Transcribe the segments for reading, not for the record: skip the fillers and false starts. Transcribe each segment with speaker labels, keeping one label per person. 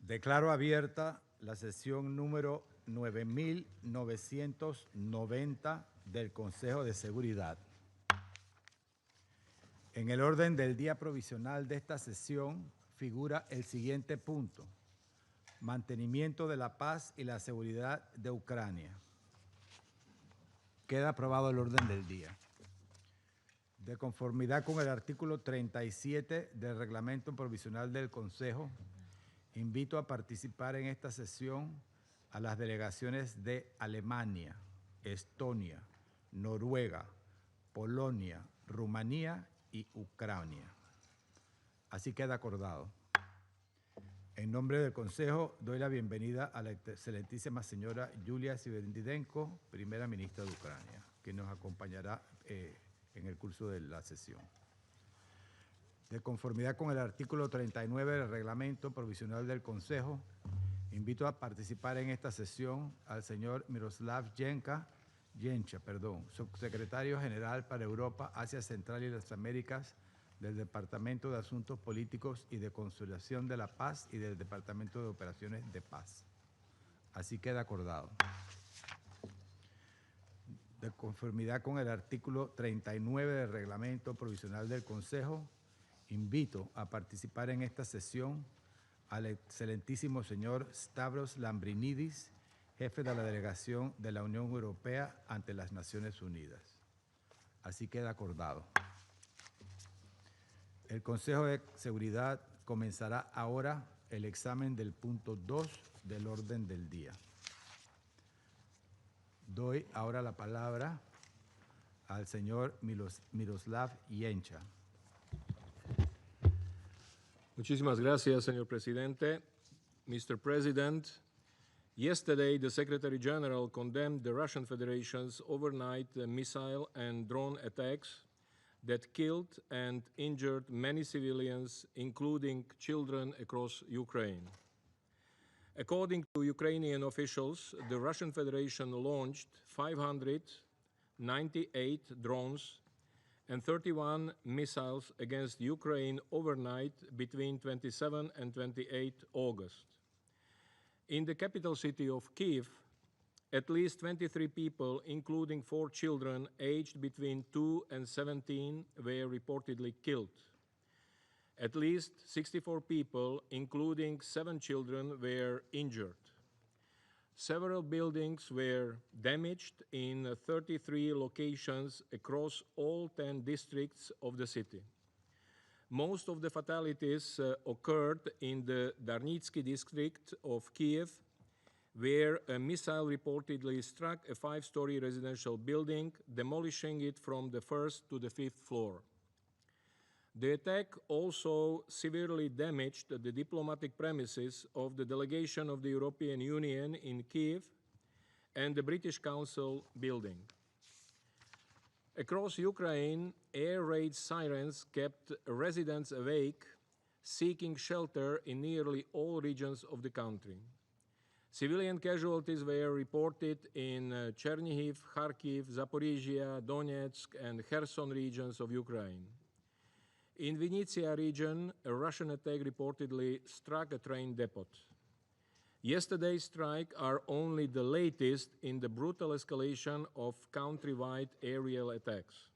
Speaker 1: Declaro abierta la sesión número 9990 del Consejo de Seguridad. En el orden del día provisional de esta sesión figura el siguiente punto: mantenimiento de la paz y la seguridad de Ucrania. Queda aprobado el orden del día. De conformidad con el artículo 37 del Reglamento Provisional del Consejo, invito a participar en esta sesión a las delegaciones de Alemania, Estonia, Noruega, Polonia, Rumanía y Ucrania. Así queda acordado. En nombre del Consejo, doy la bienvenida a la excelentísima señora Yulia Sviridenko, primera ministra de Ucrania, que nos acompañará en el curso de la sesión. De conformidad con el artículo 39 del Reglamento Provisional del Consejo, invito a participar en esta sesión al señor Miroslav Yencha, subsecretario general para Europa, Asia Central y las Américas del Departamento de Asuntos Políticos y de Consolidación de la Paz y del Departamento de Operaciones de Paz. Así queda acordado. De conformidad con el artículo 39 del Reglamento Provisional del Consejo, invito a participar en esta sesión al excelentísimo señor Stavros Lambrinidis, jefe de la delegación de la Unión Europea ante las Naciones Unidas. Así queda acordado. El Consejo de Seguridad comenzará ahora el examen del punto 2 del orden del día. Doy ahora la palabra al señor Miroslav Yencha.
Speaker 2: Muchísimas gracias, señor presidente. Mr. President, yesterday the Secretary General condemned the Russian Federation's overnight missile and drone attacks that killed and injured many civilians, including children across Ukraine. According to Ukrainian officials, the Russian Federation launched 598 drones and 31 missiles against Ukraine overnight between 27 and 28 August. In the capital city of Kyiv, at least 23 people, including 4 children aged between 2 and 17, were reportedly killed. At least 64 people, including 7 children, were injured. Several buildings were damaged in 33 locations across all 10 districts of the city. Most of the fatalities occurred in the Darnitsky district of Kyiv, where a missile reportedly struck a 5-story residential building, demolishing it from the 1st to the 5th floor. The attack also severely damaged the diplomatic premises of the delegation of the European Union in Kyiv and the British Council building. Across Ukraine, air raid sirens kept residents awake, seeking shelter in nearly all regions of the country. Civilian casualties were reported in Chernihiv, Kharkiv, Zaporizhia, Donetsk, and Kherson regions of Ukraine. In Vinnytsia region, a Russian attack reportedly struck a train depot. Yesterday's strikes are only the latest in the brutal escalation of countrywide aerial attacks.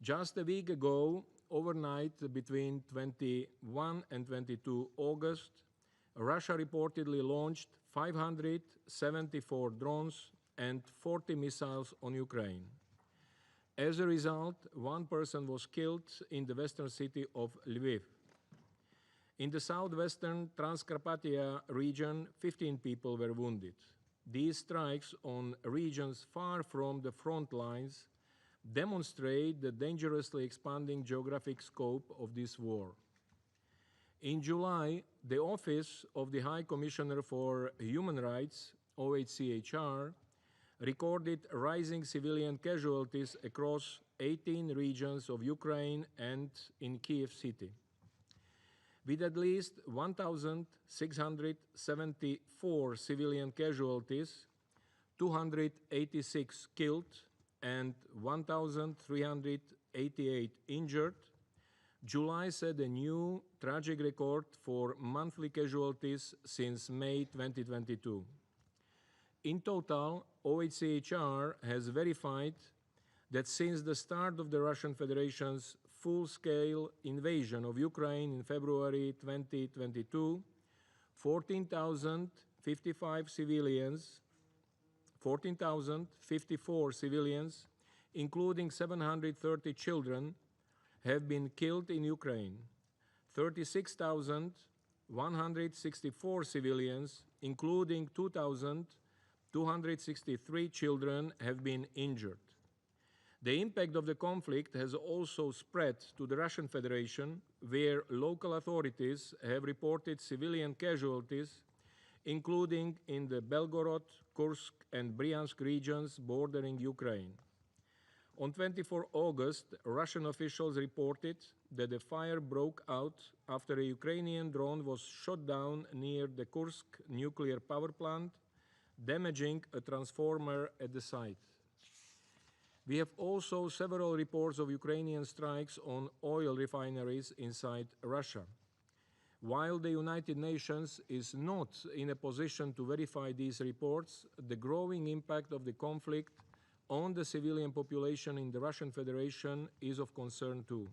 Speaker 2: Just a week ago, overnight between 21 and 22 August, Russia reportedly launched 574 drones and 40 missiles on Ukraine. As a result, one person was killed in the western city of Lviv. In the southwestern Transcarpathia region, 15 people were wounded. These strikes on regions far from the front lines demonstrate the dangerously expanding geographic scope of this war. In July, the Office of the High Commissioner for Human Rights, OHCHR, recorded rising civilian casualties across 18 regions of Ukraine and in Kiev city. With at least 1,674 civilian casualties, 286 killed, and 1,388 injured, July set a new tragic record for monthly casualties since May 2022. In total, OHCHR has verified that since the start of the Russian Federation's full-scale invasion of Ukraine in February 2022, 14,054 civilians, including 730 children, have been killed in Ukraine. 36,164 civilians, including 2,263 children, have been injured. The impact of the conflict has also spread to the Russian Federation, where local authorities have reported civilian casualties, including in the Belgorod, Kursk, and Bryansk regions bordering Ukraine. On 24 August, Russian officials reported that a fire broke out after a Ukrainian drone was shot down near the Kursk nuclear power plant, damaging a transformer at the site. We have also several reports of Ukrainian strikes on oil refineries inside Russia. While the United Nations is not in a position to verify these reports, the growing impact of the conflict on the civilian population in the Russian Federation is of concern too.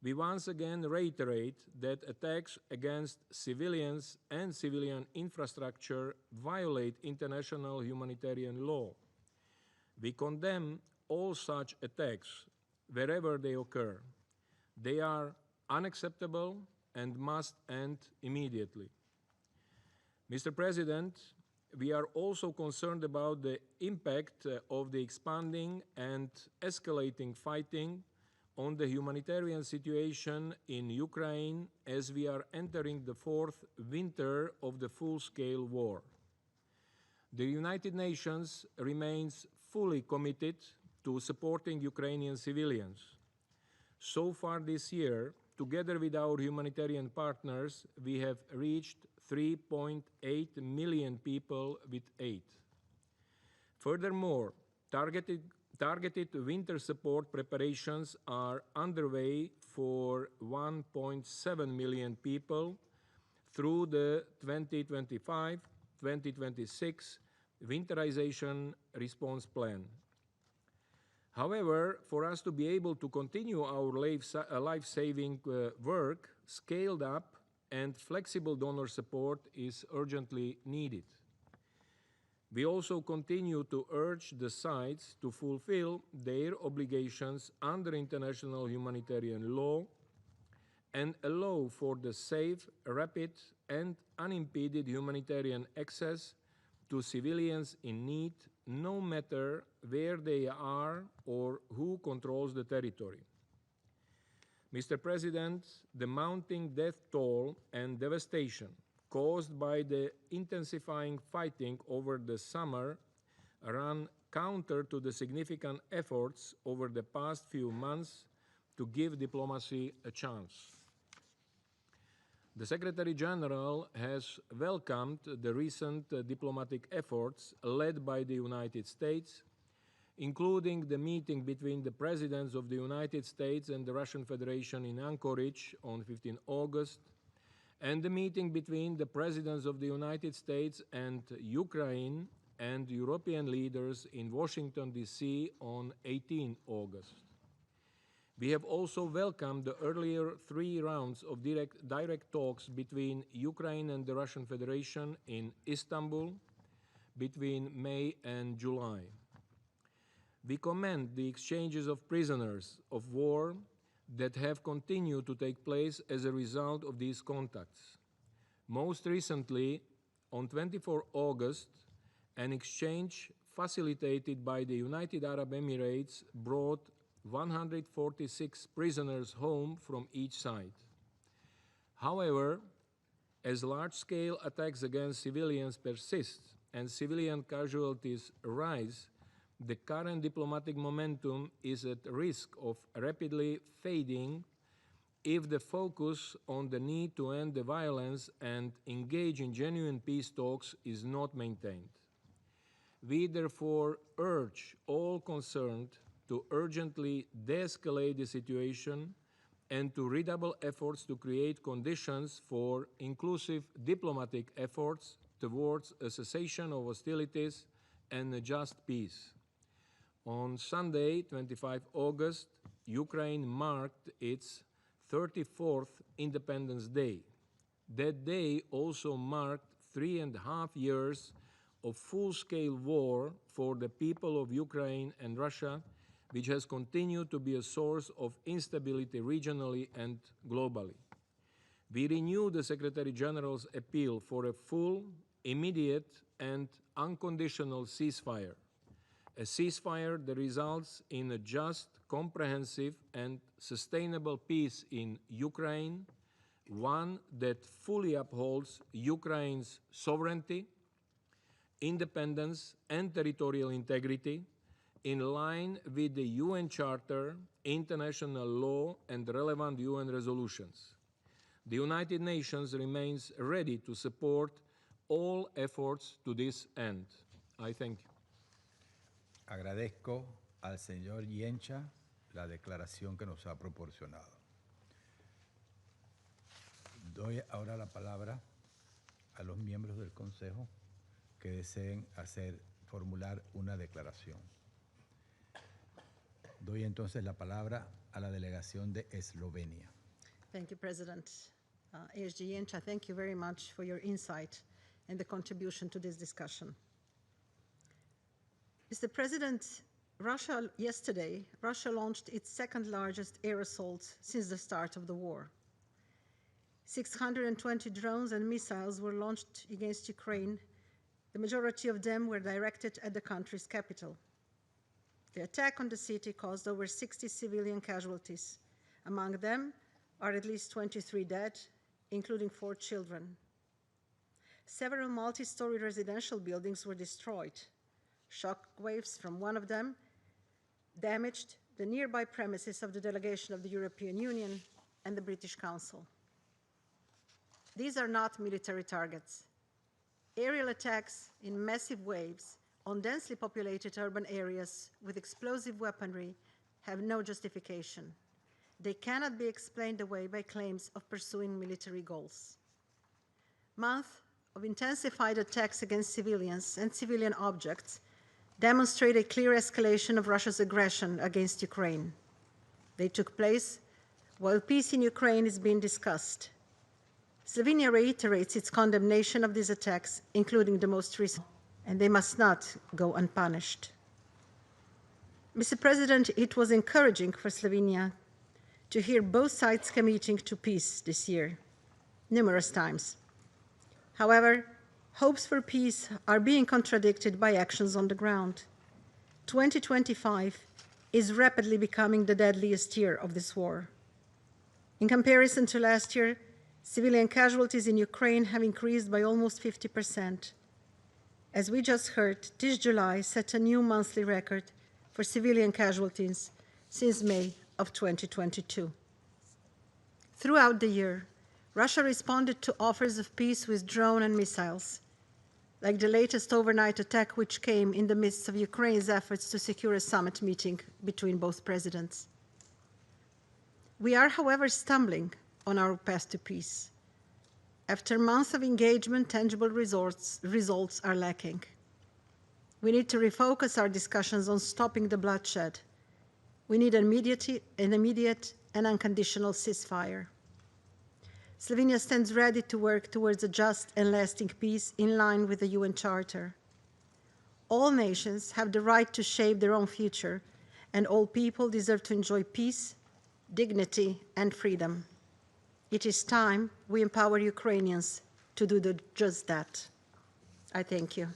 Speaker 2: We once again reiterate that attacks against civilians and civilian infrastructure violate international humanitarian law. We condemn all such attacks wherever they occur. They are unacceptable and must end immediately. Mr. President, we are also concerned about the impact of the expanding and escalating fighting on the humanitarian situation in Ukraine as we are entering the fourth winter of the full-scale war. The United Nations remains fully committed to supporting Ukrainian civilians. So far this year, together with our humanitarian partners, we have reached 3.8 million people with aid. Furthermore, targeted winter support preparations are underway for 1.7 million people through the 2025-2026 winterization response plan. However, for us to be able to continue our life-saving work, scaled up and flexible donor support is urgently needed. We also continue to urge the sides to fulfill their obligations under international humanitarian law and allow for the safe, rapid, and unimpeded humanitarian access to civilians in need, no matter where they are or who controls the territory. Mr. President, the mounting death toll and devastation caused by the intensifying fighting over the summer run counter to the significant efforts over the past few months to give diplomacy a chance. The Secretary General has welcomed the recent diplomatic efforts led by the United States, including the meeting between the Presidents of the United States and the Russian Federation in Anchorage on 15 August, and the meeting between the Presidents of the United States and Ukraine and European leaders in Washington, D.C. on 18 August. We have also welcomed the earlier 3 rounds of direct talks between Ukraine and the Russian Federation in Istanbul between May and July. We commend the exchanges of prisoners of war that have continued to take place as a result of these contacts. Most recently, on 24 August, an exchange facilitated by the United Arab Emirates brought 146 prisoners home from each side. However, as large-scale attacks against civilians persist and civilian casualties rise, the current diplomatic momentum is at risk of rapidly fading if the focus on the need to end the violence and engage in genuine peace talks is not maintained. We therefore urge all concerned to urgently de-escalate the situation and to redouble efforts to create conditions for inclusive diplomatic efforts towards a cessation of hostilities and a just peace. On Sunday, 25 August, Ukraine marked its 34th Independence Day. That day also marked 3.5 years of full-scale war for the people of Ukraine and Russia, which has continued to be a source of instability regionally and globally. We renew the Secretary General's appeal for a full, immediate, and unconditional ceasefire. A ceasefire that results in a just, comprehensive, and sustainable peace in Ukraine, one that fully upholds Ukraine's sovereignty, independence, and territorial integrity, in line with the UN Charter, international law, and relevant UN resolutions. The United Nations remains ready to support all efforts to this end. I thank you.
Speaker 1: Agradezco al señor Yencha la declaración que nos ha proporcionado. Doy ahora la palabra a los miembros del Consejo que deseen formular una declaración. Doy entonces la palabra a la delegación de Eslovenia.
Speaker 3: Thank you, President. ASG Yencha, thank you very much for your insight and the contribution to this discussion. Mr. President, yesterday, Russia launched its second largest air assault since the start of the war. 620 drones and missiles were launched against Ukraine. The majority of them were directed at the country's capital. The attack on the city caused over 60 civilian casualties. Among them are at least 23 dead, including 4 children. Several multi-story residential buildings were destroyed. Shock waves from one of them damaged the nearby premises of the delegation of the European Union and the British Council. These are not military targets. Aerial attacks in massive waves on densely populated urban areas with explosive weaponry have no justification. They cannot be explained away by claims of pursuing military goals. Months of intensified attacks against civilians and civilian objects demonstrate a clear escalation of Russia's aggression against Ukraine. They took place while peace in Ukraine is being discussed. Slovenia reiterates its condemnation of these attacks, including the most recent, and they must not go unpunished. Mr. President, it was encouraging for Slovenia to hear both sides committing to peace this year, numerous times. However, hopes for peace are being contradicted by actions on the ground. 2025 is rapidly becoming the deadliest year of this war. In comparison to last year, civilian casualties in Ukraine have increased by almost 50%. As we just heard, this July set a new monthly record for civilian casualties since May of 2022. Throughout the year, Russia responded to offers of peace with drone and missiles, like the latest overnight attack, which came in the midst of Ukraine's efforts to secure a summit meeting between both presidents. We are, however, stumbling on our path to peace. After months of engagement, tangible results are lacking. We need to refocus our discussions on stopping the bloodshed. We need an immediate and unconditional ceasefire. Slovenia stands ready to work towards a just and lasting peace in line with the UN Charter. All nations have the right to shape their own future, and all people deserve to enjoy peace, dignity, and freedom. It is time we empower Ukrainians to do just that. I thank you.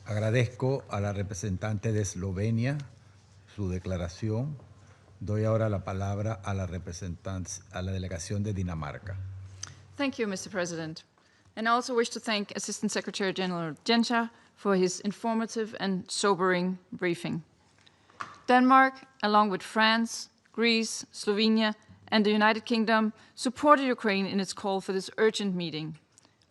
Speaker 1: Agradezco a la representante de Eslovenia su declaración. Doy ahora la palabra a la delegación de Dinamarca.
Speaker 4: Thank you, Mr. President. And I also wish to thank Assistant Secretary General Genscher for his informative and sobering briefing. Denmark, along with France, Greece, Slovenia, and the United Kingdom, supported Ukraine in its call for this urgent meeting.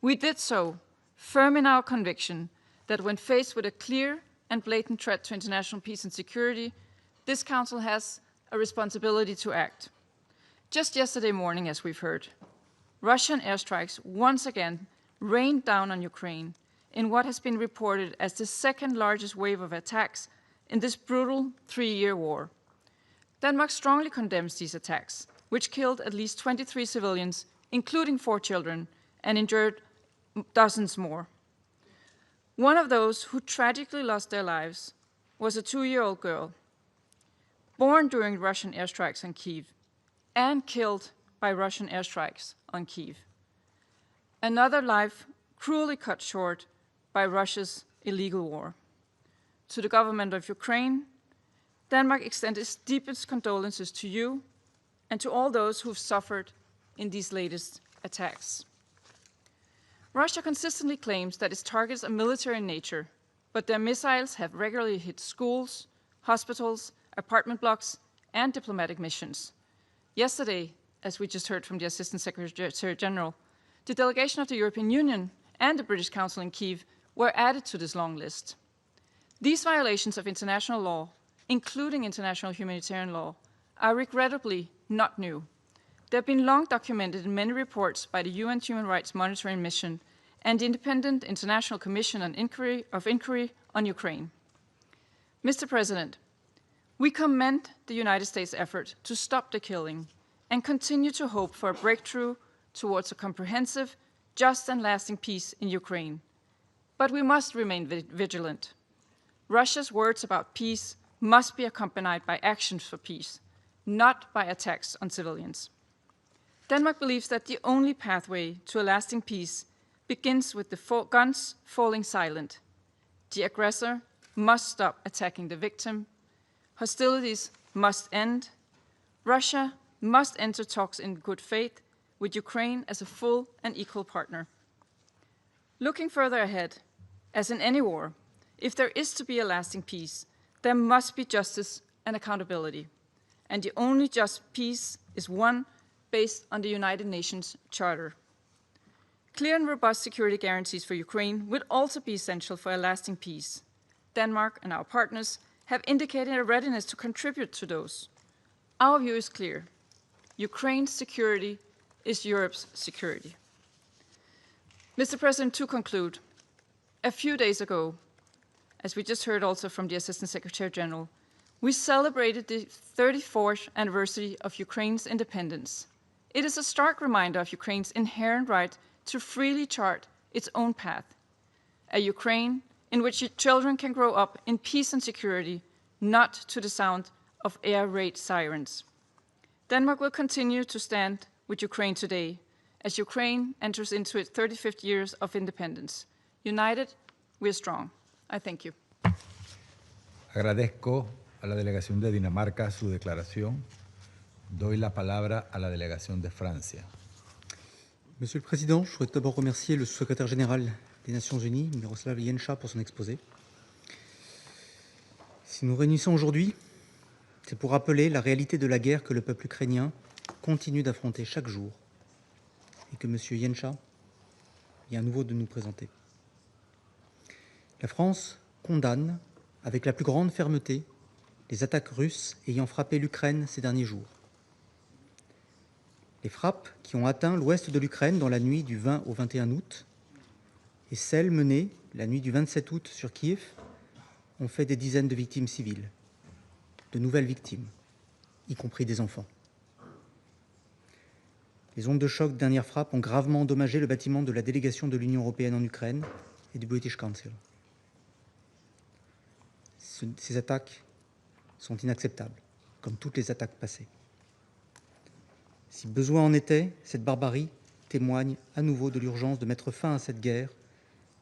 Speaker 4: We did so, firm in our conviction that when faced with a clear and blatant threat to international peace and security, this Council has a responsibility to act. Just yesterday morning, as we've heard, Russian airstrikes once again rained down on Ukraine in what has been reported as the second largest wave of attacks in this brutal 3-year war. Denmark strongly condemns these attacks, which killed at least 23 civilians, including 4 children, and injured dozens more. One of those who tragically lost their lives was a 2-year-old girl, born during Russian airstrikes on Kyiv and killed by Russian airstrikes on Kyiv. Another life cruelly cut short by Russia's illegal war. To the government of Ukraine, Denmark extends its deepest condolences to you and to all those who've suffered in these latest attacks. Russia consistently claims that its targets are military in nature, but their missiles have regularly hit schools, hospitals, apartment blocks, and diplomatic missions. Yesterday, as we just heard from the Assistant Secretary General, the delegation of the European Union and the British Council in Kyiv were added to this long list. These violations of international law, including international humanitarian law, are regrettably not new. They have been long documented in many reports by the UN Human Rights Monitoring Mission and the Independent International Commission on Inquiry on Ukraine. Mr. President, we commend the United States' effort to stop the killing and continue to hope for a breakthrough towards a comprehensive, just and lasting peace in Ukraine. But we must remain vigilant. Russia's words about peace must be accompanied by actions for peace, not by attacks on civilians. Denmark believes that the only pathway to a lasting peace begins with the guns falling silent. The aggressor must stop attacking the victim. Hostilities must end. Russia must enter talks in good faith with Ukraine as a full and equal partner. Looking further ahead, as in any war, if there is to be a lasting peace, there must be justice and accountability. And the only just peace is one based on the United Nations Charter. Clear and robust security guarantees for Ukraine would also be essential for a lasting peace. Denmark and our partners have indicated a readiness to contribute to those. Our view is clear. Ukraine's security is Europe's security. Mr. President, to conclude, a few days ago, as we just heard also from the Assistant Secretary General, we celebrated the 34th anniversary of Ukraine's independence. It is a stark reminder of Ukraine's inherent right to freely chart its own path. A Ukraine in which children can grow up in peace and security, not to the sound of air raid sirens. Denmark will continue to stand with Ukraine today as Ukraine enters into its 35th years of independence. United, we are strong. I thank you.
Speaker 1: Agradezco a la delegación de Dinamarca su declaración. Doy la palabra a la delegación de Francia.
Speaker 5: Monsieur le Président, je souhaite d'abord remercier le secrétaire général des Nations Unies, Miroslav Jenča, pour son exposé. Si nous réunissons aujourd'hui, c'est pour rappeler la réalité de la guerre que le peuple ukrainien continue d'affronter chaque jour et que M. Jenča vient à nouveau de nous présenter. La France condamne avec la plus grande fermeté les attaques russes ayant frappé l'Ukraine ces derniers jours. Les frappes qui ont atteint l'ouest de l'Ukraine dans la nuit du 20 au 21 août et celles menées la nuit du 27 août sur Kiev ont fait des dizaines de victimes civiles, de nouvelles victimes, y compris des enfants. Les ondes de choc de dernière frappe ont gravement endommagé le bâtiment de la délégation de l'Union européenne en Ukraine et du British Council. Ces attaques sont inacceptables, comme toutes les attaques passées. Si besoin en était, cette barbarie témoigne à nouveau de l'urgence de mettre fin à cette guerre,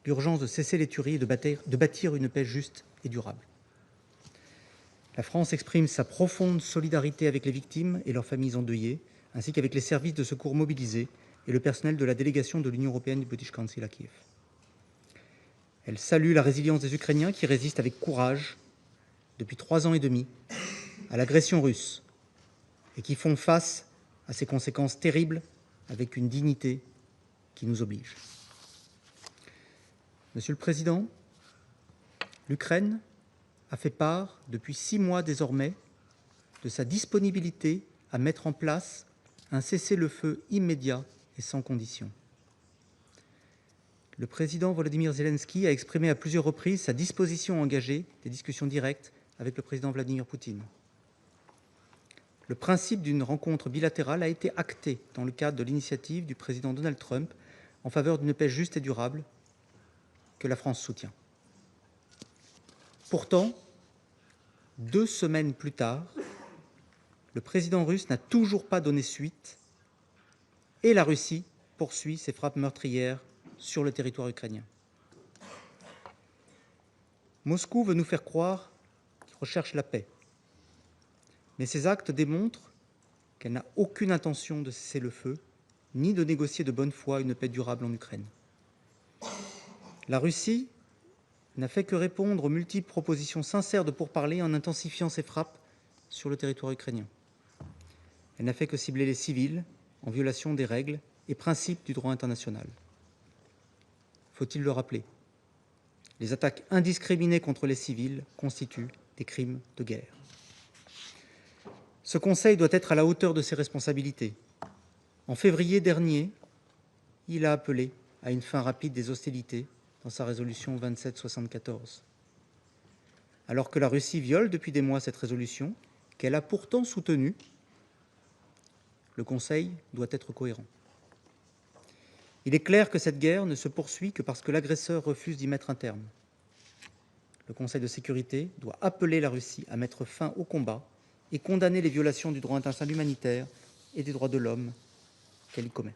Speaker 5: l'urgence de cesser les tueries et de bâtir une paix juste et durable. La France exprime sa profonde solidarité avec les victimes et leurs familles endeuillées, ainsi qu'avec les services de secours mobilisés et le personnel de la délégation de l'Union européenne du British Council à Kiev. Elle salue la résilience des Ukrainiens qui résistent avec courage depuis 3 ans et demi à l'agression russe et qui font face à ses conséquences terribles avec une dignité qui nous oblige. Monsieur le Président, l'Ukraine a fait part, depuis 6 mois désormais, de sa disponibilité à mettre en place un cessez-le-feu immédiat et sans condition. Le président Volodymyr Zelensky a exprimé à plusieurs reprises sa disposition à engager des discussions directes avec le président Vladimir Poutine. Le principe d'une rencontre bilatérale a été acté dans le cadre de l'initiative du président Donald Trump en faveur d'une paix juste et durable que la France soutient. Pourtant, 2 semaines plus tard, le président russe n'a toujours pas donné suite et la Russie poursuit ses frappes meurtrières sur le territoire ukrainien. Moscou veut nous faire croire qu'il recherche la paix, mais ces actes démontrent qu'elle n'a aucune intention de cesser le feu, ni de négocier de bonne foi une paix durable en Ukraine. La Russie n'a fait que répondre aux multiples propositions sincères de pourparlers en intensifiant ses frappes sur le territoire ukrainien. Elle n'a fait que cibler les civils en violation des règles et principes du droit international. Faut-il le rappeler, les attaques indiscriminées contre les civils constituent des crimes de guerre. Ce Conseil doit être à la hauteur de ses responsabilités. En février dernier, il a appelé à une fin rapide des hostilités dans sa résolution 2774. Alors que la Russie viole depuis des mois cette résolution, qu'elle a pourtant soutenue, le Conseil doit être cohérent. Il est clair que cette guerre ne se poursuit que parce que l'agresseur refuse d'y mettre un terme. Le Conseil de sécurité doit appeler la Russie à mettre fin au combat et condamner les violations du droit international humanitaire et des droits de l'homme qu'elle y commet.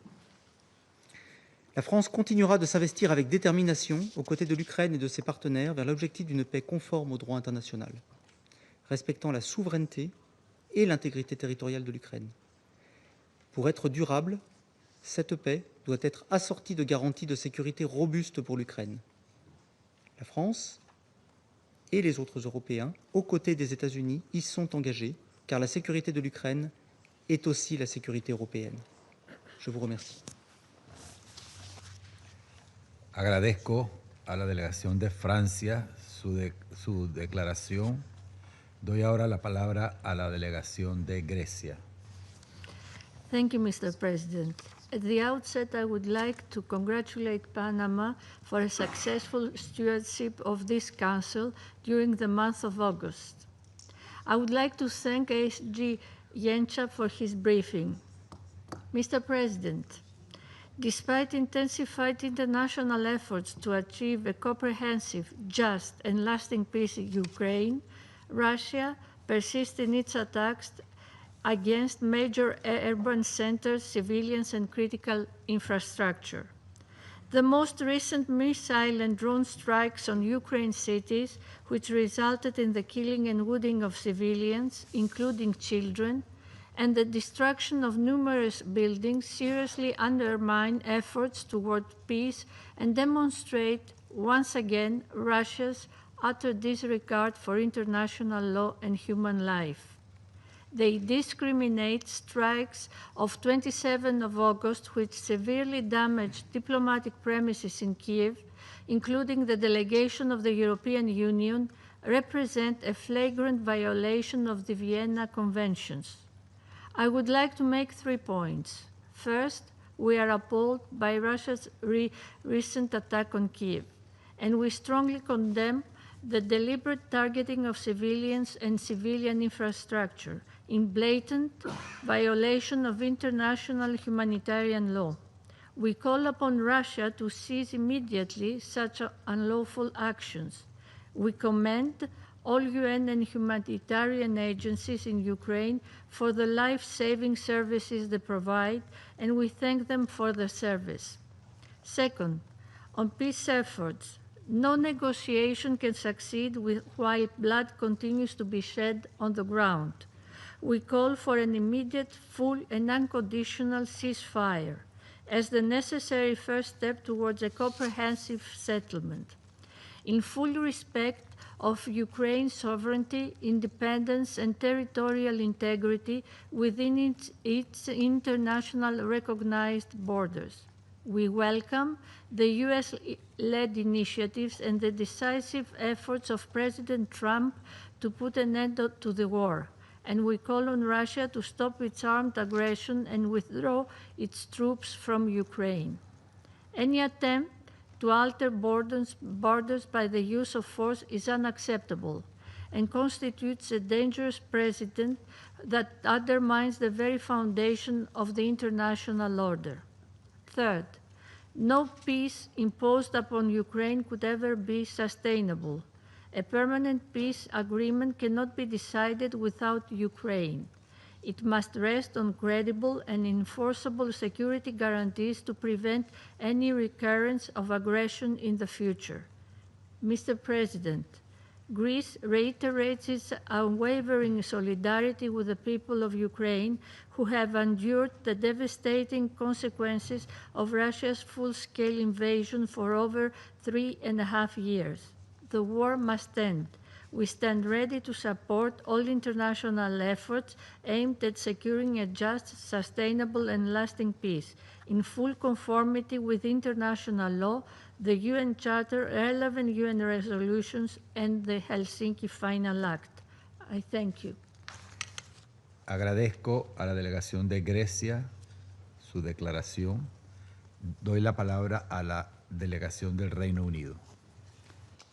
Speaker 5: La France continuera de s'investir avec détermination aux côtés de l'Ukraine et de ses partenaires vers l'objectif d'une paix conforme au droit international, respectant la souveraineté et l'intégrité territoriale de l'Ukraine. Pour être durable, cette paix doit être assortie de garanties de sécurité robustes pour l'Ukraine. La France et les autres Européens, aux côtés des États-Unis, y sont engagés, car la sécurité de l'Ukraine est aussi la sécurité européenne. Je vous remercie.
Speaker 1: Agradezco a la delegación de Francia su declaración. Doy ahora la palabra a la delegación de Grecia.
Speaker 6: Thank you, Mr. President. At the outset, I would like to congratulate Panama for a successful stewardship of this Council during the month of August. I would like to thank ASG Jenča for his briefing. Mr. President, despite intensified international efforts to achieve a comprehensive, just, and lasting peace in Ukraine, Russia persists in its attacks against major urban centers, civilians, and critical infrastructure. The most recent missile and drone strikes on Ukraine cities, which resulted in the killing and wounding of civilians, including children, and the destruction of numerous buildings seriously undermine efforts toward peace and demonstrate once again Russia's utter disregard for international law and human life. They discriminate strikes of 27 of August, which severely damaged diplomatic premises in Kiev, including the delegation of the European Union, represent a flagrant violation of the Vienna Conventions. I would like to make 3 points. First, we are appalled by Russia's recent attack on Kiev, and we strongly condemn the deliberate targeting of civilians and civilian infrastructure in blatant violation of international humanitarian law. We call upon Russia to cease immediately such unlawful actions. We commend all UN and humanitarian agencies in Ukraine for the life-saving services they provide, and we thank them for their service. Second, on peace efforts, no negotiation can succeed while blood continues to be shed on the ground. We call for an immediate, full, and unconditional ceasefire as the necessary first step towards a comprehensive settlement. In full respect of Ukraine's sovereignty, independence, and territorial integrity within its international recognized borders. We welcome the US-led initiatives and the decisive efforts of President Trump to put an end to the war, and we call on Russia to stop its armed aggression and withdraw its troops from Ukraine. Any attempt to alter borders by the use of force is unacceptable and constitutes a dangerous precedent that undermines the very foundation of the international order. Third, no peace imposed upon Ukraine could ever be sustainable. A permanent peace agreement cannot be decided without Ukraine. It must rest on credible and enforceable security guarantees to prevent any recurrence of aggression in the future. Mr. President, Greece reiterates its unwavering solidarity with the people of Ukraine who have endured the devastating consequences of Russia's full-scale invasion for over 3.5 years. The war must end. We stand ready to support all international efforts aimed at securing a just, sustainable, and lasting peace in full conformity with international law, the UN Charter, relevant UN resolutions, and the Helsinki Final Act. I thank you.
Speaker 1: Agradezco a la delegación de Grecia su declaración. Doy la palabra a la delegación del Reino Unido.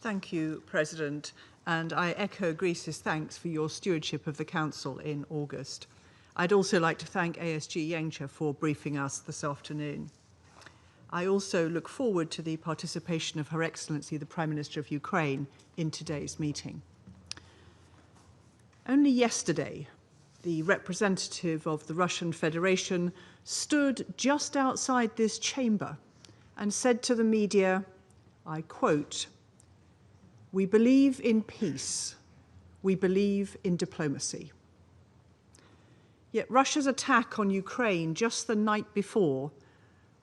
Speaker 7: Thank you, President, and I echo Greece's thanks for your stewardship of the Council in August. I'd also like to thank ASG for briefing us this afternoon. I also look forward to the participation of Her Excellency, the Prime Minister of Ukraine, in today's meeting. Only yesterday, the representative of the Russian Federation stood just outside this chamber and said to the media, I quote, "We believe in peace. We believe in diplomacy." Yet Russia's attack on Ukraine just the night before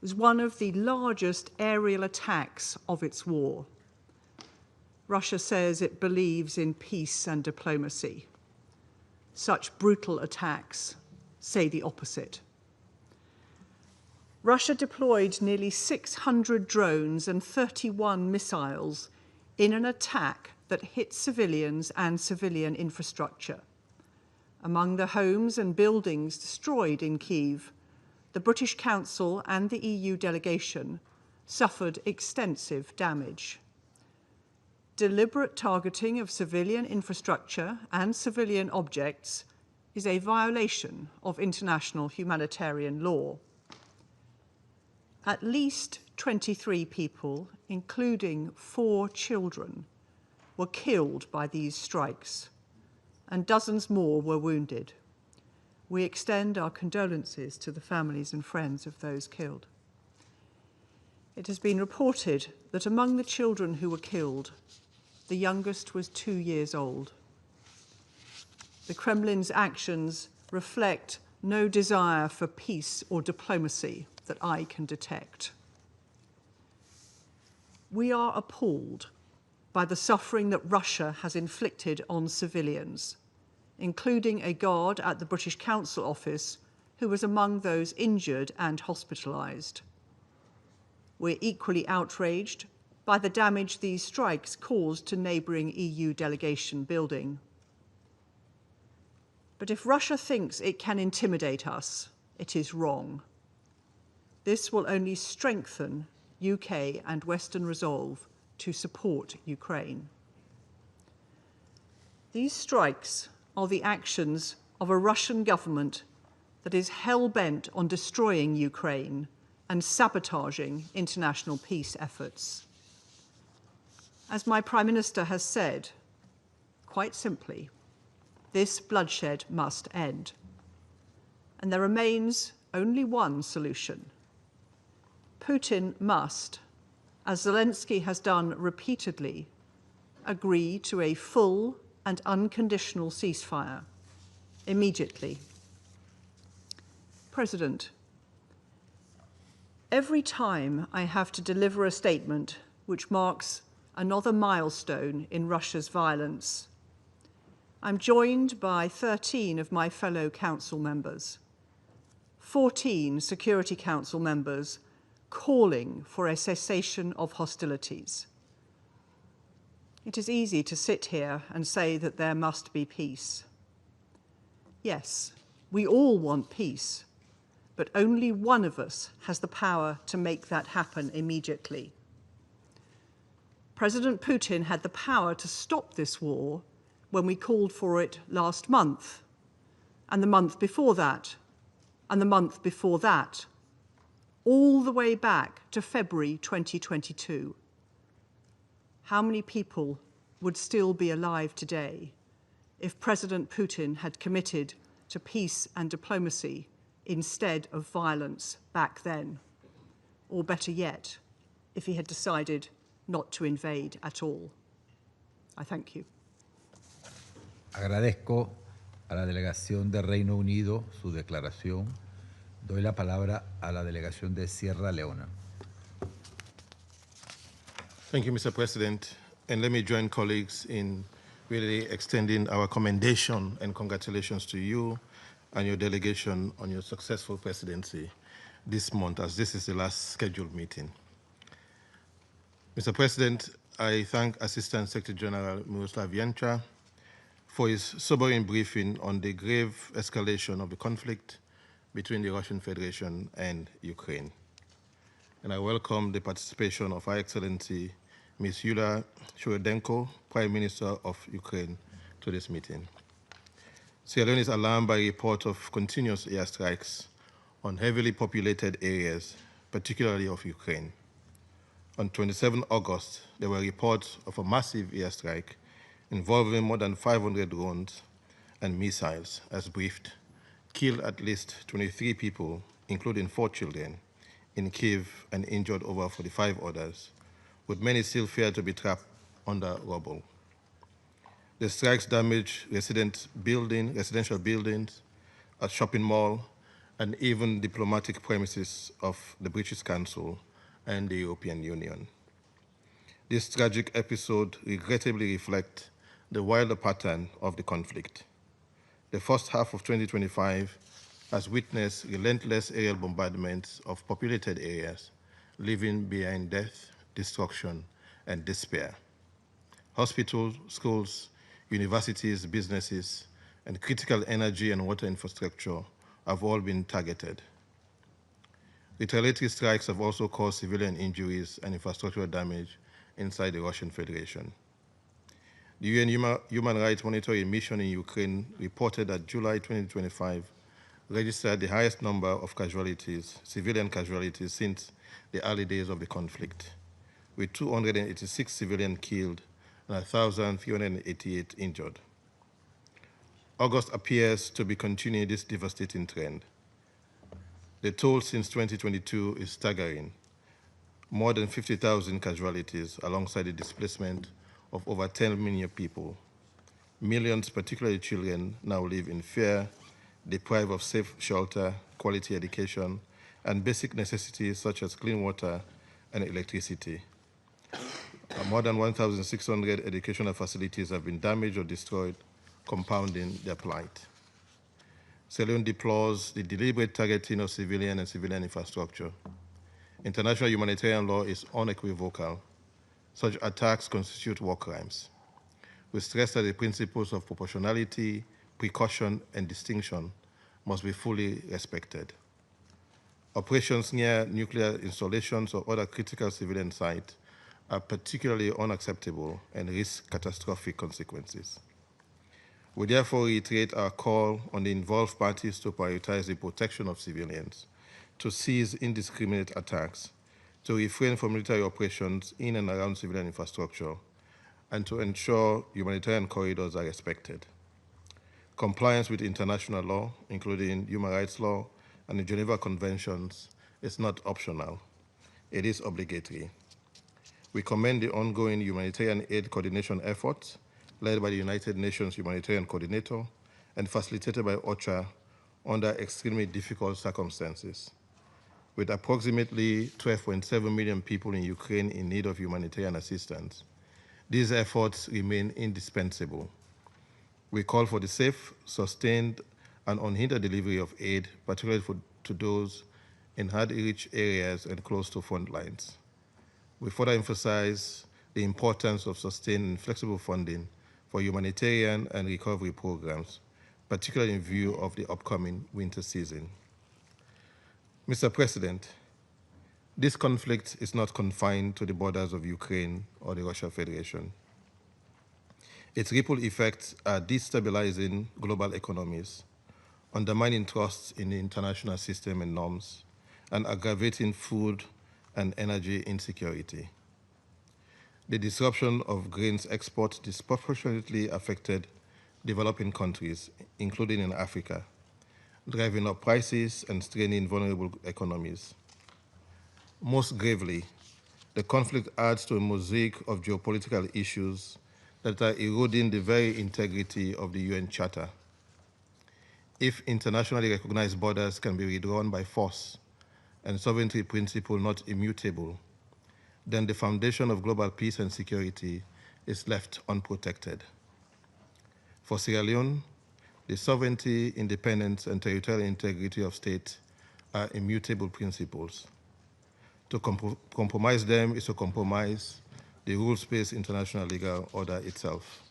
Speaker 7: was one of the largest aerial attacks of its war. Russia says it believes in peace and diplomacy. Such brutal attacks say the opposite. Russia deployed nearly 600 drones and 31 missiles in an attack that hit civilians and civilian infrastructure. Among the homes and buildings destroyed in Kyiv, the British Council and the EU delegation suffered extensive damage. Deliberate targeting of civilian infrastructure and civilian objects is a violation of international humanitarian law. At least 23 people, including 4 children, were killed by these strikes, and dozens more were wounded. We extend our condolences to the families and friends of those killed. It has been reported that among the children who were killed, the youngest was 2 years old. The Kremlin's actions reflect no desire for peace or diplomacy that I can detect. We are appalled by the suffering that Russia has inflicted on civilians, including a guard at the British Council Office who was among those injured and hospitalised. We're equally outraged by the damage these strikes caused to neighbouring EU delegation building. But if Russia thinks it can intimidate us, it is wrong. This will only strengthen UK and Western resolve to support Ukraine. These strikes are the actions of a Russian government that is hell-bent on destroying Ukraine and sabotaging international peace efforts. As my Prime Minister has said, quite simply, this bloodshed must end. And there remains only one solution. Putin must, as Zelensky has done repeatedly, agree to a full and unconditional ceasefire immediately. President, every time I have to deliver a statement which marks another milestone in Russia's violence, I'm joined by 13 of my fellow council members, 14 Security Council members calling for a cessation of hostilities. It is easy to sit here and say that there must be peace. Yes, we all want peace, but only one of us has the power to make that happen immediately. President Putin had the power to stop this war when we called for it last month, and the month before that, and the month before that, all the way back to February 2022. How many people would still be alive today if President Putin had committed to peace and diplomacy instead of violence back then? Or better yet, if he had decided not to invade at all? I thank you.
Speaker 1: Agradezco a la delegación de Reino Unido su declaración. Doy la palabra a la delegación de Sierra Leona.
Speaker 8: Thank you, Mr. President. And let me join colleagues in really extending our commendation and congratulations to you and your delegation on your successful presidency this month, as this is the last scheduled meeting. Mr. President, I thank Assistant Secretary General Miroslav Janča for his sobering briefing on the grave escalation of the conflict between the Russian Federation and Ukraine. And I welcome the participation of Her Excellency Ms. Yulia Shcheredenko, Prime Minister of Ukraine, to this meeting. Sierra Leone is alarmed by a report of continuous airstrikes on heavily populated areas, particularly of Ukraine. On 27 August, there were reports of a massive airstrike involving more than 500 drones and missiles, as briefed, killed at least 23 people, including 4 children, in Kyiv and injured over 45 others, with many still feared to be trapped under rubble. The strikes damaged residential buildings, a shopping mall, and even diplomatic premises of the British Council and the European Union. This tragic episode regrettably reflects the wilder pattern of the conflict. The first half of 2025 has witnessed relentless aerial bombardments of populated areas, leaving behind death, destruction, and despair. Hospitals, schools, universities, businesses, and critical energy and water infrastructure have all been targeted. Retaliatory strikes have also caused civilian injuries and infrastructural damage inside the Russian Federation. The UN Human Rights Monitoring Mission in Ukraine reported that July 2025 registered the highest number of casualties, civilian casualties, since the early days of the conflict, with 286 civilians killed and 1,388 injured. August appears to be continuing this devastating trend. The toll since 2022 is staggering. More than 50,000 casualties alongside the displacement of over 10 million people. Millions, particularly children, now live in fear, deprived of safe shelter, quality education, and basic necessities such as clean water and electricity. More than 1,600 educational facilities have been damaged or destroyed, compounding their plight. Sierra Leone deplores the deliberate targeting of civilian and civilian infrastructure. International humanitarian law is unequivocal. Such attacks constitute war crimes. We stress that the principles of proportionality, precaution, and distinction must be fully respected. Operations near nuclear installations or other critical civilian sites are particularly unacceptable and risk catastrophic consequences. We therefore reiterate our call on the involved parties to prioritize the protection of civilians, to cease indiscriminate attacks, to refrain from military operations in and around civilian infrastructure, and to ensure humanitarian corridors are respected. Compliance with international law, including human rights law and the Geneva Conventions, is not optional. It is obligatory. We commend the ongoing humanitarian aid coordination efforts led by the United Nations Humanitarian Coordinator and facilitated by OCHA under extremely difficult circumstances. With approximately 12.7 million people in Ukraine in need of humanitarian assistance, these efforts remain indispensable. We call for the safe, sustained, and unhindered delivery of aid, particularly to those in hard-to-reach areas and close to front lines. We further emphasize the importance of sustained and flexible funding for humanitarian and recovery programs, particularly in view of the upcoming winter season. Mr. President, this conflict is not confined to the borders of Ukraine or the Russian Federation. Its ripple effects are destabilizing global economies, undermining trust in the international system and norms, and aggravating food and energy insecurity. The disruption of grains export disproportionately affected developing countries, including in Africa, driving up prices and straining vulnerable economies. Most gravely, the conflict adds to a mosaic of geopolitical issues that are eroding the very integrity of the UN Charter. If internationally recognized borders can be redrawn by force and sovereignty principle not immutable, then the foundation of global peace and security is left unprotected. For Sierra Leone, the sovereignty, independence, and territorial integrity of states are immutable principles. To compromise them is to compromise the rules-based international legal order itself.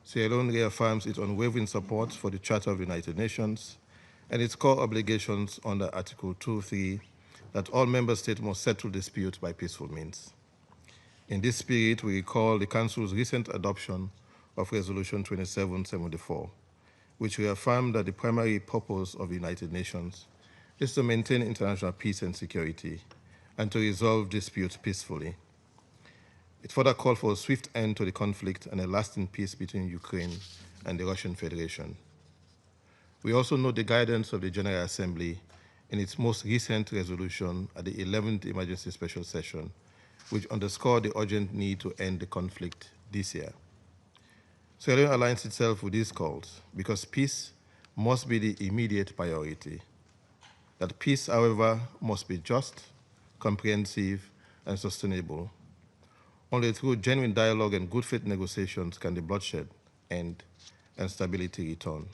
Speaker 8: Sierra Leone reaffirms its unwavering support for the Charter of the United Nations and its core obligations under Article 2.3 that all member states must settle disputes by peaceful means. In this spirit, we recall the Council's recent adoption of Resolution 2774, which reaffirmed that the primary purpose of the United Nations is to maintain international peace and security and to resolve disputes peacefully. It further called for a swift end to the conflict and a lasting peace between Ukraine and the Russian Federation. We also note the guidance of the General Assembly in its most recent resolution at the 11th Emergency Special Session, which underscored the urgent need to end the conflict this year. Sierra Leone aligns itself with these calls because peace must be the immediate priority. That peace, however, must be just, comprehensive, and sustainable. Only through genuine dialogue and good faith negotiations can the bloodshed end and stability return.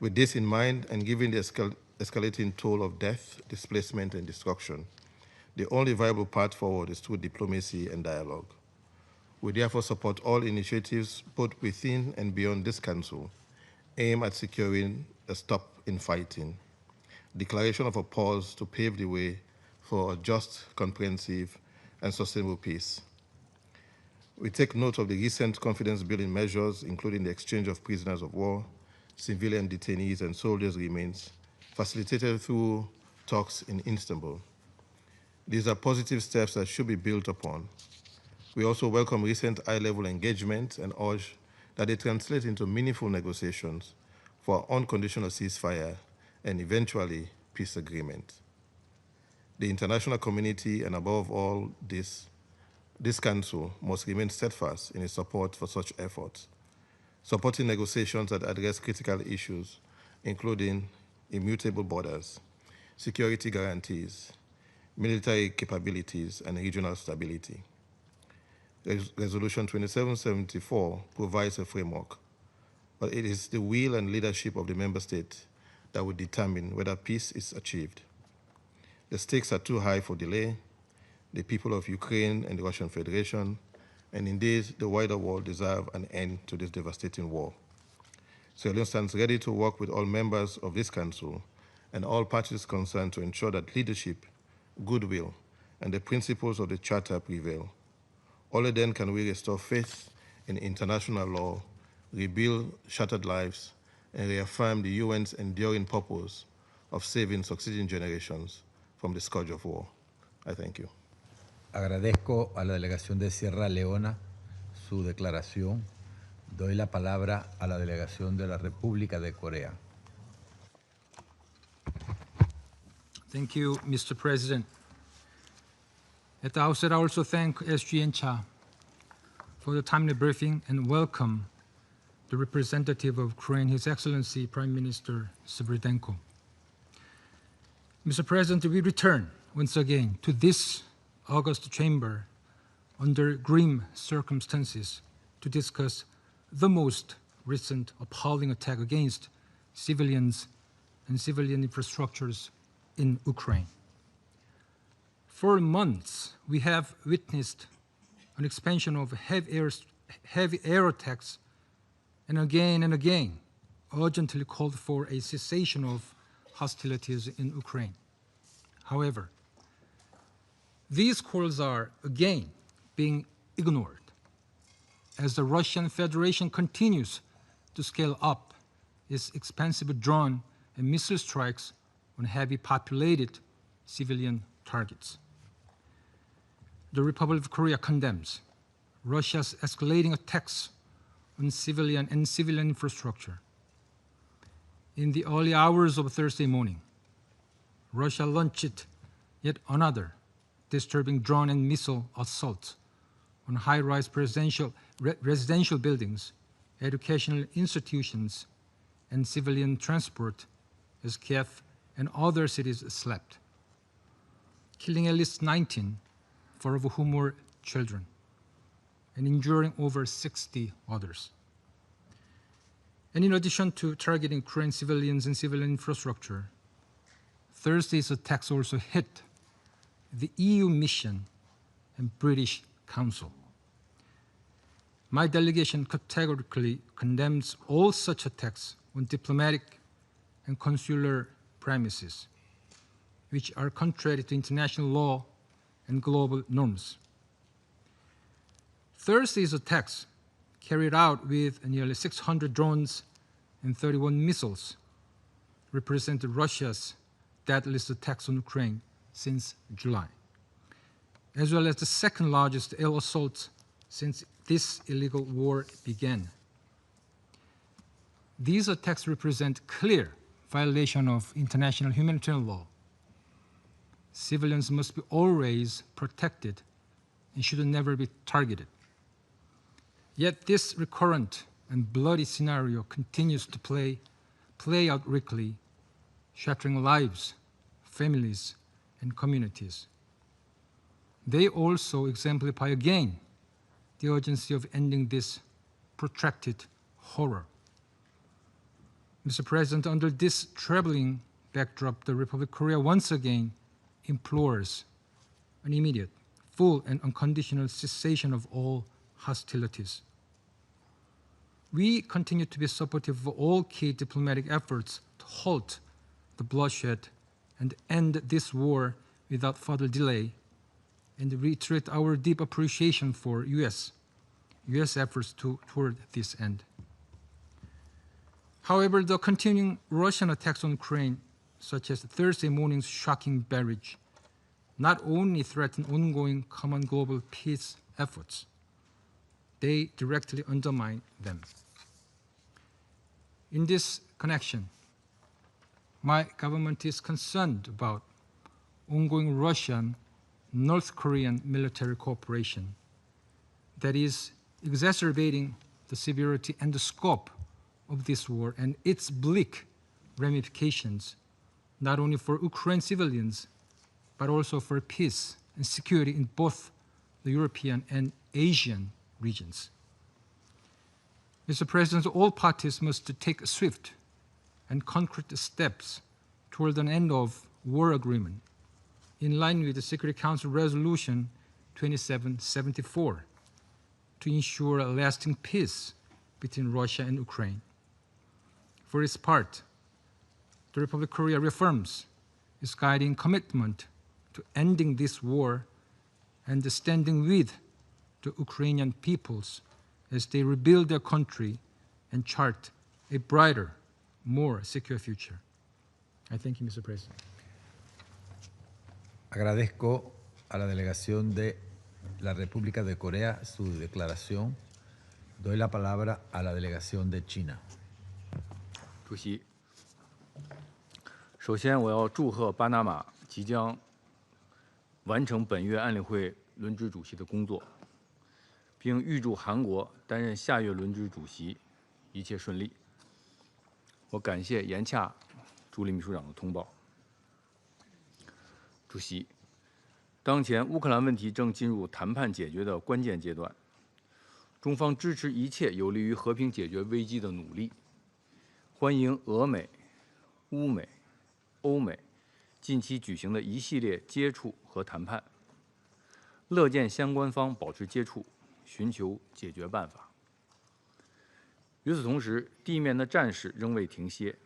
Speaker 8: With this in mind, and given the escalating toll of death, displacement, and destruction, the only viable path forward is through diplomacy and dialogue. We therefore support all initiatives, both within and beyond this Council, aimed at securing a stop in fighting, declaration of a pause to pave the way for a just, comprehensive, and sustainable peace. We take note of the recent confidence-building measures, including the exchange of prisoners of war, civilian detainees, and soldiers' remains, facilitated through talks in Istanbul. These are positive steps that should be built upon. We also welcome recent high-level engagement and urge that they translate into meaningful negotiations for unconditional ceasefire and eventually peace agreement. The international community, and above all this Council, must remain steadfast in its support for such efforts. supporting negotiations that address critical issues, including immutable borders, security guarantees, military capabilities, and regional stability. Resolution 2774 provides a framework, but it is the will and leadership of the member state that will determine whether peace is achieved. The stakes are too high for delay. The people of Ukraine and the Russian Federation, and indeed the wider world, deserve an end to this devastating war. Sierra Leone stands ready to work with all members of this council and all parties concerned to ensure that leadership, goodwill, and the principles of the Charter prevail. Only then can we restore faith in international law, rebuild shattered lives, and reaffirm the UN's enduring purpose of saving succeeding generations from the scourge of war. I thank you.
Speaker 1: Agradezco a la delegación de Sierra Leona su declaración. Doy la palabra a la delegación de la República de Corea.
Speaker 9: Thank you, Mr. President. At the outset, I also thank SG and Cha for the timely briefing and welcome the representative of Ukraine, His Excellency Prime Minister Sviridenko. Mr. President, we return once again to this August chamber under grim circumstances to discuss the most recent appalling attack against civilians and civilian infrastructures in Ukraine. For months, we have witnessed an expansion of heavy air attacks and again urgently called for a cessation of hostilities in Ukraine. However, these calls are again being ignored as the Russian Federation continues to scale up its expansive drone and missile strikes on heavily populated civilian targets. The Republic of Korea condemns Russia's escalating attacks on civilian infrastructure. In the early hours of Thursday morning, Russia launched yet another disturbing drone and missile assault on high-rise residential buildings, educational institutions, and civilian transport as Kiev and other cities slept, killing at least 19, 4 of whom were children, and injuring over 60 others. And in addition to targeting Ukrainian civilians and civilian infrastructure, Thursday's attacks also hit the EU mission and British Council. My delegation categorically condemns all such attacks on diplomatic and consular premises, which are contrary to international law and global norms. Thursday's attacks, carried out with nearly 600 drones and 31 missiles, represented Russia's deadliest attacks on Ukraine since July, as well as the second largest air assault since this illegal war began. These attacks represent clear violation of international humanitarian law. Civilians must be always protected and should never be targeted. Yet this recurrent and bloody scenario continues to play out weekly, shattering lives, families, and communities. They also exemplify again the urgency of ending this protracted horror. Mr. President, under this troubling backdrop, the Republic of Korea once again implores an immediate, full, and unconditional cessation of all hostilities. We continue to be supportive of all key diplomatic efforts to halt the bloodshed and end this war without further delay, and reiterate our deep appreciation for U.S. efforts toward this end. However, the continuing Russian attacks on Ukraine, such as Thursday morning's shocking barrage, not only threaten ongoing common global peace efforts, they directly undermine them. In this connection, my government is concerned about ongoing Russian-North Korean military cooperation that is exacerbating the severity and the scope of this war and its bleak ramifications, not only for Ukrainian civilians, but also for peace and security in both the European and Asian regions. Mr. President, all parties must take swift and concrete steps toward an end of war agreement in line with the Security Council Resolution 2774 to ensure a lasting peace between Russia and Ukraine. For its part, the Republic of Korea reaffirms its guiding commitment to ending this war and standing with the Ukrainian peoples as they rebuild their country and chart a brighter, more secure future. I thank you, Mr. President.
Speaker 1: Agradezco a la delegación de la República de Corea su declaración. Doy la palabra a la delegación de China.
Speaker 10: 主席，首先我要祝贺巴拿马即将完成本月安理会轮值主席的工作，并预祝韩国担任下月轮值主席一切顺利。我感谢严洽助理秘书长的通报。主席，当前乌克兰问题正进入谈判解决的关键阶段，中方支持一切有利于和平解决危机的努力，欢迎俄美、乌美、欧美近期举行的一系列接触和谈判，乐见相关方保持接触，寻求解决办法。与此同时，地面的战事仍未停歇，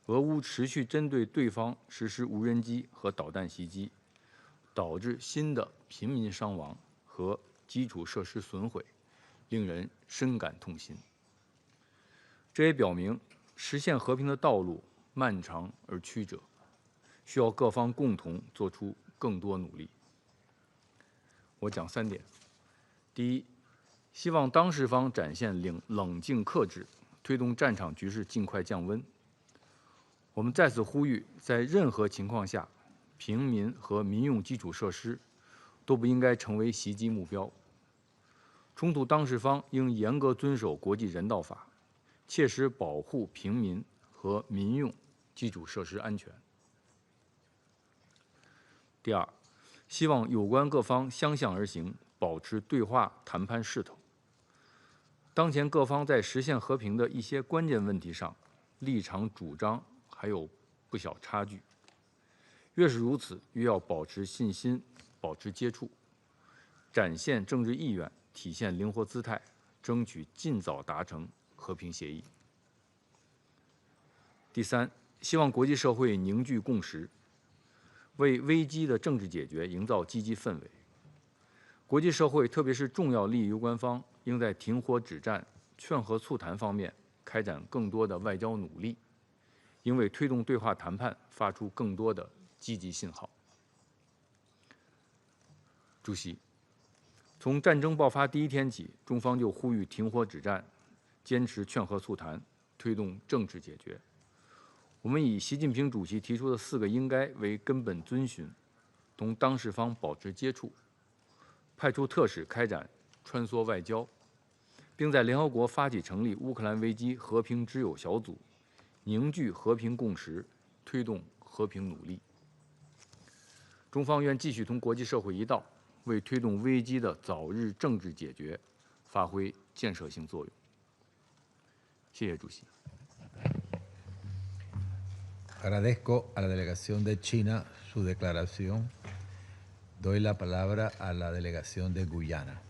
Speaker 10: 俄乌持续针对对方实施无人机和导弹袭击，导致新的平民伤亡和基础设施损毁，令人深感痛心。这也表明，实现和平的道路漫长而曲折，需要各方共同做出更多努力。我讲3点：第一，希望当事方展现冷静克制，推动战场局势尽快降温。我们再次呼吁，在任何情况下，平民和民用基础设施都不应该成为袭击目标。冲突当事方应严格遵守国际人道法，切实保护平民和民用基础设施安全。第二，希望有关各方相向而行，保持对话谈判势头。当前各方在实现和平的一些关键问题上，立场主张还有不小差距。越是如此，越要保持信心，保持接触，展现政治意愿，体现灵活姿态，争取尽早达成和平协议。第三，希望国际社会凝聚共识，为危机的政治解决营造积极氛围。国际社会，特别是重要利益攸关方，应在停火止战、劝和促谈方面开展更多的外交努力，应为推动对话谈判发出更多的积极信号。主席，从战争爆发第一天起，中方就呼吁停火止战，坚持劝和促谈，推动政治解决。我们以习近平主席提出的4个应该为根本遵循，同当事方保持接触，派出特使开展穿梭外交，并在联合国发起成立乌克兰危机和平之友小组，凝聚和平共识，推动和平努力。中方愿继续同国际社会一道，为推动危机的早日政治解决发挥建设性作用。谢谢主席。
Speaker 1: Agradezco a la delegación de China su declaración. Doy la palabra a la delegación de Guyana.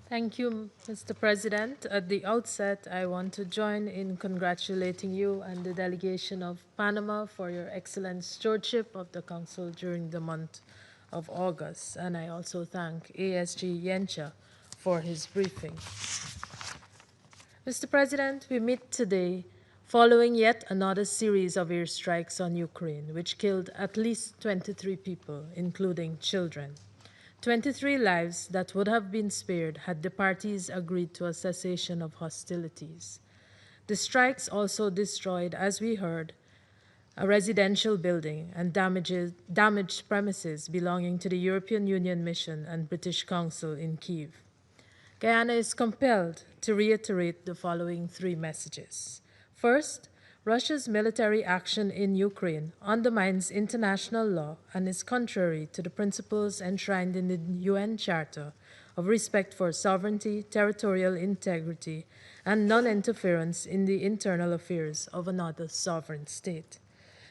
Speaker 11: Thank you, Mr. President. At the outset, I want to join in congratulating you and the delegation of Panama for your excellent stewardship of the Council during the month of August. And I also thank ASG Yencha for his briefing. Mr. President, we meet today following yet another series of airstrikes on Ukraine, which killed at least 23 people, including children. 23 lives that would have been spared had the parties agreed to a cessation of hostilities. The strikes also destroyed, as we heard, a residential building and damaged premises belonging to the European Union Mission and British Council in Kyiv. Guyana is compelled to reiterate the following three messages. First, Russia's military action in Ukraine undermines international law and is contrary to the principles enshrined in the UN Charter of respect for sovereignty, territorial integrity, and non-interference in the internal affairs of another sovereign state.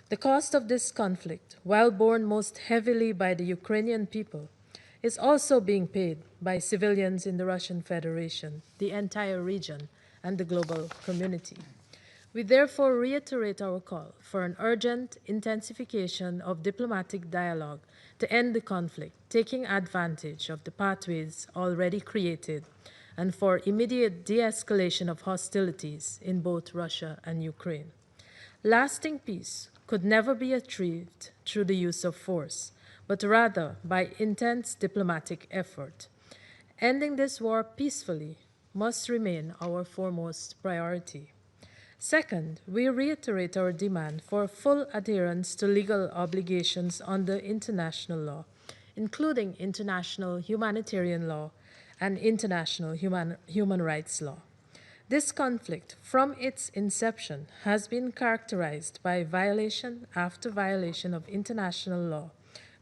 Speaker 11: The cost of this conflict, while borne most heavily by the Ukrainian people, is also being paid by civilians in the Russian Federation, the entire region, and the global community. We therefore reiterate our call for an urgent intensification of diplomatic dialogue to end the conflict, taking advantage of the pathways already created, and for immediate de-escalation of hostilities in both Russia and Ukraine. Lasting peace could never be achieved through the use of force, but rather by intense diplomatic effort. Ending this war peacefully must remain our foremost priority. Second, we reiterate our demand for full adherence to legal obligations under international law, including international humanitarian law and international human rights law. This conflict, from its inception, has been characterized by violation after violation of international law,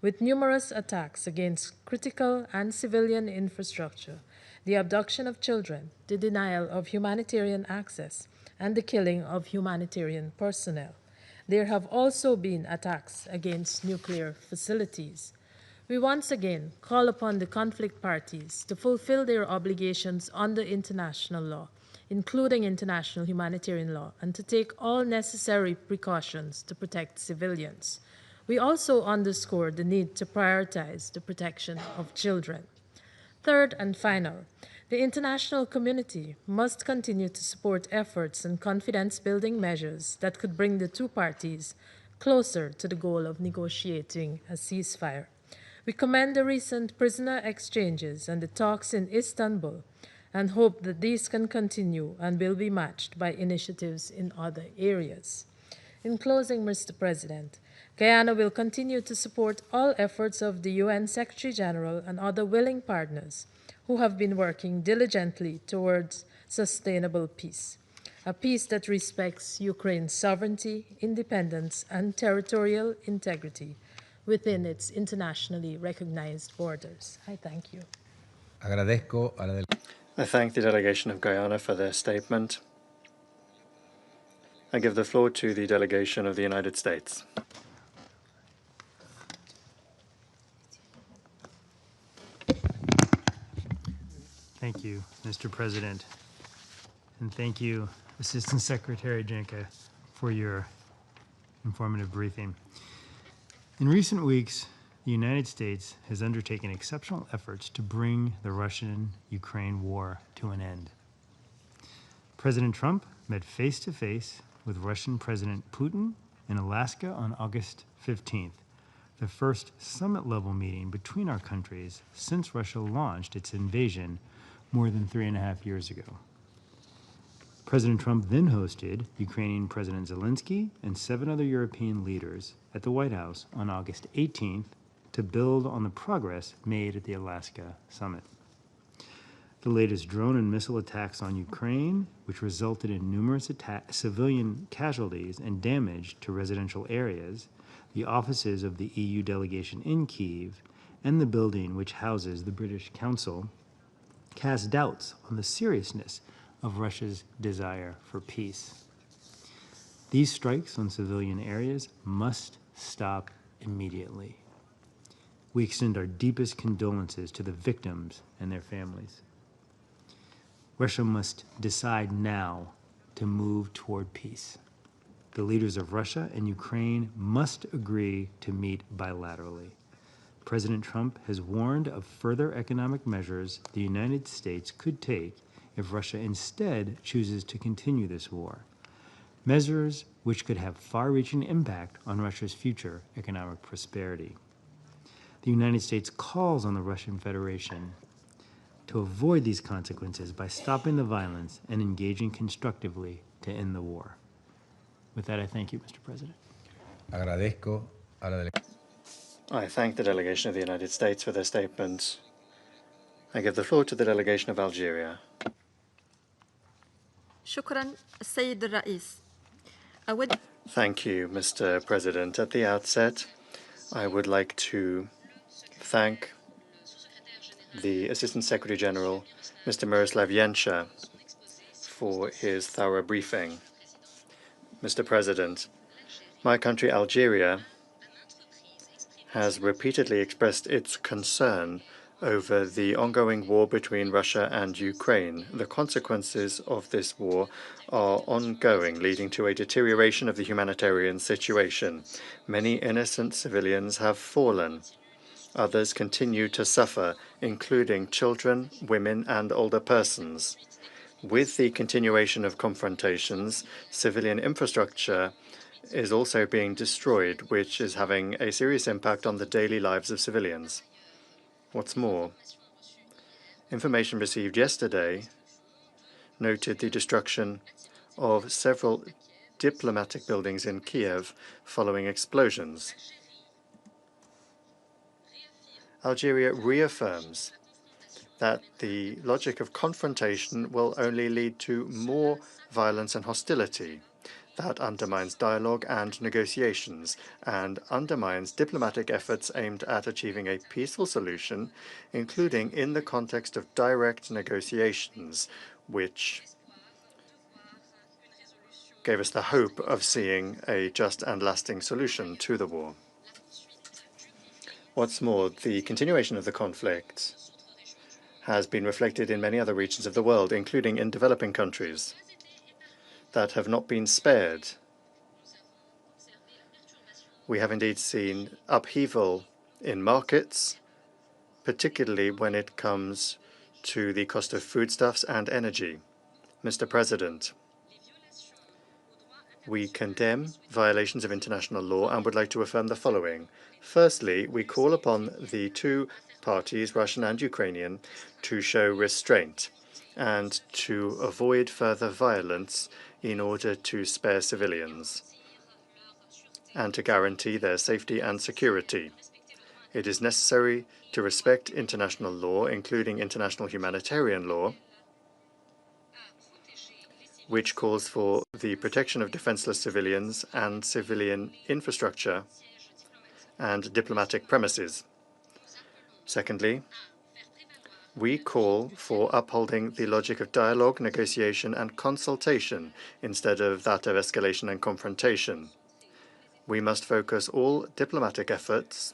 Speaker 11: with numerous attacks against critical and civilian infrastructure, the abduction of children, the denial of humanitarian access, and the killing of humanitarian personnel. There have also been attacks against nuclear facilities. We once again call upon the conflict parties to fulfill their obligations under international law, including international humanitarian law, and to take all necessary precautions to protect civilians. We also underscore the need to prioritize the protection of children. Third and final, the international community must continue to support efforts and confidence-building measures that could bring the two parties closer to the goal of negotiating a ceasefire. We commend the recent prisoner exchanges and the talks in Istanbul and hope that these can continue and will be matched by initiatives in other areas. In closing, Mr. President, Guyana will continue to support all efforts of the UN Secretary-General and other willing partners who have been working diligently towards sustainable peace, a peace that respects Ukraine's sovereignty, independence, and territorial integrity within its internationally recognized borders. I thank you.
Speaker 12: I thank the delegation of Guyana for their statement. I give the floor to the delegation of the United States.
Speaker 13: Thank you, Mr. President. And thank you, Assistant Secretary Jenka, for your informative briefing. In recent weeks, the United States has undertaken exceptional efforts to bring the Russian-Ukraine war to an end. President Trump met face-to-face with Russian President Putin in Alaska on August 15th, the first summit-level meeting between our countries since Russia launched its invasion more than 3.5 years ago. President Trump then hosted Ukrainian President Zelensky and 7 other European leaders at the White House on August 18th to build on the progress made at the Alaska summit. The latest drone and missile attacks on Ukraine, which resulted in numerous civilian casualties and damage to residential areas, the offices of the EU delegation in Kyiv, and the building which houses the British Council, cast doubts on the seriousness of Russia's desire for peace. These strikes on civilian areas must stop immediately. We extend our deepest condolences to the victims and their families. Russia must decide now to move toward peace. The leaders of Russia and Ukraine must agree to meet bilaterally. President Trump has warned of further economic measures the United States could take if Russia instead chooses to continue this war, measures which could have far-reaching impact on Russia's future economic prosperity. The United States calls on the Russian Federation to avoid these consequences by stopping the violence and engaging constructively to end the war. With that, I thank you, Mr. President.
Speaker 12: I thank the delegation of the United States for their statements. I give the floor to the delegation of Algeria.
Speaker 14: شكرا السيد الرئيس.
Speaker 12: Thank you, Mr. President. At the outset, I would like to thank the Assistant Secretary General, Mr. Miroslav Jenča, for his thorough briefing. Mr. President, my country, Algeria, has repeatedly expressed its concern over the ongoing war between Russia and Ukraine. The consequences of this war are ongoing, leading to a deterioration of the humanitarian situation. Many innocent civilians have fallen. Others continue to suffer, including children, women, and older persons. With the continuation of confrontations, civilian infrastructure is also being destroyed, which is having a serious impact on the daily lives of civilians. What's more, information received yesterday noted the destruction of several diplomatic buildings in Kiev following explosions. Algeria reaffirms that the logic of confrontation will only lead to more violence and hostility. That undermines dialogue and negotiations and undermines diplomatic efforts aimed at achieving a peaceful solution, including in the context of direct negotiations, which gave us the hope of seeing a just and lasting solution to the war. What's more, the continuation of the conflict has been reflected in many other regions of the world, including in developing countries that have not been spared. We have indeed seen upheaval in markets, particularly when it comes to the cost of foodstuffs and energy. Mr. President, we condemn violations of international law and would like to affirm the following. Firstly, we call upon the two parties, Russian and Ukrainian, to show restraint and to avoid further violence in order to spare civilians and to guarantee their safety and security. It is necessary to respect international law, including international humanitarian law, which calls for the protection of defenseless civilians and civilian infrastructure and diplomatic premises. Secondly, we call for upholding the logic of dialogue, negotiation, and consultation instead of that of escalation and confrontation. We must focus all diplomatic efforts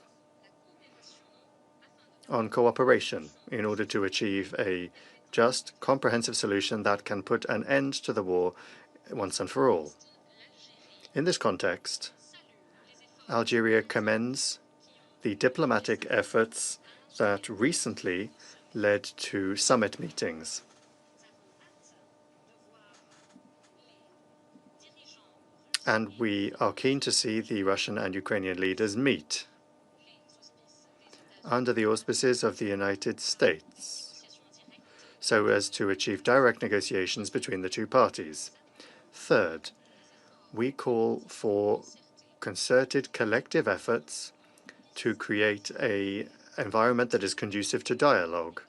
Speaker 12: on cooperation in order to achieve a just, comprehensive solution that can put an end to the war once and for all. In this context, Algeria commends the diplomatic efforts that recently led to summit meetings. And we are keen to see the Russian and Ukrainian leaders meet under the auspices of the United States so as to achieve direct negotiations between the two parties. Third, we call for concerted collective efforts to create an environment that is conducive to dialogue,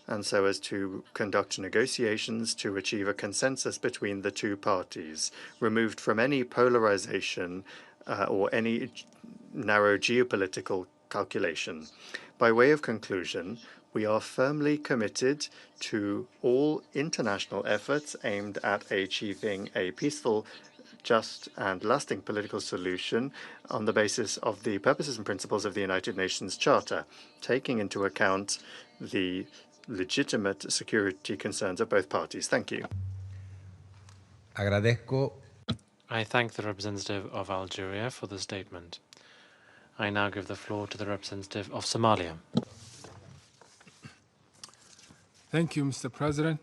Speaker 12: and so as to conduct negotiations to achieve a consensus between the two parties, removed from any polarization or any narrow geopolitical calculation. By way of conclusion, we are firmly committed to all international efforts aimed at achieving a peaceful, just and lasting political solution on the basis of the purposes and principles of the United Nations Charter, taking into account the legitimate security concerns of both parties. Thank you.
Speaker 15: Agradezco.
Speaker 16: I thank the representative of Algeria for the statement. I now give the floor to the representative of Somalia.
Speaker 17: Thank you, Mr. President.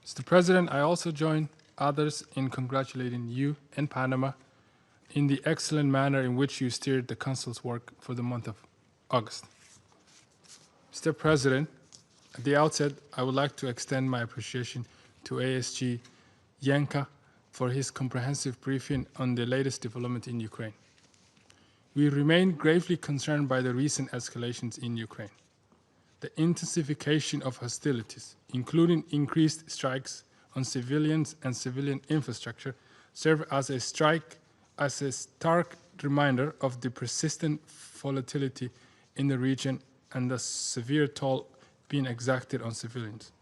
Speaker 17: Mr. President, I also join others in congratulating you and Panama in the excellent manner in which you steered the Council's work for the month of August. Mr. President, at the outset, I would like to extend my appreciation to ASG Jenča for his comprehensive briefing on the latest development in Ukraine. We remain gravely concerned by the recent escalations in Ukraine. the intensification of hostilities, including increased strikes on civilians and civilian infrastructure, serve as a stark reminder of the persistent volatility in the region and the severe toll being exacted on civilians.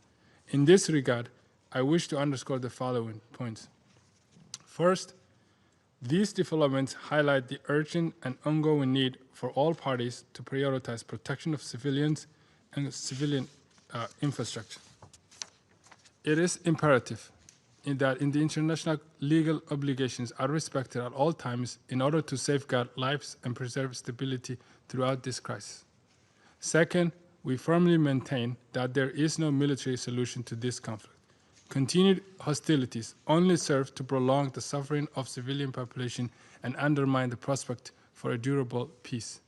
Speaker 17: In this regard, I wish to underscore the following points. First, these developments highlight the urgent and ongoing need for all parties to prioritize protection of civilians and civilian infrastructure. It is imperative that the international legal obligations are respected at all times in order to safeguard lives and preserve stability throughout this crisis. Second, we firmly maintain that there is no military solution to this conflict. Continued hostilities only serve to prolong the suffering of civilian population and undermine the prospect for a durable peace.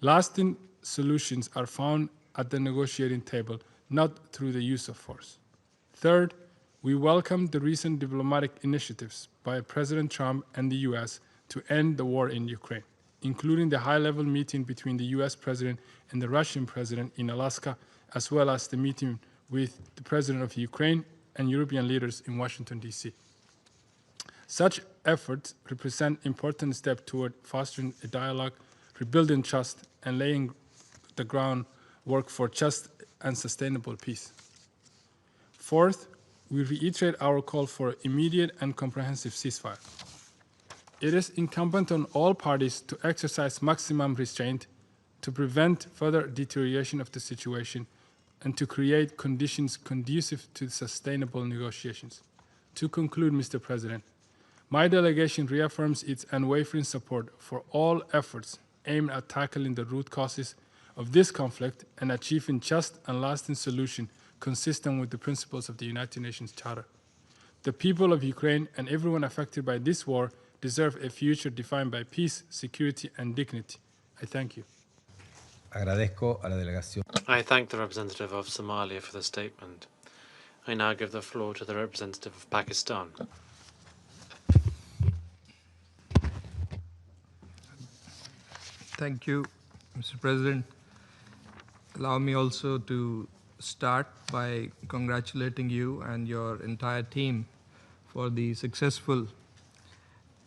Speaker 17: Lasting solutions are found at the negotiating table, not through the use of force. Third, we welcome the recent diplomatic initiatives by President Trump and the US to end the war in Ukraine, including the high-level meeting between the US President and the Russian President in Alaska, as well as the meeting with the President of Ukraine and European leaders in Washington, D.C. Such efforts represent important steps toward fostering a dialogue, rebuilding trust, and laying the groundwork for just and sustainable peace. Fourth, we reiterate our call for immediate and comprehensive ceasefire. It is incumbent on all parties to exercise maximum restraint to prevent further deterioration of the situation and to create conditions conducive to sustainable negotiations. To conclude, Mr. President, my delegation reaffirms its unwavering support for all efforts aimed at tackling the root causes of this conflict and achieving just and lasting solution consistent with the principles of the United Nations Charter. The people of Ukraine and everyone affected by this war deserve a future defined by peace, security, and dignity. I thank you.
Speaker 15: Agradezco a la delegación.
Speaker 16: I thank the representative of Somalia for the statement. I now give the floor to the representative of Pakistan.
Speaker 18: Thank you, Mr. President. Allow me also to start by congratulating you and your entire team for the successful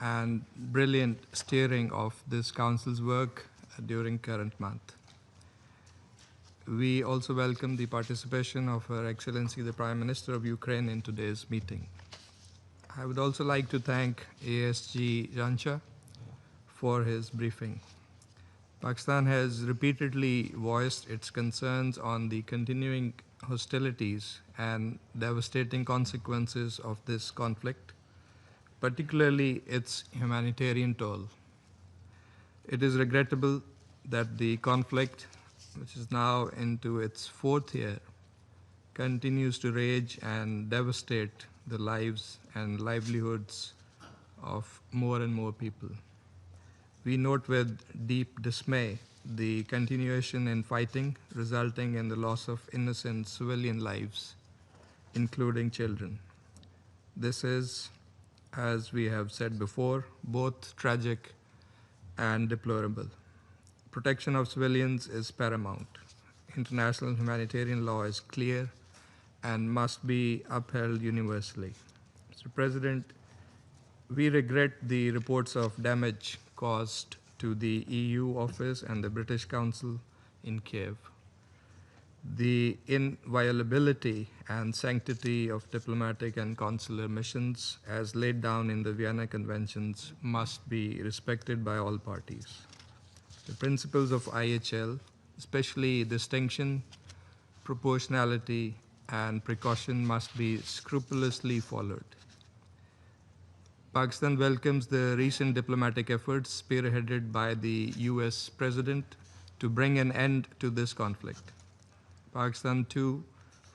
Speaker 18: and brilliant steering of this Council's work during current month. We also welcome the participation of Her Excellency the Prime Minister of Ukraine in today's meeting. I would also like to thank AC1G for his briefing. Pakistan has repeatedly voiced its concerns on the continuing hostilities and devastating consequences of this conflict, particularly its humanitarian toll. It is regrettable that the conflict, which is now into its fourth year, continues to rage and devastate the lives and livelihoods of more and more people. We note with deep dismay the continuation in fighting, resulting in the loss of innocent civilian lives, including children. This is, as we have said before, both tragic and deplorable. Protection of civilians is paramount. International humanitarian law is clear and must be upheld universally. Mr. President, we regret the reports of damage caused to the EU office and the British Council in Kiev. The inviolability and sanctity of diplomatic and consular missions, as laid down in the Vienna Conventions, must be respected by all parties. The principles of IHL, especially distinction, proportionality, and precaution, must be scrupulously followed. Pakistan welcomes the recent diplomatic efforts spearheaded by the US President to bring an end to this conflict. Pakistan, too,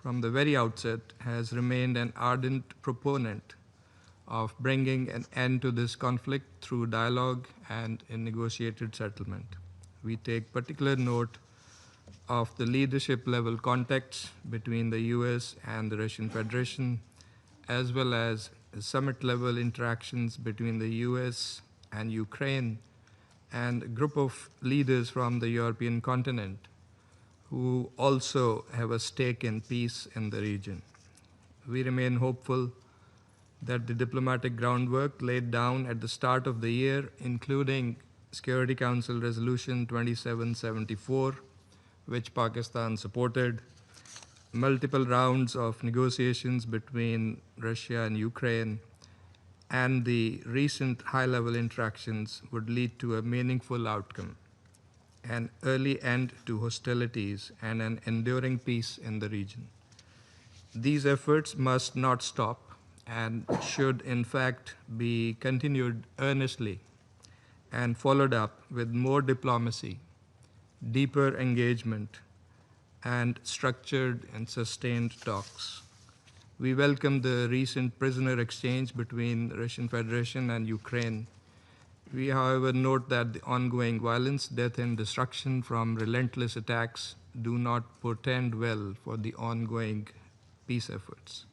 Speaker 18: from the very outset, has remained an ardent proponent of bringing an end to this conflict through dialogue and a negotiated settlement. We take particular note of the leadership-level contacts between the US and the Russian Federation, as well as summit-level interactions between the US and Ukraine and a group of leaders from the European continent, who also have a stake in peace in the region. We remain hopeful that the diplomatic groundwork laid down at the start of the year, including Security Council Resolution 2774, which Pakistan supported, multiple rounds of negotiations between Russia and Ukraine, and the recent high-level interactions would lead to a meaningful outcome, an early end to hostilities, and an enduring peace in the region. These efforts must not stop and should in fact be continued earnestly and followed up with more diplomacy, deeper engagement, and structured and sustained talks. We welcome the recent prisoner exchange between the Russian Federation and Ukraine. We, however, note that the ongoing violence, death, and destruction from relentless attacks do not portend well for the ongoing peace efforts.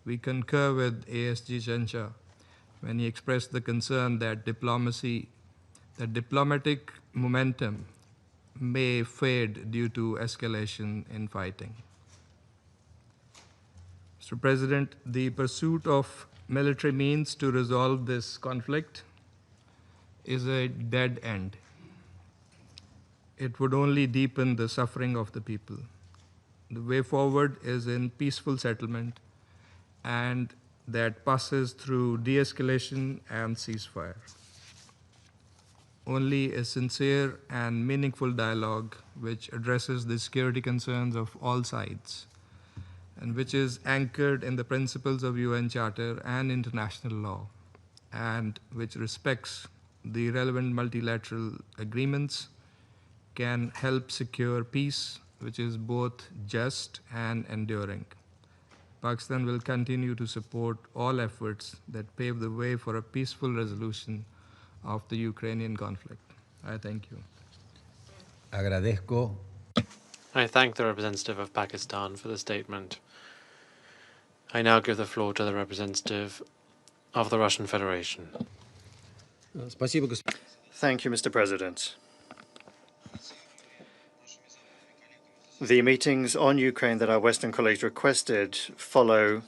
Speaker 18: We concur with ASG Jancha when he expressed the concern that diplomatic momentum may fade due to escalation in fighting. Mr. President, the pursuit of military means to resolve this conflict is a dead end. It would only deepen the suffering of the people. The way forward is in peaceful settlement, and that passes through de-escalation and ceasefire. Only a sincere and meaningful dialogue which addresses the security concerns of all sides and which is anchored in the principles of UN Charter and international law, and which respects the relevant multilateral agreements, can help secure peace, which is both just and enduring. Pakistan will continue to support all efforts that pave the way for a peaceful resolution of the Ukrainian conflict. I thank you.
Speaker 15: Agradezco.
Speaker 16: I thank the representative of Pakistan for the statement. I now give the floor to the representative of the Russian Federation.
Speaker 12: Thank you, Mr. President. The meetings on Ukraine that our Western colleagues requested follow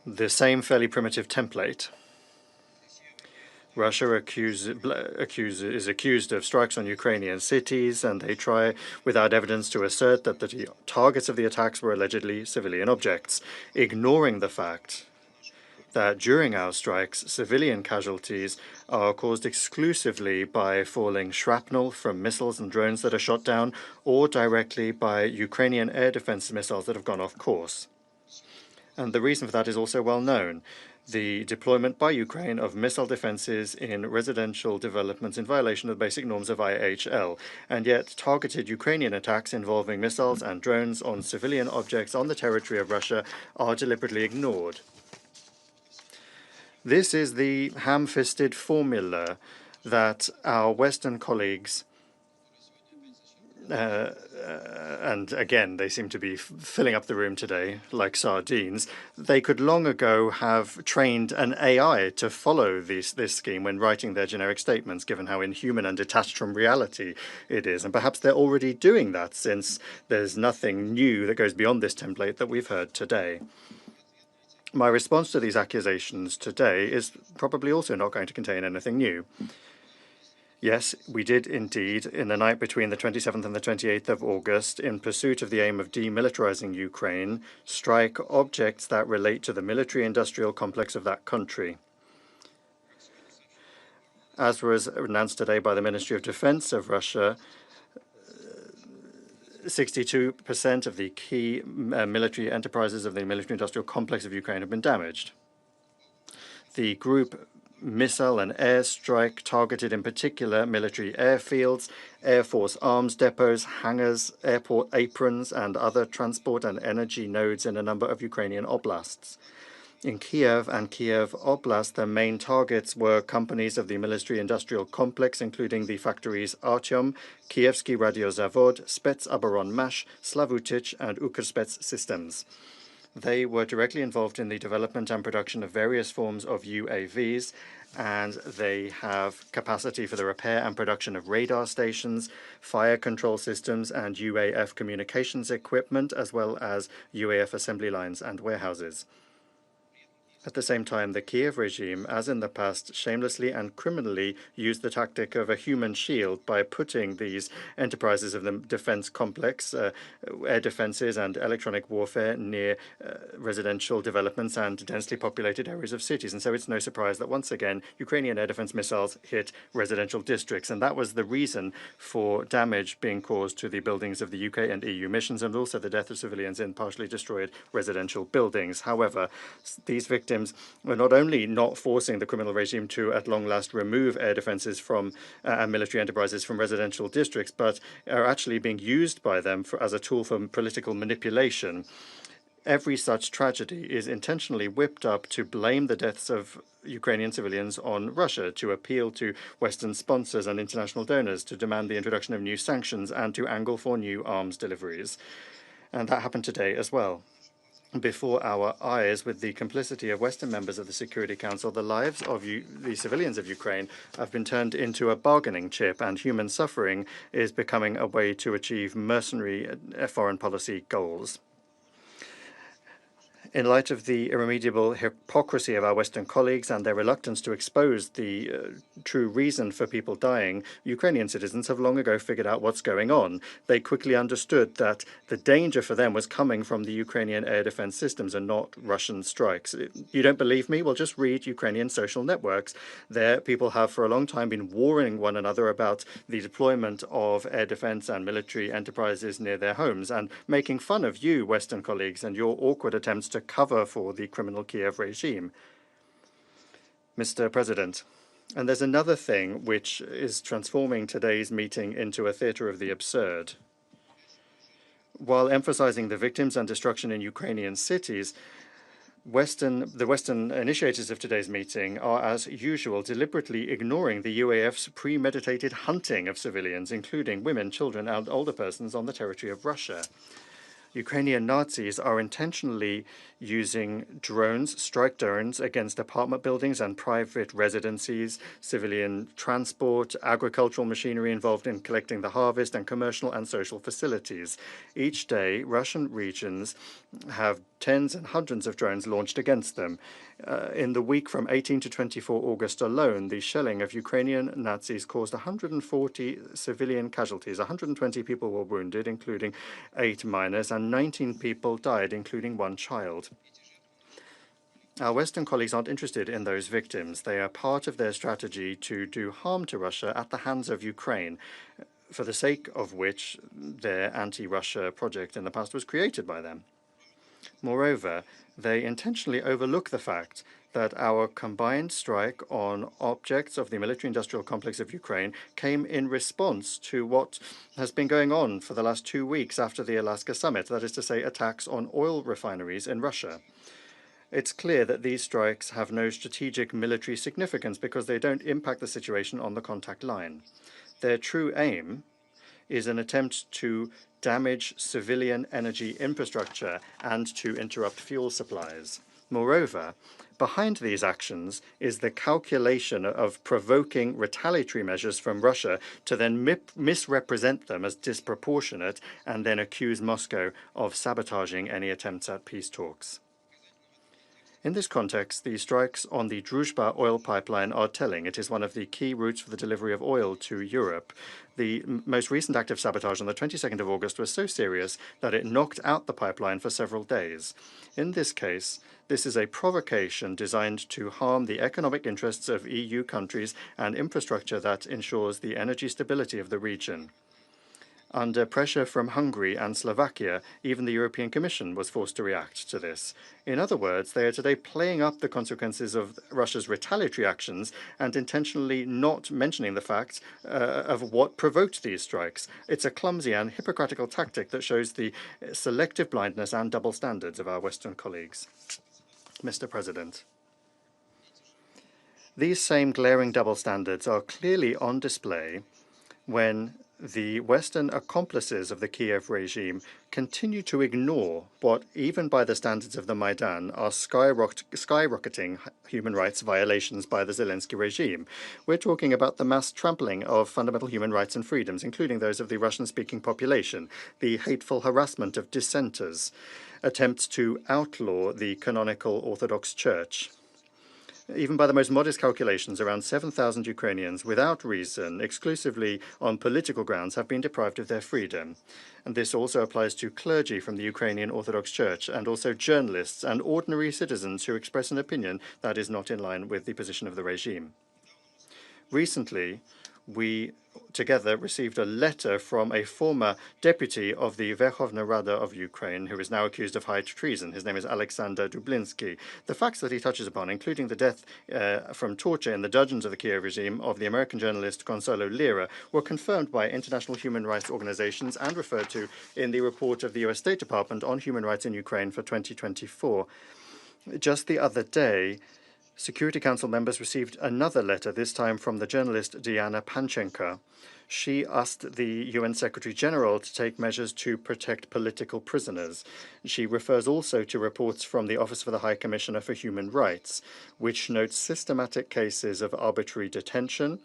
Speaker 12: the same fairly primitive template. Russia is accused of strikes on Ukrainian cities, and they try, without evidence, to assert that the targets of the attacks were allegedly civilian objects, ignoring the fact that during our strikes, civilian casualties are caused exclusively by falling shrapnel from missiles and drones that are shot down, or directly by Ukrainian air defense missiles that have gone off course. And the reason for that is also well known. The deployment by Ukraine of missile defenses in residential developments in violation of the basic norms of IHL, and yet targeted Ukrainian attacks involving missiles and drones on civilian objects on the territory of Russia are deliberately ignored. This is the ham-fisted formula that our Western colleagues, and again, they seem to be filling up the room today like sardines, they could long ago have trained an AI to follow this scheme when writing their generic statements, given how inhuman and detached from reality it is. And perhaps they're already doing that, since there's nothing new that goes beyond this template that we've heard today. My response to these accusations today is probably also not going to contain anything new. Yes, we did indeed, in the night between the 27th and the 28th of August, in pursuit of the aim of demilitarizing Ukraine, strike objects that relate to the military-industrial complex of that country. As was announced today by the Ministry of Defense of Russia, 62% of the key military enterprises of the military-industrial complex of Ukraine have been damaged. The group missile and air strike targeted in particular military airfields, Air Force arms depots, hangars, airport aprons, and other transport and energy nodes in a number of Ukrainian oblasts. In Kiev and Kiev Oblast, the main targets were companies of the military-industrial complex, including the factories Artyom, Kievsky Radio Zavod, Spets Oboron Mash, Slavutich, and Ukrspets Systems. They were directly involved in the development and production of various forms of UAVs, and they have capacity for the repair and production of radar stations, fire control systems, and UAF communications equipment, as well as UAF assembly lines and warehouses. At the same time, the Kiev regime, as in the past, shamelessly and criminally used the tactic of a human shield by putting these enterprises of the defense complex, air defenses and electronic warfare, near residential developments and densely populated areas of cities. And so it's no surprise that once again, Ukrainian air defense missiles hit residential districts. And that was the reason for damage being caused to the buildings of the UK and EU missions, and also the death of civilians in partially destroyed residential buildings. However, these victims were not only not forcing the criminal regime to, at long last, remove air defenses from and military enterprises from residential districts, but are actually being used by them as a tool for political manipulation. Every such tragedy is intentionally whipped up to blame the deaths of Ukrainian civilians on Russia, to appeal to Western sponsors and international donors, to demand the introduction of new sanctions, and to angle for new arms deliveries. And that happened today as well. Before our eyes, with the complicity of Western members of the Security Council, the lives of the civilians of Ukraine have been turned into a bargaining chip, and human suffering is becoming a way to achieve mercenary foreign policy goals. In light of the irremediable hypocrisy of our Western colleagues and their reluctance to expose the true reason for people dying, Ukrainian citizens have long ago figured out what's going on. They quickly understood that the danger for them was coming from the Ukrainian air defense systems and not Russian strikes. You don't believe me? Well, just read Ukrainian social networks. There, people have for a long time been warning one another about the deployment of air defense and military enterprises near their homes, and making fun of you, Western colleagues, and your awkward attempts to cover for the criminal Kiev regime. Mr. President, and there's another thing which is transforming today's meeting into a theater of the absurd. While emphasizing the victims and destruction in Ukrainian cities, the Western initiators of today's meeting are, as usual, deliberately ignoring the UAF's premeditated hunting of civilians, including women, children, and older persons on the territory of Russia. Ukrainian Nazis are intentionally using strike drones against apartment buildings and private residencies, civilian transport, agricultural machinery involved in collecting the harvest, and commercial and social facilities. Each day, Russian regions have tens and hundreds of drones launched against them. In the week from 18 to 24 August alone, the shelling of Ukrainian Nazis caused 140 civilian casualties. 120 people were wounded, including 8 minors, and 19 people died, including 1 child. Our Western colleagues aren't interested in those victims. They are part of their strategy to do harm to Russia at the hands of Ukraine, for the sake of which their anti-Russia project in the past was created by them. Moreover, they intentionally overlook the fact that our combined strike on objects of the military-industrial complex of Ukraine came in response to what has been going on for the last 2 weeks after the Alaska summit, that is to say, attacks on oil refineries in Russia. It's clear that these strikes have no strategic military significance because they don't impact the situation on the contact line. Their true aim is an attempt to damage civilian energy infrastructure and to interrupt fuel supplies. Moreover, behind these actions is the calculation of provoking retaliatory measures from Russia to then misrepresent them as disproportionate and then accuse Moscow of sabotaging any attempts at peace talks. In this context, the strikes on the Druzhba oil pipeline are telling. It is one of the key routes for the delivery of oil to Europe. The most recent act of sabotage on the 22nd of August was so serious that it knocked out the pipeline for several days. In this case, this is a provocation designed to harm the economic interests of EU countries and infrastructure that ensures the energy stability of the region. Under pressure from Hungary and Slovakia, even the European Commission was forced to react to this. In other words, they are today playing up the consequences of Russia's retaliatory actions and intentionally not mentioning the fact of what provoked these strikes. It's a clumsy and hypocritical tactic that shows the selective blindness and double standards of our Western colleagues. Mr. President, these same glaring double standards are clearly on display when the Western accomplices of the Kiev regime continue to ignore what, even by the standards of the Maidan, are skyrocketing human rights violations by the Zelensky regime. We're talking about the mass trampling of fundamental human rights and freedoms, including those of the Russian-speaking population, the hateful harassment of dissenters, attempts to outlaw the canonical Orthodox Church. Even by the most modest calculations, around 7,000 Ukrainians, without reason, exclusively on political grounds, have been deprived of their freedom. And this also applies to clergy from the Ukrainian Orthodox Church, and also journalists and ordinary citizens who express an opinion that is not in line with the position of the regime. Recently, we together received a letter from a former deputy of the Verkhovna Rada of Ukraine, who is now accused of high treason. His name is Alexander Dublinsky. The facts that he touches upon, including the death from torture in the dungeons of the Kiev regime of the American journalist Gonzalo Lira, were confirmed by international human rights organizations and referred to in the report of the US State Department on human rights in Ukraine for 2024. Just the other day, Security Council members received another letter, this time from the journalist Diana Panchenko. She asked the UN Secretary General to take measures to protect political prisoners. She refers also to reports from the Office of the High Commissioner for Human Rights, which notes systematic cases of arbitrary detention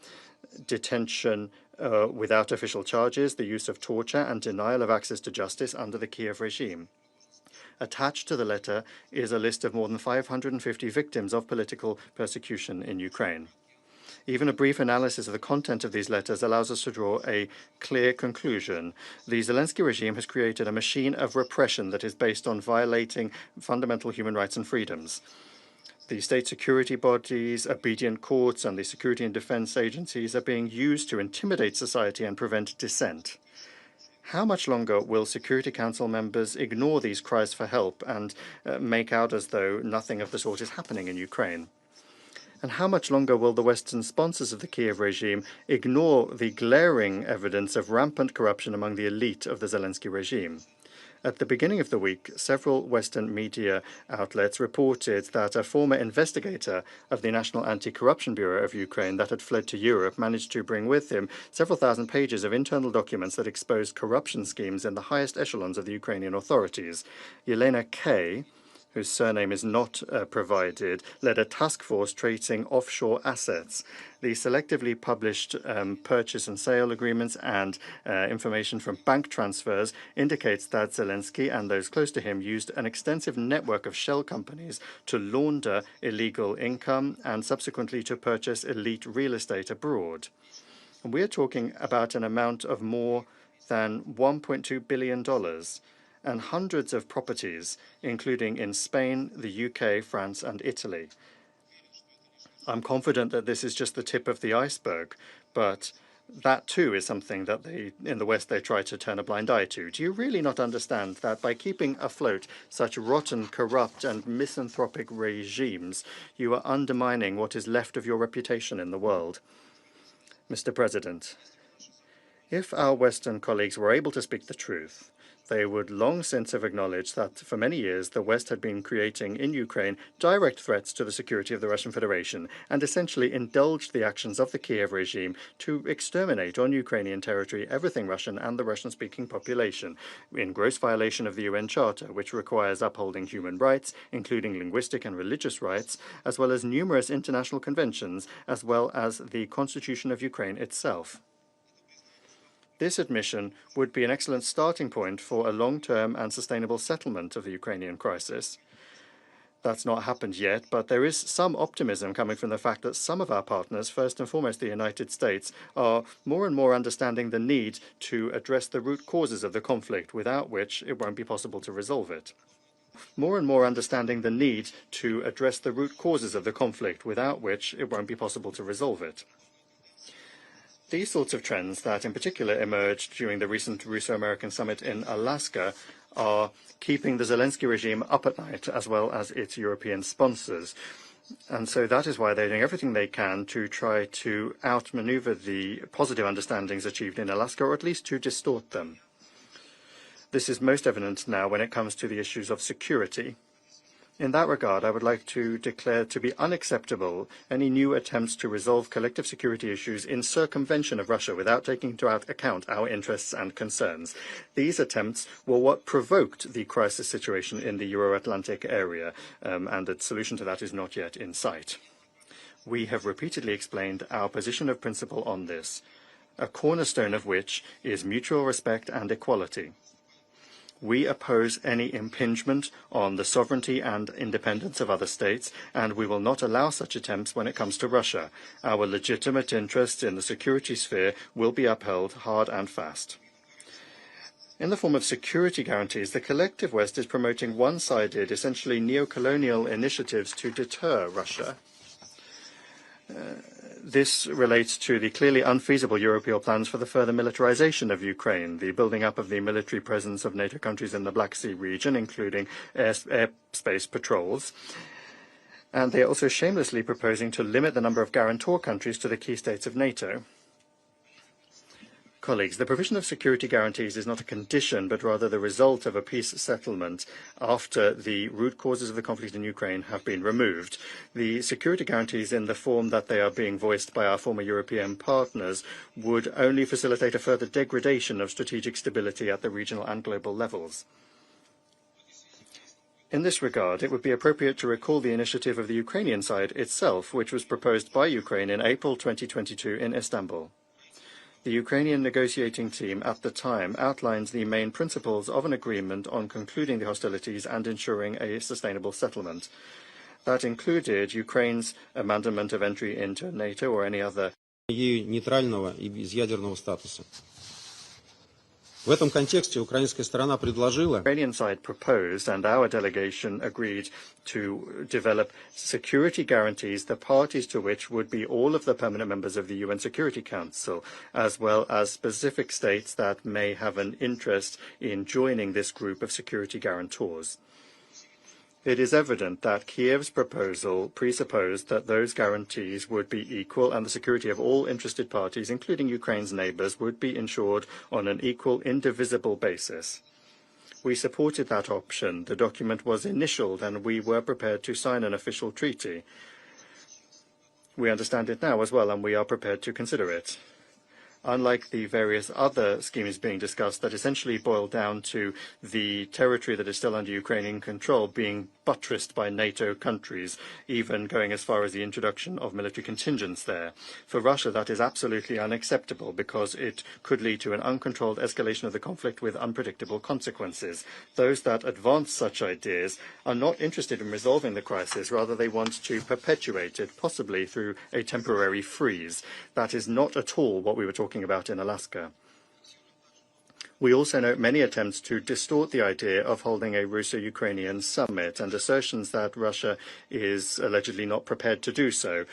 Speaker 12: without official charges, the use of torture, and denial of access to justice under the Kiev regime. Attached to the letter is a list of more than 550 victims of political persecution in Ukraine. Even a brief analysis of the content of these letters allows us to draw a clear conclusion. The Zelensky regime has created a machine of repression that is based on violating fundamental human rights and freedoms. The state security bodies, obedient courts, and the security and defense agencies are being used to intimidate society and prevent dissent. How much longer will Security Council members ignore these cries for help and make out as though nothing of the sort is happening in Ukraine? And how much longer will the Western sponsors of the Kiev regime ignore the glaring evidence of rampant corruption among the elite of the Zelensky regime? At the beginning of the week, several Western media outlets reported that a former investigator of the National Anti-Corruption Bureau of Ukraine that had fled to Europe managed to bring with him several thousand pages of internal documents that exposed corruption schemes in the highest echelons of the Ukrainian authorities. Yelena K., whose surname is not provided, led a task force tracing offshore assets. The selectively published purchase and sale agreements and information from bank transfers indicates that Zelensky and those close to him used an extensive network of shell companies to launder illegal income and subsequently to purchase elite real estate abroad. And we're talking about an amount of more than $1.2 billion. And hundreds of properties, including in Spain, the UK, France, and Italy. I'm confident that this is just the tip of the iceberg, but that too is something that in the West they try to turn a blind eye to. Do you really not understand that by keeping afloat such rotten, corrupt, and misanthropic regimes, you are undermining what is left of your reputation in the world? Mr. President, if our Western colleagues were able to speak the truth, they would long since have acknowledged that for many years the West had been creating in Ukraine direct threats to the security of the Russian Federation and essentially indulged the actions of the Kiev regime to exterminate on Ukrainian territory everything Russian and the Russian-speaking population, in gross violation of the UN Charter, which requires upholding human rights, including linguistic and religious rights, as well as numerous international conventions, as well as the Constitution of Ukraine itself. This admission would be an excellent starting point for a long-term and sustainable settlement of the Ukrainian crisis. That's not happened yet, but there is some optimism coming from the fact that some of our partners, first and foremost the United States, are more and more understanding the need to address the root causes of the conflict, without which it won't be possible to resolve it. More and more understanding the need to address the root causes of the conflict, without which it won't be possible to resolve it. These sorts of trends that in particular emerged during the recent Russo-American summit in Alaska are keeping the Zelensky regime up at night, as well as its European sponsors. And so that is why they're doing everything they can to try to outmaneuver the positive understandings achieved in Alaska, or at least to distort them. This is most evident now when it comes to the issues of security. In that regard, I would like to declare to be unacceptable any new attempts to resolve collective security issues in circumvention of Russia without taking into account our interests and concerns. These attempts were what provoked the crisis situation in the Euro-Atlantic area, and a solution to that is not yet in sight. We have repeatedly explained our position of principle on this, a cornerstone of which is mutual respect and equality. We oppose any impingement on the sovereignty and independence of other states, and we will not allow such attempts when it comes to Russia. Our legitimate interests in the security sphere will be upheld hard and fast. In the form of security guarantees, the collective West is promoting one-sided, essentially neo-colonial initiatives to deter Russia. This relates to the clearly unfeasible European plans for the further militarization of Ukraine, the building up of the military presence of NATO countries in the Black Sea region, including airspace patrols. And they are also shamelessly proposing to limit the number of guarantor countries to the key states of NATO. Colleagues, the provision of security guarantees is not a condition, but rather the result of a peace settlement after the root causes of the conflict in Ukraine have been removed. The security guarantees in the form that they are being voiced by our former European partners would only facilitate a further degradation of strategic stability at the regional and global levels. In this regard, it would be appropriate to recall the initiative of the Ukrainian side itself, which was proposed by Ukraine in April 2022 in Istanbul. The Ukrainian negotiating team at the time outlines the main principles of an agreement on concluding the hostilities and ensuring a sustainable settlement. That included Ukraine's abandonment of entry into NATO or any other.
Speaker 19: В этом контексте украинская сторона предложила.
Speaker 12: The Ukrainian side proposed, and our delegation agreed to develop security guarantees, the parties to which would be all of the permanent members of the UN Security Council, as well as specific states that may have an interest in joining this group of security guarantors. It is evident that Kiev's proposal presupposed that those guarantees would be equal and the security of all interested parties, including Ukraine's neighbors, would be ensured on an equal, indivisible basis. We supported that option. The document was initialed and we were prepared to sign an official treaty. We understand it now as well, and we are prepared to consider it. Unlike the various other schemes being discussed that essentially boil down to the territory that is still under Ukrainian control being buttressed by NATO countries, even going as far as the introduction of military contingents there. For Russia, that is absolutely unacceptable because it could lead to an uncontrolled escalation of the conflict with unpredictable consequences. Those that advance such ideas are not interested in resolving the crisis, rather they want to perpetuate it, possibly through a temporary freeze. That is not at all what we were talking about in Alaska. We also note many attempts to distort the idea of holding a Russo-Ukrainian summit and assertions that Russia is allegedly not prepared to do so.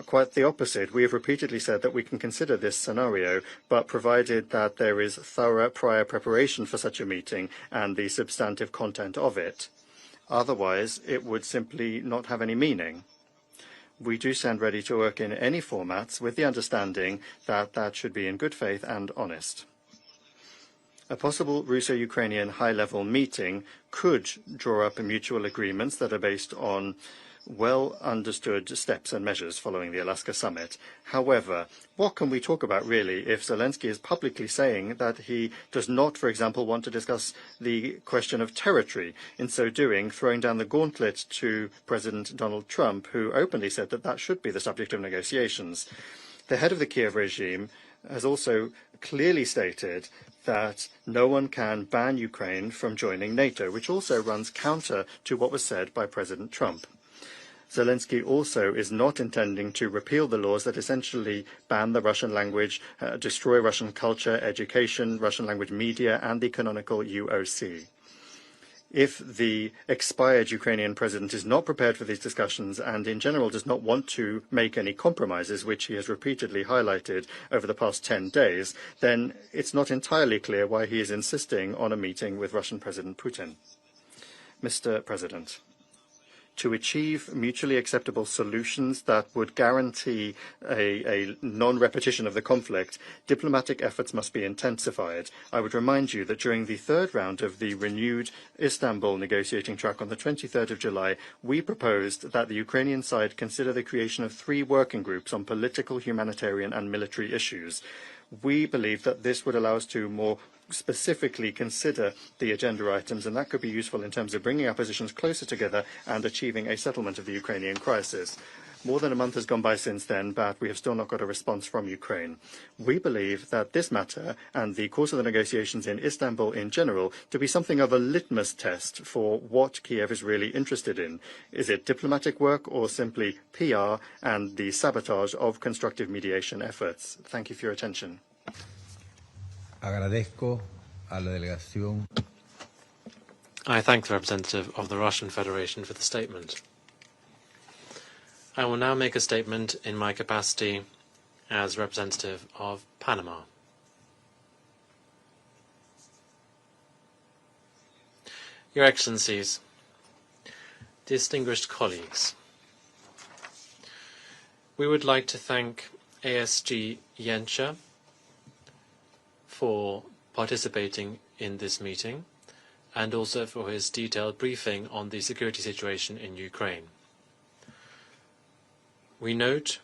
Speaker 12: Quite the opposite. We have repeatedly said that we can consider this scenario, but provided that there is thorough prior preparation for such a meeting and the substantive content of it. Otherwise, it would simply not have any meaning. We do stand ready to work in any formats with the understanding that that should be in good faith and honest. A possible Russo-Ukrainian high-level meeting could draw up mutual agreements that are based on well-understood steps and measures following the Alaska summit. However, what can we talk about really if Zelensky is publicly saying that he does not, for example, want to discuss the question of territory, in so doing throwing down the gauntlet to President Donald Trump, who openly said that that should be the subject of negotiations. The head of the Kiev regime has also clearly stated that no one can ban Ukraine from joining NATO, which also runs counter to what was said by President Trump. Zelensky also is not intending to repeal the laws that essentially ban the Russian language, destroy Russian culture, education, Russian language media, and the canonical UOC. If the expired Ukrainian president is not prepared for these discussions and in general does not want to make any compromises, which he has repeatedly highlighted over the past 10 days, then it's not entirely clear why he is insisting on a meeting with Russian President Putin. Mr. President, To achieve mutually acceptable solutions that would guarantee a non-repetition of the conflict, diplomatic efforts must be intensified. I would remind you that during the third round of the renewed Istanbul negotiating track on the 23rd of July, we proposed that the Ukrainian side consider the creation of 3 working groups on political, humanitarian and military issues. We believe that this would allow us to more specifically consider the agenda items, and that could be useful in terms of bringing our positions closer together and achieving a settlement of the Ukrainian crisis. More than a month has gone by since then, but we have still not got a response from Ukraine. We believe that this matter and the course of the negotiations in Istanbul in general to be something of a litmus test for what Kiev is really interested in. Is it diplomatic work or simply PR and the sabotage of constructive mediation efforts? Thank you for your attention.
Speaker 15: Agradezco a la delegación.
Speaker 16: I thank the representative of the Russian Federation for the statement. I will now make a statement in my capacity as representative of Panama. Your Excellencies, distinguished colleagues, we would like to thank AC1G for participating in this meeting and also for his detailed briefing on the security situation in Ukraine. We note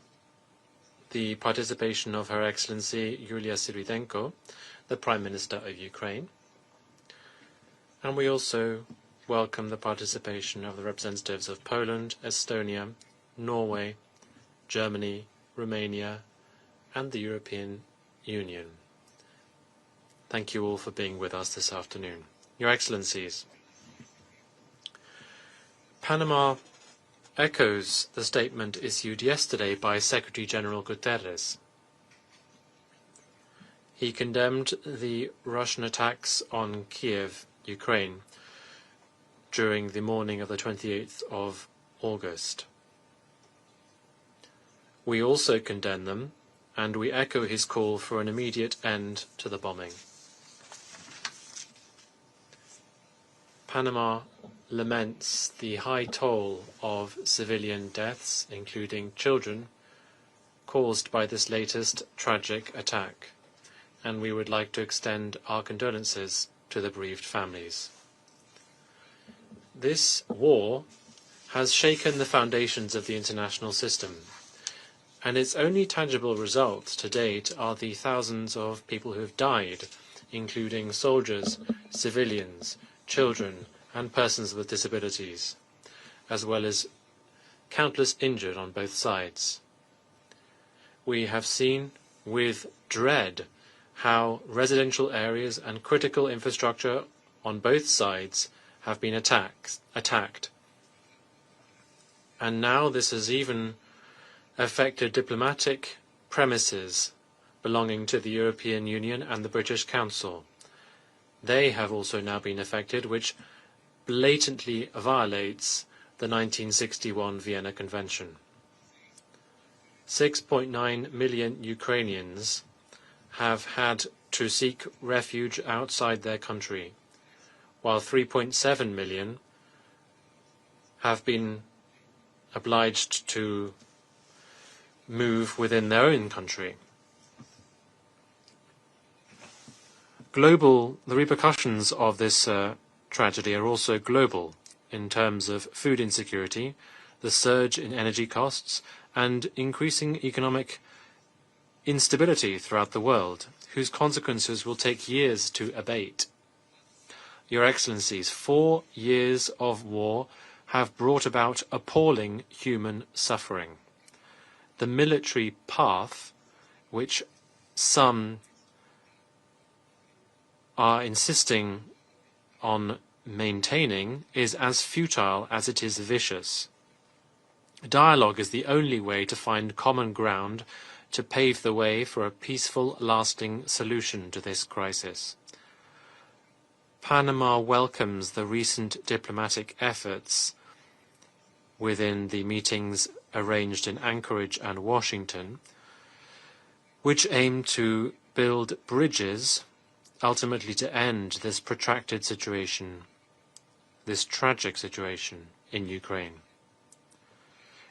Speaker 16: the participation of Her Excellency Yulia Syrydenko, the Prime Minister of Ukraine, and we also welcome the participation of the representatives of Poland, Estonia, Norway, Germany, Romania, and the European Union. Thank you all for being with us this afternoon. Your Excellencies, Panama echoes the statement issued yesterday by Secretary-General Guterres. He condemned the Russian attacks on Kiev, Ukraine, during the morning of the 28th of August. We also condemn them, and we echo his call for an immediate end to the bombing. Panama laments the high toll of civilian deaths, including children, caused by this latest tragic attack, and we would like to extend our condolences to the bereaved families. This war has shaken the foundations of the international system, and its only tangible results to date are the thousands of people who have died, including soldiers, civilians, children and persons with disabilities, as well as countless injured on both sides. We have seen with dread how residential areas and critical infrastructure on both sides have been attacked. And now this has even affected diplomatic premises belonging to the European Union and the British Council. They have also now been affected, which blatantly violates the 1961 Vienna Convention. 6.9 million Ukrainians have had to seek refuge outside their country, while 3.7 million have been obliged to move within their own country. The repercussions of this tragedy are also global in terms of food insecurity, the surge in energy costs, and increasing economic instability throughout the world, whose consequences will take years to abate. Your Excellencies, 4 years of war have brought about appalling human suffering. The military path, which some are insisting on maintaining, is as futile as it is vicious. Dialogue is the only way to find common ground to pave the way for a peaceful, lasting solution to this crisis. Panama welcomes the recent diplomatic efforts within the meetings arranged in Anchorage and Washington, which aim to build bridges ultimately to end this protracted situation, this tragic situation in Ukraine.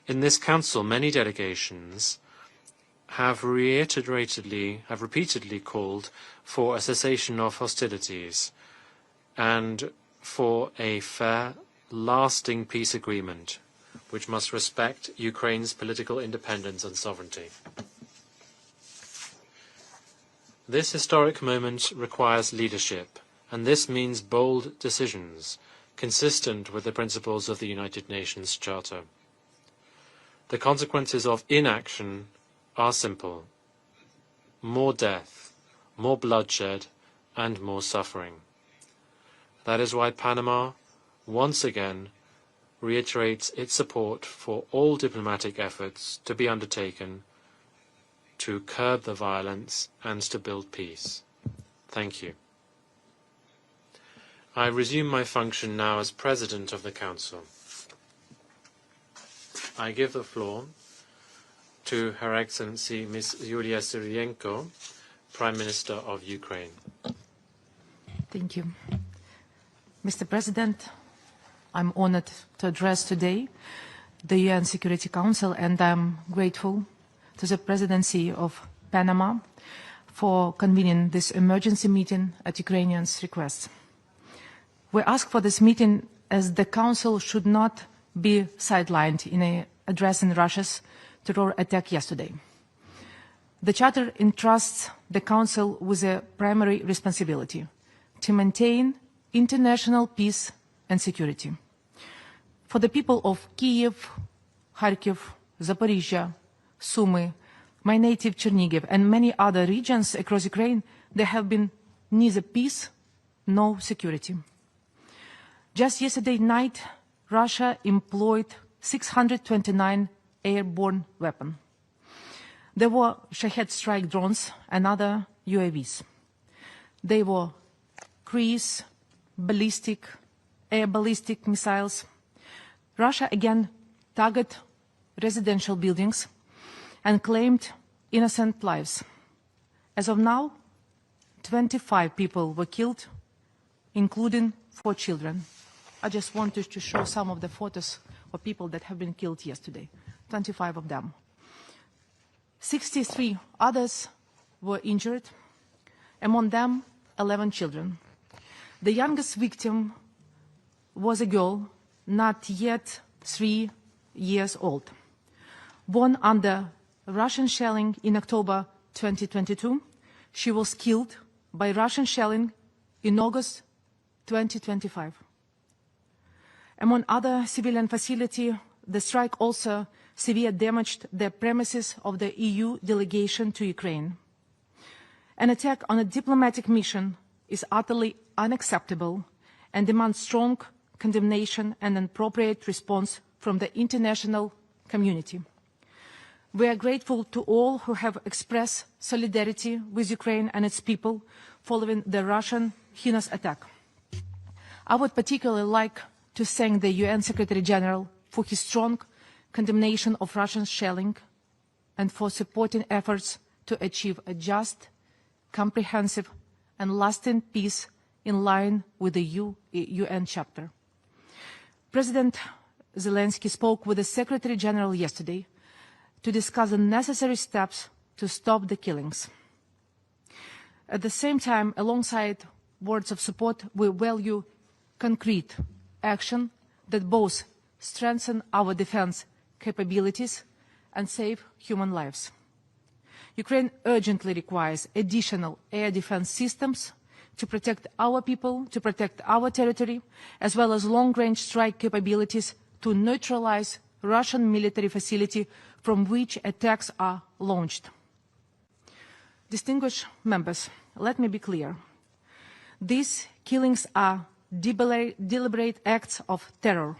Speaker 16: In this Council, many delegations have repeatedly called for a cessation of hostilities and for a fair, lasting peace agreement, which must respect Ukraine's political independence and sovereignty. This historic moment requires leadership, and this means bold decisions, consistent with the principles of the United Nations Charter. The consequences of inaction are simple: more death, more bloodshed, and more suffering. That is why Panama, once again, reiterates its support for all diplomatic efforts to be undertaken to curb the violence and to build peace. Thank you. I resume my function now as President of the Council. I give the floor to Her Excellency Ms. Yulia Syrienko, Prime Minister of Ukraine.
Speaker 20: Thank you. Mr. President, I'm honored to address today the UN Security Council, and I'm grateful to the Presidency of Panama for convening this emergency meeting at Ukrainians' request. We ask for this meeting as the Council should not be sidelined in addressing Russia's terror attack yesterday. The Charter entrusts the Council with a primary responsibility to maintain international peace and security. For the people of Kyiv, Kharkiv, Zaporizhia, Sumy, my native Chernihiv, and many other regions across Ukraine, there have been neither peace nor security. Just yesterday night, Russia employed 629 airborne weapons. There were Shahed strike drones and other UAVs. They were cruise, air ballistic missiles. Russia again targeted residential buildings and claimed innocent lives. As of now, 25 people were killed, including 4 children. I just wanted to show some of the photos of people that have been killed yesterday, 25 of them. 63 others were injured, among them 11 children. The youngest victim was a girl, not yet 3 years old. Born under Russian shelling in October 2022, she was killed by Russian shelling in August 2025. Among other civilian facilities, the strike also severely damaged the premises of the EU delegation to Ukraine. An attack on a diplomatic mission is utterly unacceptable and demands strong condemnation and an appropriate response from the international community. We are grateful to all who have expressed solidarity with Ukraine and its people following the Russian heinous attack. I would particularly like to thank the UN Secretary General for his strong condemnation of Russian shelling and for supporting efforts to achieve a just, comprehensive, and lasting peace in line with the UN Charter. President Zelensky spoke with the Secretary General yesterday to discuss the necessary steps to stop the killings. At the same time, alongside words of support, we value concrete action that both strengthen our defense capabilities and save human lives. Ukraine urgently requires additional air defense systems to protect our people, to protect our territory, as well as long-range strike capabilities to neutralize Russian military facility from which attacks are launched. Distinguished members, let me be clear. These killings are deliberate acts of terror.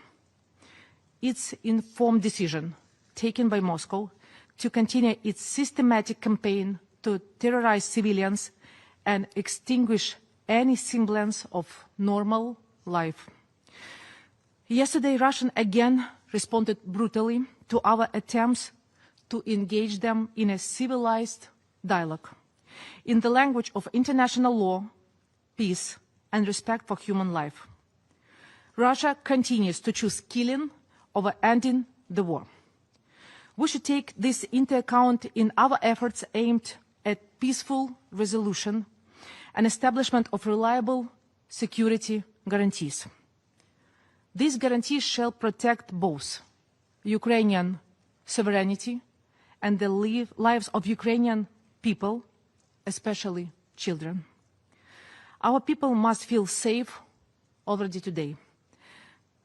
Speaker 20: It's informed decision taken by Moscow to continue its systematic campaign to terrorize civilians and extinguish any semblance of normal life. Yesterday, Russia again responded brutally to our attempts to engage them in a civilized dialogue, in the language of international law, peace, and respect for human life. Russia continues to choose killing over ending the war. We should take this into account in our efforts aimed at peaceful resolution and establishment of reliable security guarantees. These guarantees shall protect both Ukrainian sovereignty and the lives of Ukrainian people, especially children. Our people must feel safe already today.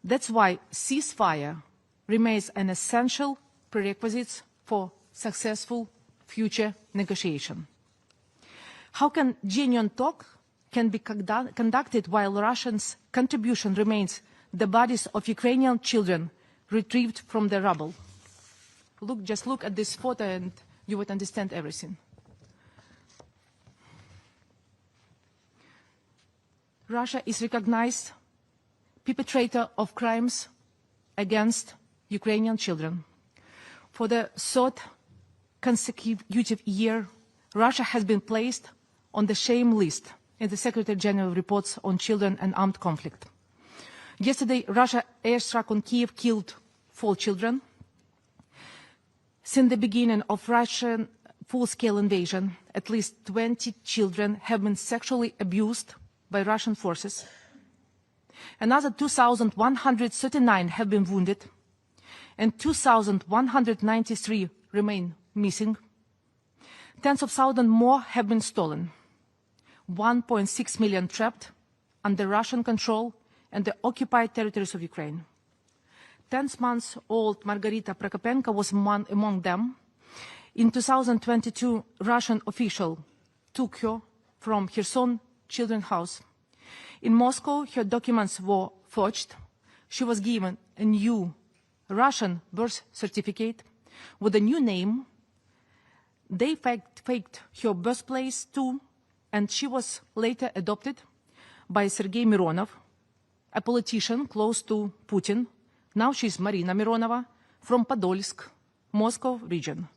Speaker 20: That's why ceasefire remains an essential prerequisite for successful future negotiation. How can genuine talk can be conducted while Russia's contribution remains the bodies of Ukrainian children retrieved from the rubble? Just look at this photo and you would understand everything. Russia is recognized perpetrator of crimes against Ukrainian children. For the third consecutive year, Russia has been placed on the shame list in the Secretary General reports on children and armed conflict. Yesterday, Russia airstruck on Kiev killed 4 children. Since the beginning of Russian full-scale invasion, at least 20 children have been sexually abused by Russian forces. Another 2,139 have been wounded, and 2,193 remain missing. Tens of thousands more have been stolen. 1.6 million trapped under Russian control in the occupied territories of Ukraine. 10-month-old Margarita Prokopenko was among them. In 2022, Russian officials took her from Kherson Children's House. In Moscow, her documents were forged. She was given a new Russian birth certificate with a new name. They faked her birthplace too, and she was later adopted by Sergei Mironov, a politician close to Putin. Now she's Marina Mironova from Podolsk, Moscow region.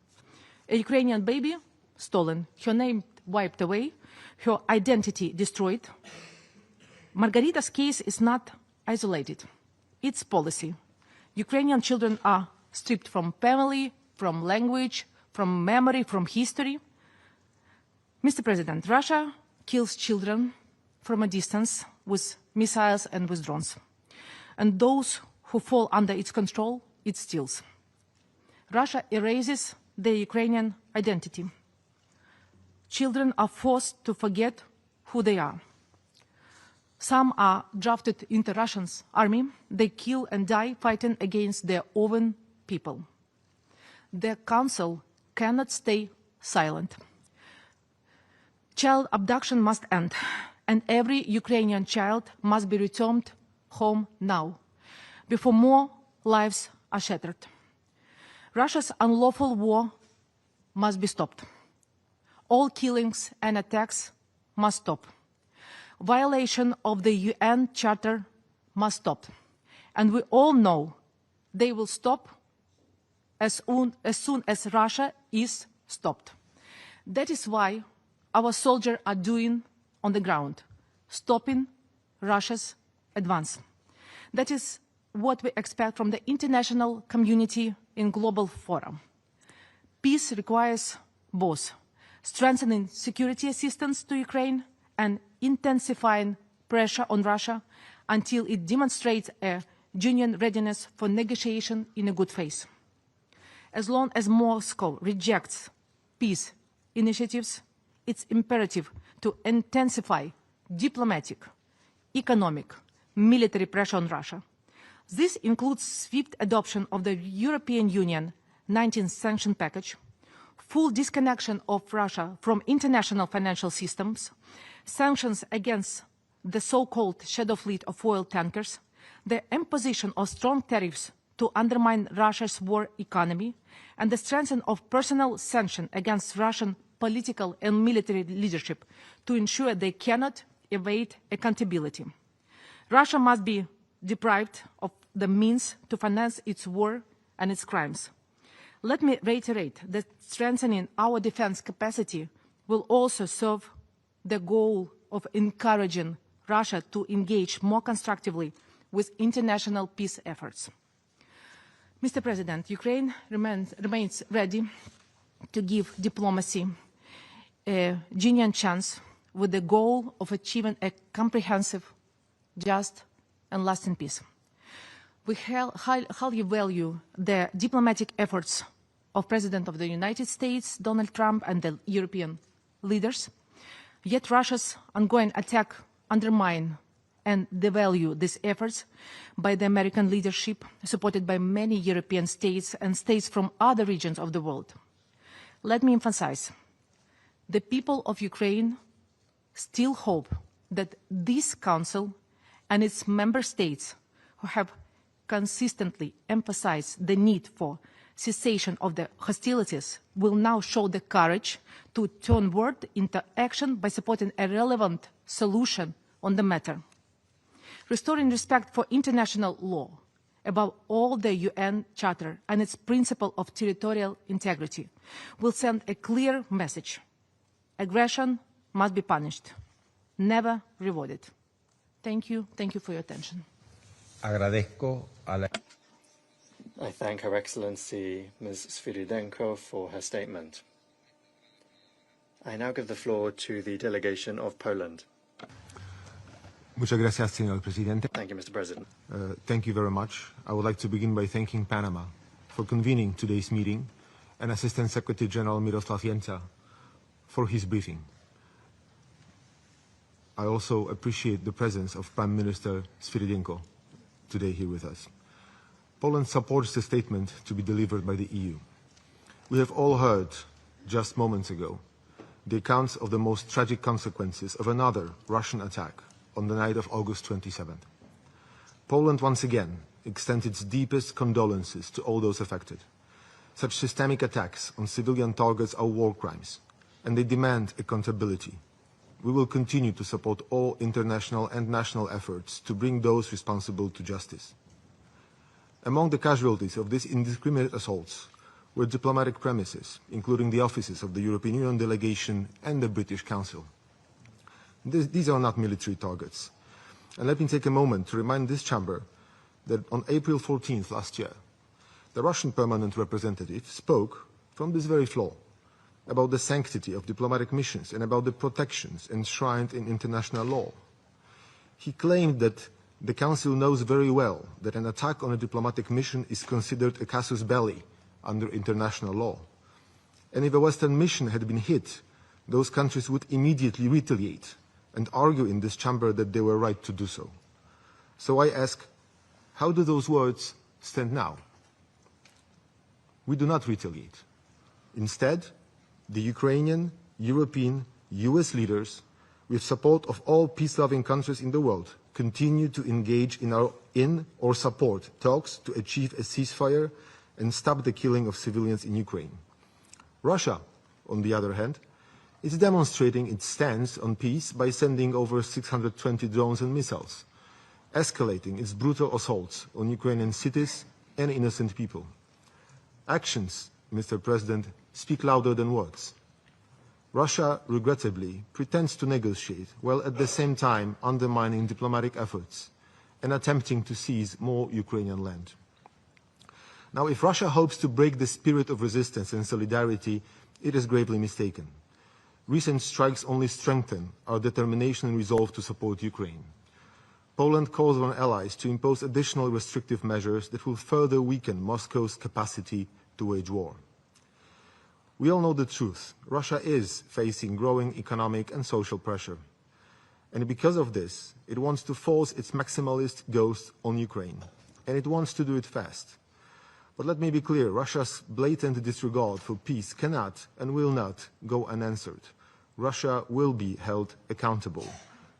Speaker 20: A Ukrainian baby stolen, her name wiped away, her identity destroyed. Margarita's case is not isolated. It's policy. Ukrainian children are stripped from family, from language, from memory, from history. Mr. President, Russia kills children from a distance with missiles and with drones. And those who fall under its control, it steals. Russia erases their Ukrainian identity. Children are forced to forget who they are. Some are drafted into Russia's army. They kill and die fighting against their own people. The council cannot stay silent. Child abduction must end, and every Ukrainian child must be returned home now, before more lives are shattered. Russia's unlawful war must be stopped. All killings and attacks must stop. Violation of the UN Charter must stop. And we all know they will stop as soon as Russia is stopped. That is why our soldiers are doing on the ground, stopping Russia's advance. That is what we expect from the international community in global forum. Peace requires both strengthening security assistance to Ukraine and intensifying pressure on Russia until it demonstrates a genuine readiness for negotiation in a good faith. As long as Moscow rejects peace initiatives, it's imperative to intensify diplomatic, economic, military pressure on Russia. This includes swift adoption of the European Union 19th sanction package, full disconnection of Russia from international financial systems, sanctions against the so-called shadow fleet of oil tankers, the imposition of strong tariffs to undermine Russia's war economy, and the strengthening of personal sanctions against Russian political and military leadership to ensure they cannot evade accountability. Russia must be deprived of the means to finance its war and its crimes. Let me reiterate that strengthening our defense capacity will also serve the goal of encouraging Russia to engage more constructively with international peace efforts. Mr. President, Ukraine remains ready to give diplomacy a genuine chance with the goal of achieving a comprehensive, just, and lasting peace. We highly value the diplomatic efforts of President of the United States, Donald Trump, and the European leaders. Yet Russia's ongoing attack undermines and devalue these efforts by the American leadership, supported by many European states and states from other regions of the world. Let me emphasize, the people of Ukraine still hope that this Council and its member states, who have consistently emphasized the need for cessation of the hostilities, will now show the courage to turn word into action by supporting a relevant solution on the matter. Restoring respect for international law, above all the UN Charter and its principle of territorial integrity, will send a clear message. Aggression must be punished, never rewarded. Thank you for your attention.
Speaker 15: Agradezco a la...
Speaker 12: I thank Her Excellency Ms. Sviridенko for her statement. I now give the floor to the delegation of Poland.
Speaker 21: Muchas gracias, señor presidente.
Speaker 12: Thank you, Mr. President.
Speaker 21: Thank you very much. I would like to begin by thanking Panama for convening today's meeting and Assistant Secretary General Miroslav Jenca for his briefing. I also appreciate the presence of Prime Minister Sviridенko today here with us. Poland supports the statement to be delivered by the EU. We have all heard, just moments ago, the accounts of the most tragic consequences of another Russian attack on the night of August 27th. Poland once again extends its deepest condolences to all those affected. Such systemic attacks on civilian targets are war crimes, and they demand accountability. We will continue to support all international and national efforts to bring those responsible to justice. Among the casualties of these indiscriminate assaults were diplomatic premises, including the offices of the European Union delegation and the British Council. These are not military targets. And let me take a moment to remind this chamber that on April 14th last year, the Russian permanent representative spoke from this very floor about the sanctity of diplomatic missions and about the protections enshrined in international law. He claimed that the Council knows very well that an attack on a diplomatic mission is considered a casus belli under international law. And if a Western mission had been hit, those countries would immediately retaliate and argue in this chamber that they were right to do so. So I ask, how do those words stand now? We do not retaliate. Instead, the Ukrainian, European, US leaders, with support of all peace-loving countries in the world, continue to engage in or support talks to achieve a ceasefire and stop the killing of civilians in Ukraine. Russia, on the other hand, is demonstrating its stance on peace by sending over 620 drones and missiles, escalating its brutal assaults on Ukrainian cities and innocent people. Actions, Mr. President, speak louder than words. Russia, regrettably, pretends to negotiate, while at the same time undermining diplomatic efforts and attempting to seize more Ukrainian land. Now, if Russia hopes to break the spirit of resistance and solidarity, it is gravely mistaken. Recent strikes only strengthen our determination and resolve to support Ukraine. Poland calls on allies to impose additional restrictive measures that will further weaken Moscow's capacity to wage war. We all know the truth. Russia is facing growing economic and social pressure. And because of this, it wants to force its maximalist goals on Ukraine. And it wants to do it fast. But let me be clear, Russia's blatant disregard for peace cannot and will not go unanswered. Russia will be held accountable.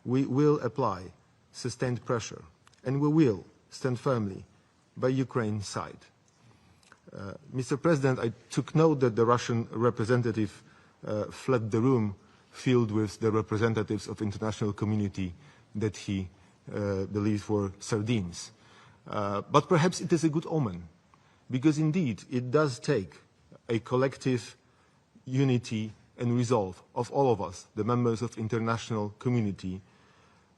Speaker 21: We will apply sustained pressure, and we will stand firmly by Ukraine's side. Mr. President, I took note that the Russian representative fled the room filled with the representatives of international community that he believes were sardines. But perhaps it is a good omen, because indeed it does take a collective unity and resolve of all of us, the members of international community,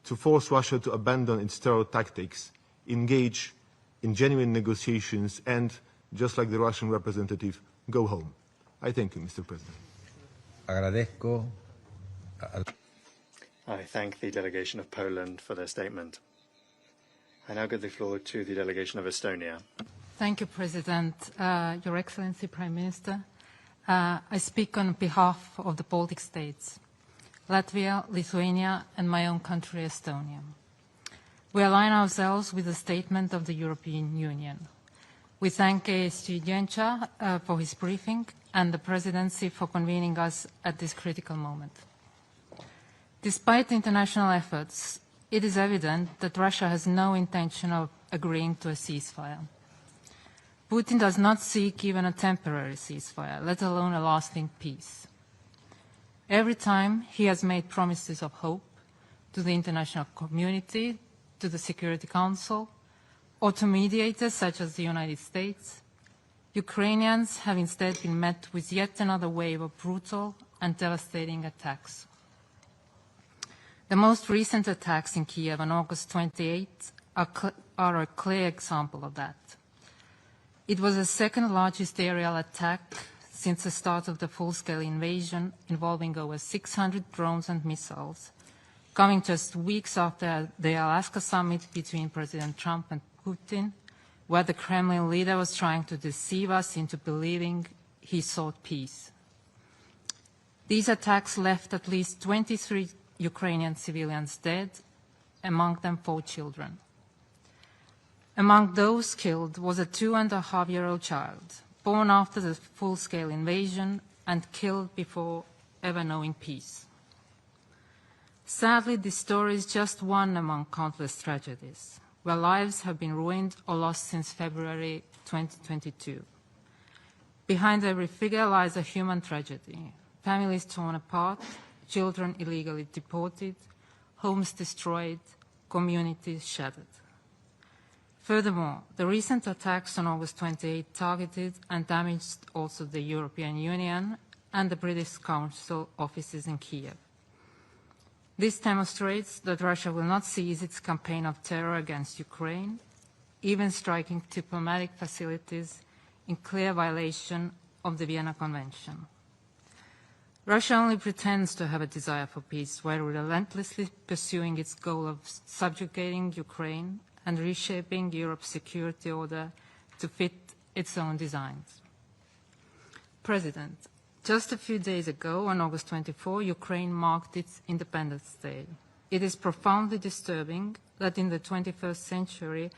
Speaker 21: to force Russia to abandon its terror tactics, engage in genuine negotiations, and just like the Russian representative, go home. I thank you, Mr. President.
Speaker 15: Agradezco.
Speaker 12: I thank the delegation of Poland for their statement. I now give the floor to the delegation of Estonia.
Speaker 2: Thank you, President. Your Excellency, Prime Minister. I speak on behalf of the Baltic states, Latvia, Lithuania, and my own country, Estonia. We align ourselves with the statement of the European Union. We thank AC1G for his briefing and the presidency for convening us at this critical moment. Despite international efforts, it is evident that Russia has no intention of agreeing to a ceasefire. Putin does not seek even a temporary ceasefire, let alone a lasting peace. Every time he has made promises of hope to the international community, to the Security Council, or to mediators such as the United States, Ukrainians have instead been met with yet another wave of brutal and devastating attacks. The most recent attacks in Kiev on August 28 are a clear example of that. It was the second largest aerial attack since the start of the full-scale invasion, involving over 600 drones and missiles, coming just weeks after the Alaska summit between President Trump and Putin, where the Kremlin leader was trying to deceive us into believing he sought peace. These attacks left at least 23 Ukrainian civilians dead, among them 4 children. Among those killed was a 2.5-year-old child, born after the full-scale invasion and killed before ever knowing peace. Sadly, this story is just one among countless tragedies, where lives have been ruined or lost since February 2022. Behind every figure lies a human tragedy: families torn apart, children illegally deported, homes destroyed, communities shattered. Furthermore, the recent attacks on August 28 targeted and damaged also the European Union and the British Council offices in Kiev. This demonstrates that Russia will not cease its campaign of terror against Ukraine, even striking diplomatic facilities in clear violation of the Vienna Convention. Russia only pretends to have a desire for peace while relentlessly pursuing its goal of subjugating Ukraine and reshaping Europe's security order to fit its own designs. President, just a few days ago, on August 24, Ukraine marked its Independence Day. It is profoundly disturbing that in the 21st century,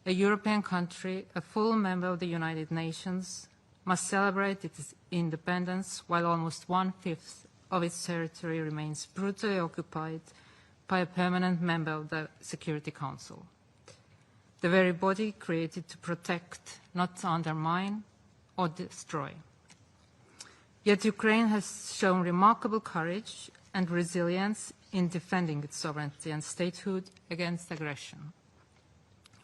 Speaker 2: a European country, a full member of the United Nations, must celebrate its independence while almost 1/5 of its territory remains brutally occupied by a permanent member of the Security Council, the very body created to protect, not to undermine or destroy. Yet Ukraine has shown remarkable courage and resilience in defending its sovereignty and statehood against aggression.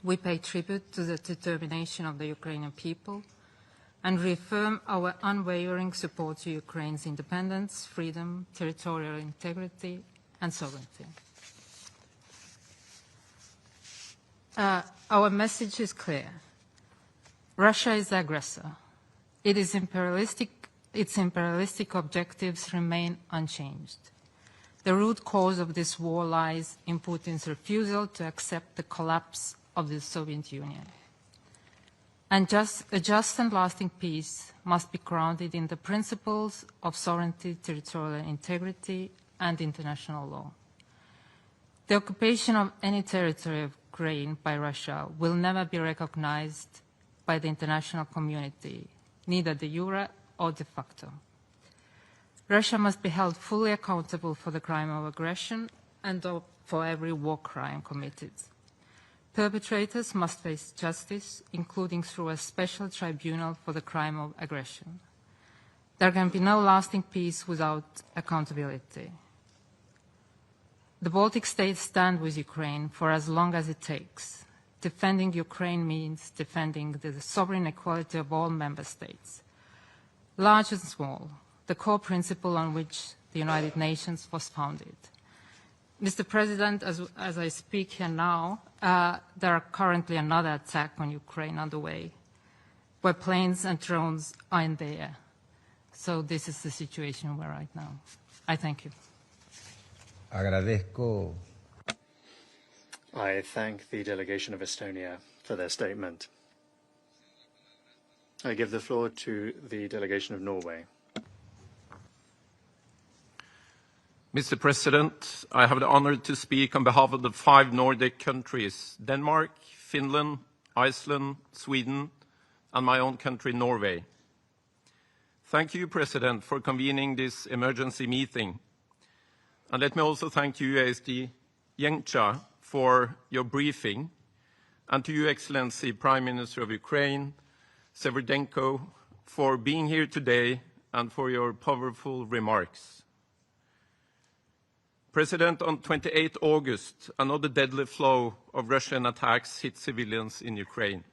Speaker 2: We pay tribute to the determination of the Ukrainian people and reaffirm our unwavering support to Ukraine's independence, freedom, territorial integrity, and sovereignty. Our message is clear. Russia is the aggressor. Its imperialistic objectives remain unchanged. The root cause of this war lies in Putin's refusal to accept the collapse of the Soviet Union. And a just and lasting peace must be grounded in the principles of sovereignty, territorial integrity, and international law. The occupation of any territory of Ukraine by Russia will never be recognized by the international community, neither de jure or de facto. Russia must be held fully accountable for the crime of aggression and for every war crime committed. Perpetrators must face justice, including through a special tribunal for the crime of aggression. There can be no lasting peace without accountability. The Baltic states stand with Ukraine for as long as it takes. Defending Ukraine means defending the sovereign equality of all member states, large and small, the core principle on which the United Nations was founded. Mr. President, as I speak here now, there are currently another attack on Ukraine underway, where planes and drones are in the air. So this is the situation we're right now. I thank you.
Speaker 15: Agradezco.
Speaker 12: I thank the delegation of Estonia for their statement. I give the floor to the delegation of Norway.
Speaker 3: Mr. President, I have the honor to speak on behalf of the 5 Nordic countries, Denmark, Finland, Iceland, Sweden, and my own country, Norway. Thank you, President, for convening this emergency meeting. And let me also thank you, AC1G, for your briefing, and to you, Excellency, Prime Minister of Ukraine, Severdenko, for being here today and for your powerful remarks. President, on 28 August, another deadly flow of Russian attacks hit civilians in Ukraine.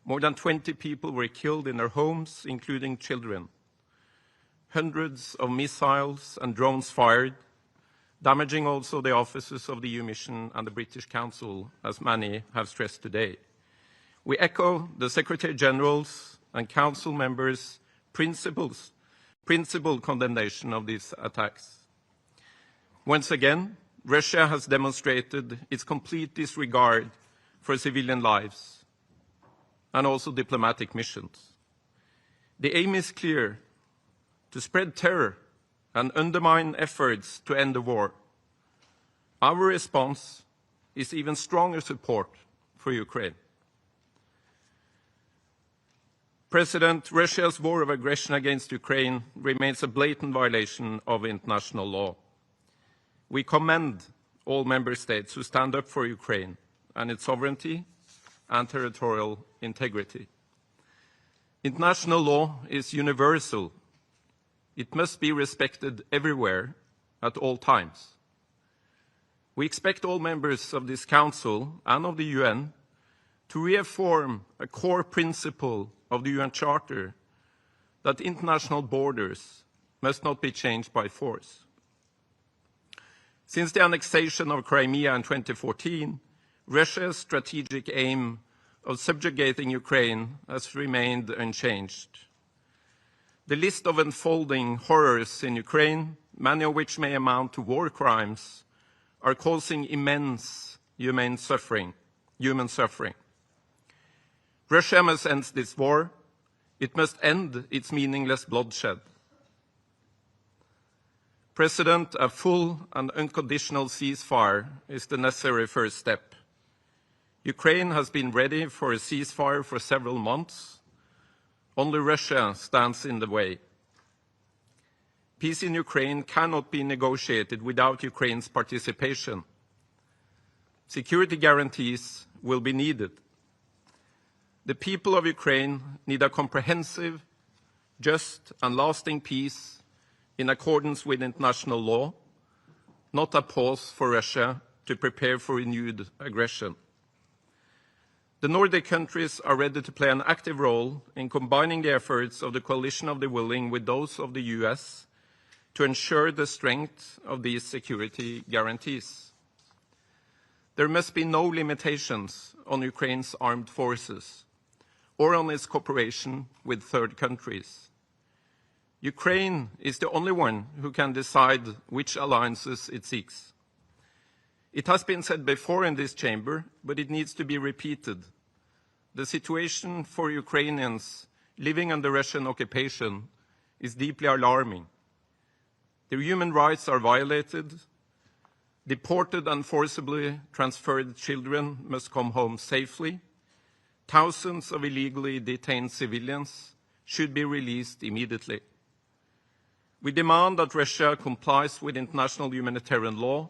Speaker 3: More than 20 people were killed in their homes, including children. Hundreds of missiles and drones fired, damaging also the offices of the EU mission and the British Council, as many have stressed today. We echo the Secretary General's and Council members' principled condemnation of these attacks. Once again, Russia has demonstrated its complete disregard for civilian lives and also diplomatic missions. The aim is clear: to spread terror and undermine efforts to end the war. Our response is even stronger support for Ukraine. President, Russia's war of aggression against Ukraine remains a blatant violation of international law. We commend all member states who stand up for Ukraine and its sovereignty and territorial integrity. International law is universal. It must be respected everywhere at all times. We expect all members of this Council and of the UN to reaffirm a core principle of the UN Charter that international borders must not be changed by force. Since the annexation of Crimea in 2014, Russia's strategic aim of subjugating Ukraine has remained unchanged. The list of unfolding horrors in Ukraine, many of which may amount to war crimes, are causing immense human suffering. Russia must end this war. It must end its meaningless bloodshed. President, a full and unconditional ceasefire is the necessary first step. Ukraine has been ready for a ceasefire for several months. Only Russia stands in the way. Peace in Ukraine cannot be negotiated without Ukraine's participation. Security guarantees will be needed. The people of Ukraine need a comprehensive, just, and lasting peace in accordance with international law, not a pause for Russia to prepare for renewed aggression. The Nordic countries are ready to play an active role in combining the efforts of the coalition of the willing with those of the US to ensure the strength of these security guarantees. There must be no limitations on Ukraine's armed forces or on its cooperation with third countries. Ukraine is the only one who can decide which alliances it seeks. It has been said before in this chamber, but it needs to be repeated. The situation for Ukrainians living under Russian occupation is deeply alarming. Their human rights are violated. Deported and forcibly transferred children must come home safely. Thousands of illegally detained civilians should be released immediately. We demand that Russia complies with international humanitarian law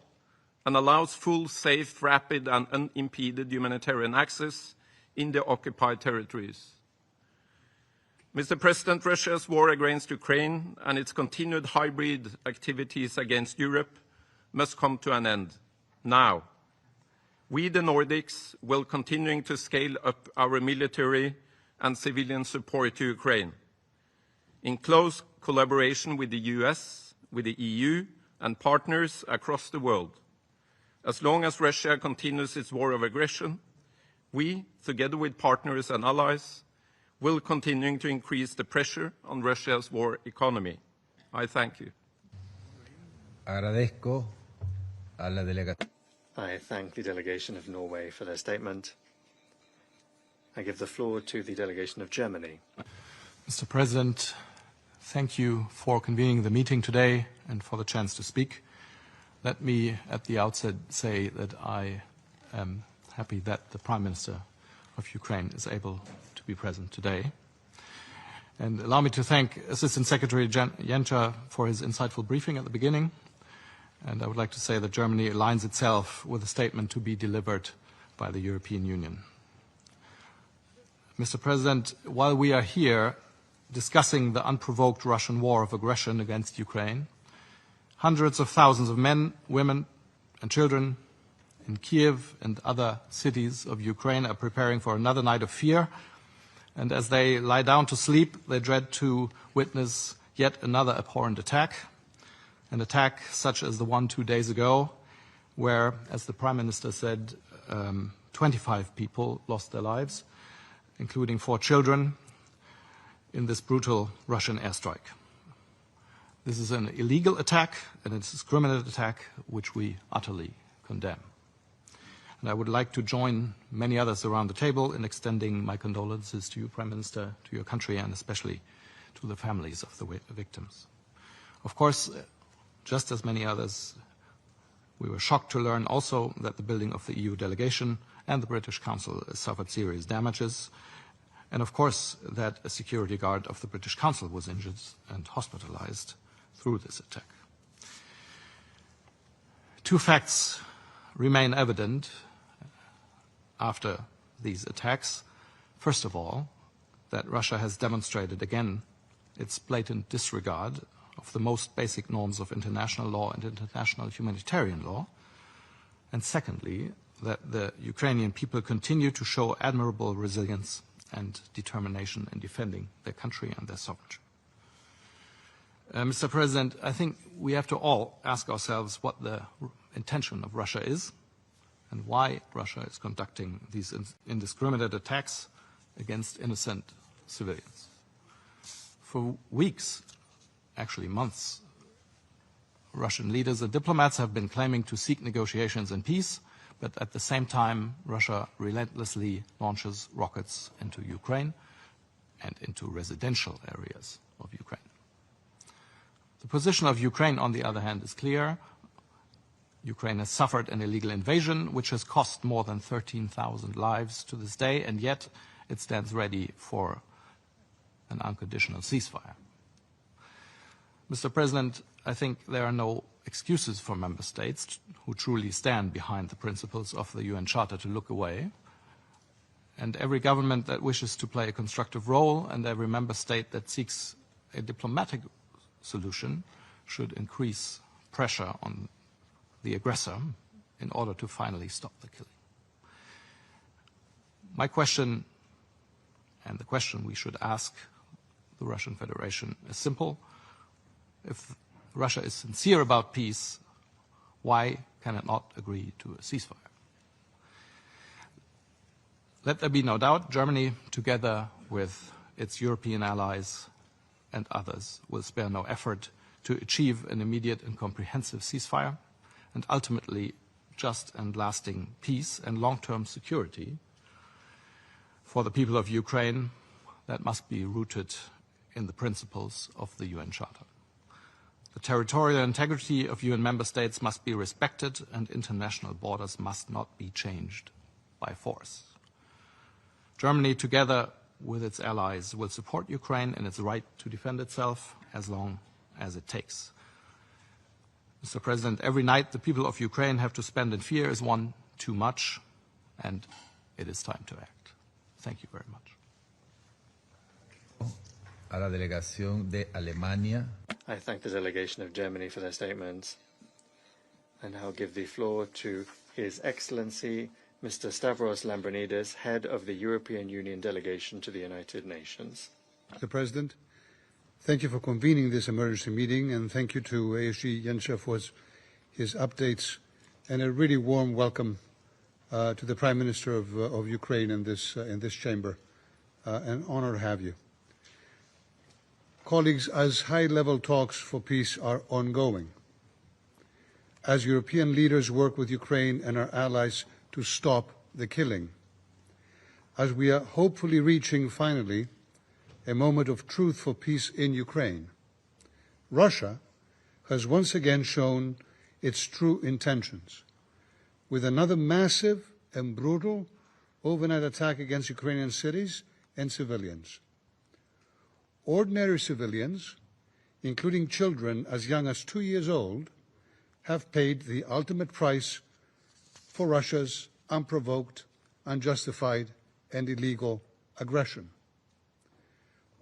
Speaker 3: and allows full, safe, rapid, and unimpeded humanitarian access in the occupied territories. Mr. President, Russia's war against Ukraine and its continued hybrid activities against Europe must come to an end now. We, the Nordics, will continue to scale up our military and civilian support to Ukraine, in close collaboration with the US, with the EU, and partners across the world. As long as Russia continues its war of aggression, we, together with partners and allies, will continue to increase the pressure on Russia's war economy. I thank you.
Speaker 15: Agradezco a la delegación.
Speaker 12: I thank the delegation of Norway for their statement. I give the floor to the delegation of Germany.
Speaker 4: Mr. President, thank you for convening the meeting today and for the chance to speak. Let me at the outset say that I am happy that the Prime Minister of Ukraine is able to be present today. And allow me to thank Assistant Secretary Jenča for his insightful briefing at the beginning. And I would like to say that Germany aligns itself with a statement to be delivered by the European Union. Mr. President, while we are here discussing the unprovoked Russian war of aggression against Ukraine, hundreds of thousands of men, women, and children in Kiev and other cities of Ukraine are preparing for another night of fear. And as they lie down to sleep, they dread to witness yet another abhorrent attack. An attack such as the one 2 days ago, where, as the Prime Minister said, 25 people lost their lives, including 4 children, in this brutal Russian airstrike. This is an illegal attack, and it's a discriminatory attack which we utterly condemn. And I would like to join many others around the table in extending my condolences to you, Prime Minister, to your country, and especially to the families of the victims. Of course, just as many others, we were shocked to learn also that the building of the EU delegation and the British Council suffered serious damages, and of course that a security guard of the British Council was injured and hospitalized through this attack. 2 facts remain evident after these attacks. First of all, that Russia has demonstrated again its blatant disregard of the most basic norms of international law and international humanitarian law. And secondly, that the Ukrainian people continue to show admirable resilience and determination in defending their country and their sovereignty. Mr. President, I think we have to all ask ourselves what the intention of Russia is and why Russia is conducting these indiscriminate attacks against innocent civilians. For weeks, actually months, Russian leaders and diplomats have been claiming to seek negotiations and peace, but at the same time, Russia relentlessly launches rockets into Ukraine and into residential areas of Ukraine. The position of Ukraine, on the other hand, is clear. Ukraine has suffered an illegal invasion, which has cost more than 13,000 lives to this day, and yet it stands ready for an unconditional ceasefire. Mr. President, I think there are no excuses for member states who truly stand behind the principles of the UN Charter to look away. And every government that wishes to play a constructive role and every member state that seeks a diplomatic solution should increase pressure on the aggressor in order to finally stop the killing. My question, and the question we should ask the Russian Federation, is simple. If Russia is sincere about peace, why can it not agree to a ceasefire? Let there be no doubt, Germany, together with its European allies and others, will spare no effort to achieve an immediate and comprehensive ceasefire and ultimately just and lasting peace and long-term security for the people of Ukraine that must be rooted in the principles of the UN Charter. The territorial integrity of UN member states must be respected and international borders must not be changed by force. Germany, together with its allies, will support Ukraine in its right to defend itself as long as it takes. Mr. President, every night the people of Ukraine have to spend in fear is one too much, and it is time to act. Thank you very much.
Speaker 15: A la delegación de Alemania.
Speaker 12: I thank the delegation of Germany for their statements, and I'll give the floor to His Excellency Mr. Stavros Lambrinidis, head of the European Union delegation to the United Nations.
Speaker 22: Mr. President, thank you for convening this emergency meeting, and thank you to ASG Jenča for his updates, and a really warm welcome to the Prime Minister of Ukraine in this chamber. An honor to have you. Colleagues, as high-level talks for peace are ongoing, as European leaders work with Ukraine and our allies to stop the killing, as we are hopefully reaching, finally, a moment of truth for peace in Ukraine, Russia has once again shown its true intentions with another massive and brutal overnight attack against Ukrainian cities and civilians. Ordinary civilians, including children as young as 2 years old, have paid the ultimate price for Russia's unprovoked, unjustified, and illegal aggression.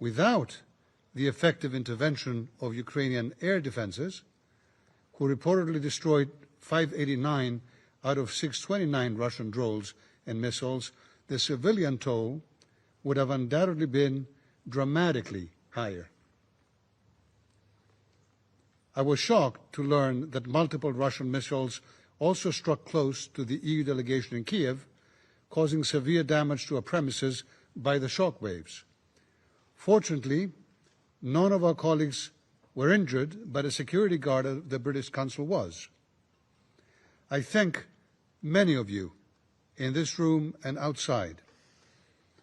Speaker 22: Without the effective intervention of Ukrainian air defenses, who reportedly destroyed 589 out of 629 Russian drones and missiles, the civilian toll would have undoubtedly been dramatically higher. I was shocked to learn that multiple Russian missiles also struck close to the EU delegation in Kiev, causing severe damage to our premises by the shock waves. Fortunately, none of our colleagues were injured, but a security guard of the British Consul was. I thank many of you in this room and outside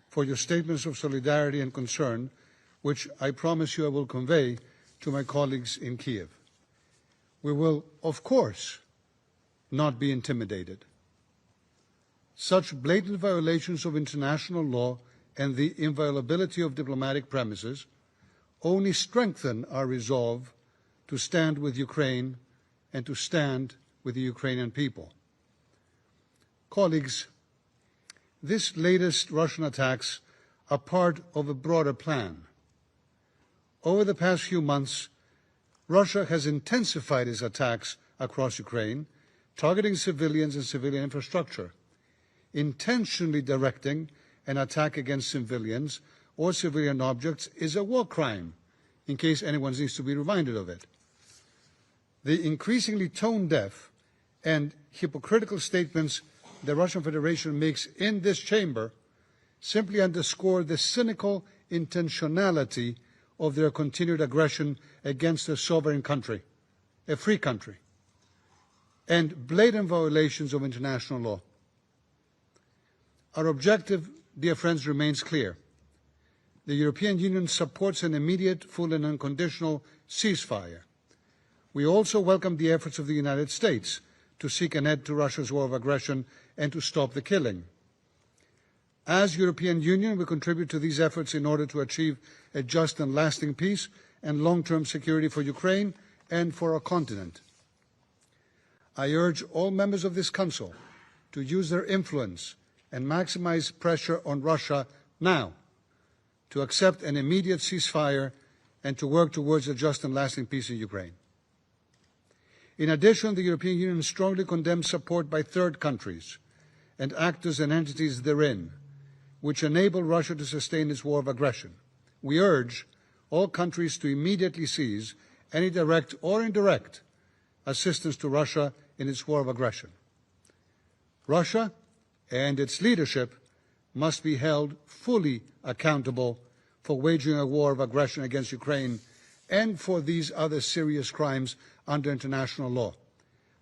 Speaker 22: for your statements of solidarity and concern, which I promise you I will convey to my colleagues in Kiev. We will, of course, not be intimidated. Such blatant violations of international law and the inviolability of diplomatic premises only strengthen our resolve to stand with Ukraine and to stand with the Ukrainian people. Colleagues, this latest Russian attacks are part of a broader plan. Over the past few months, Russia has intensified its attacks across Ukraine, targeting civilians and civilian infrastructure. Intentionally directing an attack against civilians or civilian objects is a war crime, in case anyone needs to be reminded of it. The increasingly tone-deaf and hypocritical statements the Russian Federation makes in this chamber simply underscore the cynical intentionality of their continued aggression against a sovereign country, a free country, and blatant violations of international law. Our objective, dear friends, remains clear. The European Union supports an immediate, full and unconditional ceasefire. We also welcome the efforts of the United States to seek an end to Russia's war of aggression and to stop the killing. As European Union, we contribute to these efforts in order to achieve a just and lasting peace and long-term security for Ukraine and for our continent. I urge all members of this Council to use their influence and maximize pressure on Russia now to accept an immediate ceasefire and to work towards a just and lasting peace in Ukraine. In addition, the European Union strongly condemns support by third countries and actors and entities therein, which enable Russia to sustain its war of aggression. We urge all countries to immediately cease any direct or indirect assistance to Russia in its war of aggression. Russia and its leadership must be held fully accountable for waging a war of aggression against Ukraine and for these other serious crimes under international law,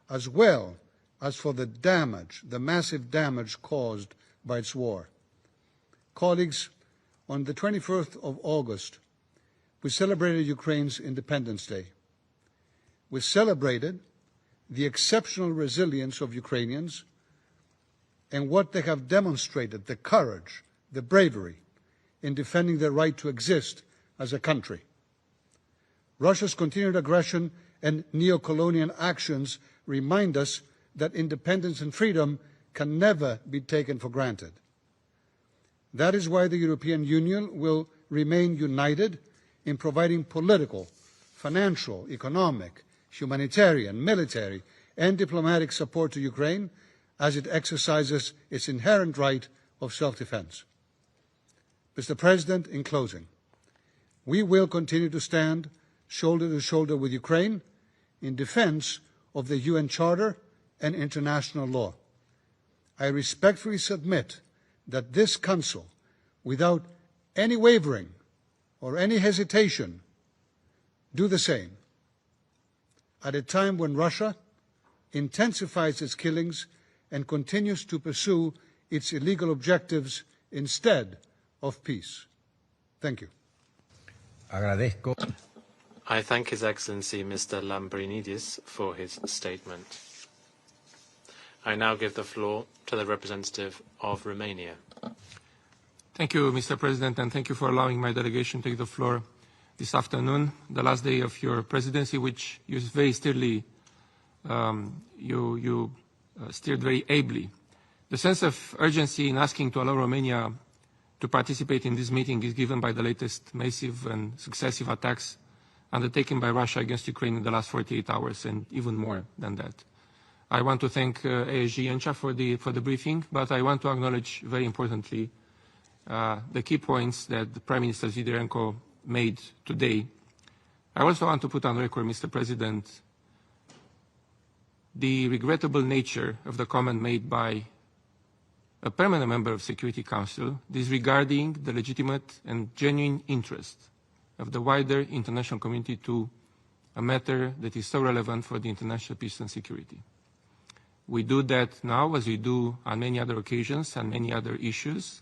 Speaker 22: as well as for the damage, the massive damage caused by its war. Colleagues, on the 21st of August, we celebrated Ukraine's Independence Day. We celebrated the exceptional resilience of Ukrainians and what they have demonstrated, the courage, the bravery in defending their right to exist as a country. Russia's continued aggression and neo-colonial actions remind us that independence and freedom can never be taken for granted. That is why the European Union will remain united in providing political, financial, economic, humanitarian, military, and diplomatic support to Ukraine as it exercises its inherent right of self-defense. Mr. President, in closing, we will continue to stand shoulder to shoulder with Ukraine in defense of the UN Charter and international law. I respectfully submit that this Council, without any wavering or any hesitation, do the same. At a time when Russia intensifies its killings and continues to pursue its illegal objectives instead of peace. Thank you.
Speaker 15: Agradezco.
Speaker 16: I thank His Excellency Mr. Lambrinidis for his statement. I now give the floor to the representative of Romania.
Speaker 3: Thank you, Mr. President, and thank you for allowing my delegation to take the floor this afternoon, the last day of your presidency, which you very steered very ably. The sense of urgency in asking to allow Romania to participate in this meeting is given by the latest massive and successive attacks undertaken by Russia against Ukraine in the last 48 hours, and even more than that. I want to thank AC1G for the briefing, but I want to acknowledge very importantly the key points that the Prime Minister Zvidenko made today. I also want to put on record, Mr. President, the regrettable nature of the comment made by a permanent member of Security Council disregarding the legitimate and genuine interest of the wider international community to a matter that is so relevant for the international peace and security. We do that now as we do on many other occasions and many other issues,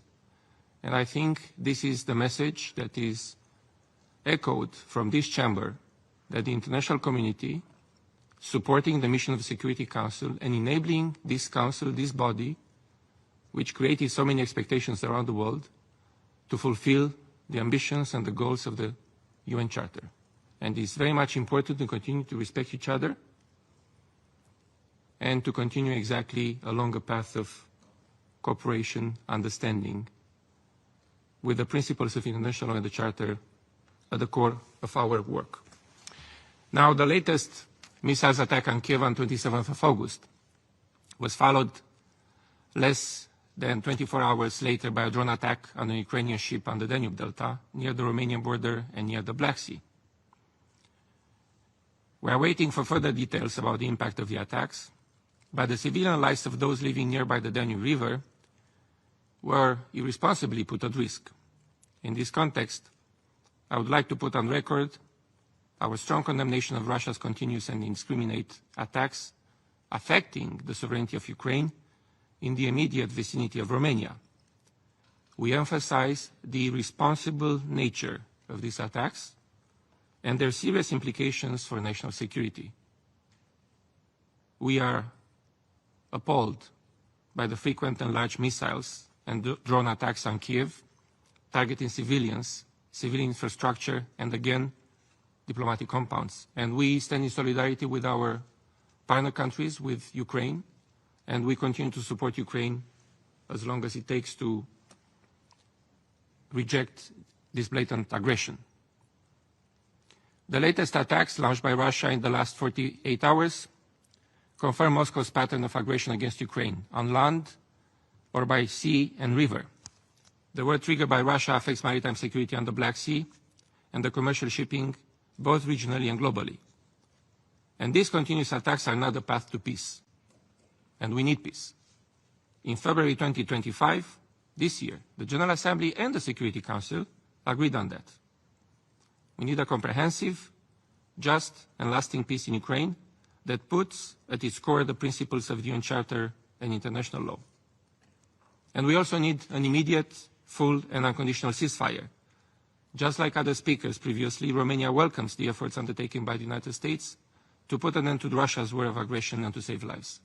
Speaker 3: and I think this is the message that is echoed from this chamber, that the international community, supporting the mission of the Security Council and enabling this council, this body, which created so many expectations around the world, to fulfill the ambitions and the goals of the UN Charter. And it's very much important to continue to respect each other and to continue exactly along a path of cooperation, understanding, with the principles of international law and the Charter at the core of our work. Now, the latest missiles attack on Kiev on 27th of August was followed less than 24 hours later by a drone attack on a Ukrainian ship on the Danube Delta near the Romanian border and near the Black Sea. We are waiting for further details about the impact of the attacks, but the civilian lives of those living nearby the Danube River were irresponsibly put at risk. In this context, I would like to put on record our strong condemnation of Russia's continuous and indiscriminate attacks affecting the sovereignty of Ukraine in the immediate vicinity of Romania. We emphasize the responsible nature of these attacks and their serious implications for national security. We are appalled by the frequent and large missiles and drone attacks on Kiev, targeting civilians, civilian infrastructure, and again, diplomatic compounds. And we stand in solidarity with our partner countries, with Ukraine, and we continue to support Ukraine as long as it takes to reject this blatant aggression. The latest attacks launched by Russia in the last 48 hours confirm Moscow's pattern of aggression against Ukraine on land or by sea and river. The war triggered by Russia affects maritime security on the Black Sea and the commercial shipping both regionally and globally. And these continuous attacks are not the path to peace. And we need peace. In February 2025, this year, the General Assembly and the Security Council agreed on that. We need a comprehensive, just, and lasting peace in Ukraine that puts at its core the principles of the UN Charter and international law. And we also need an immediate, full, and unconditional ceasefire. Just like other speakers previously, Romania welcomes the efforts undertaken by the United States to put an end to Russia's war of aggression and to save lives.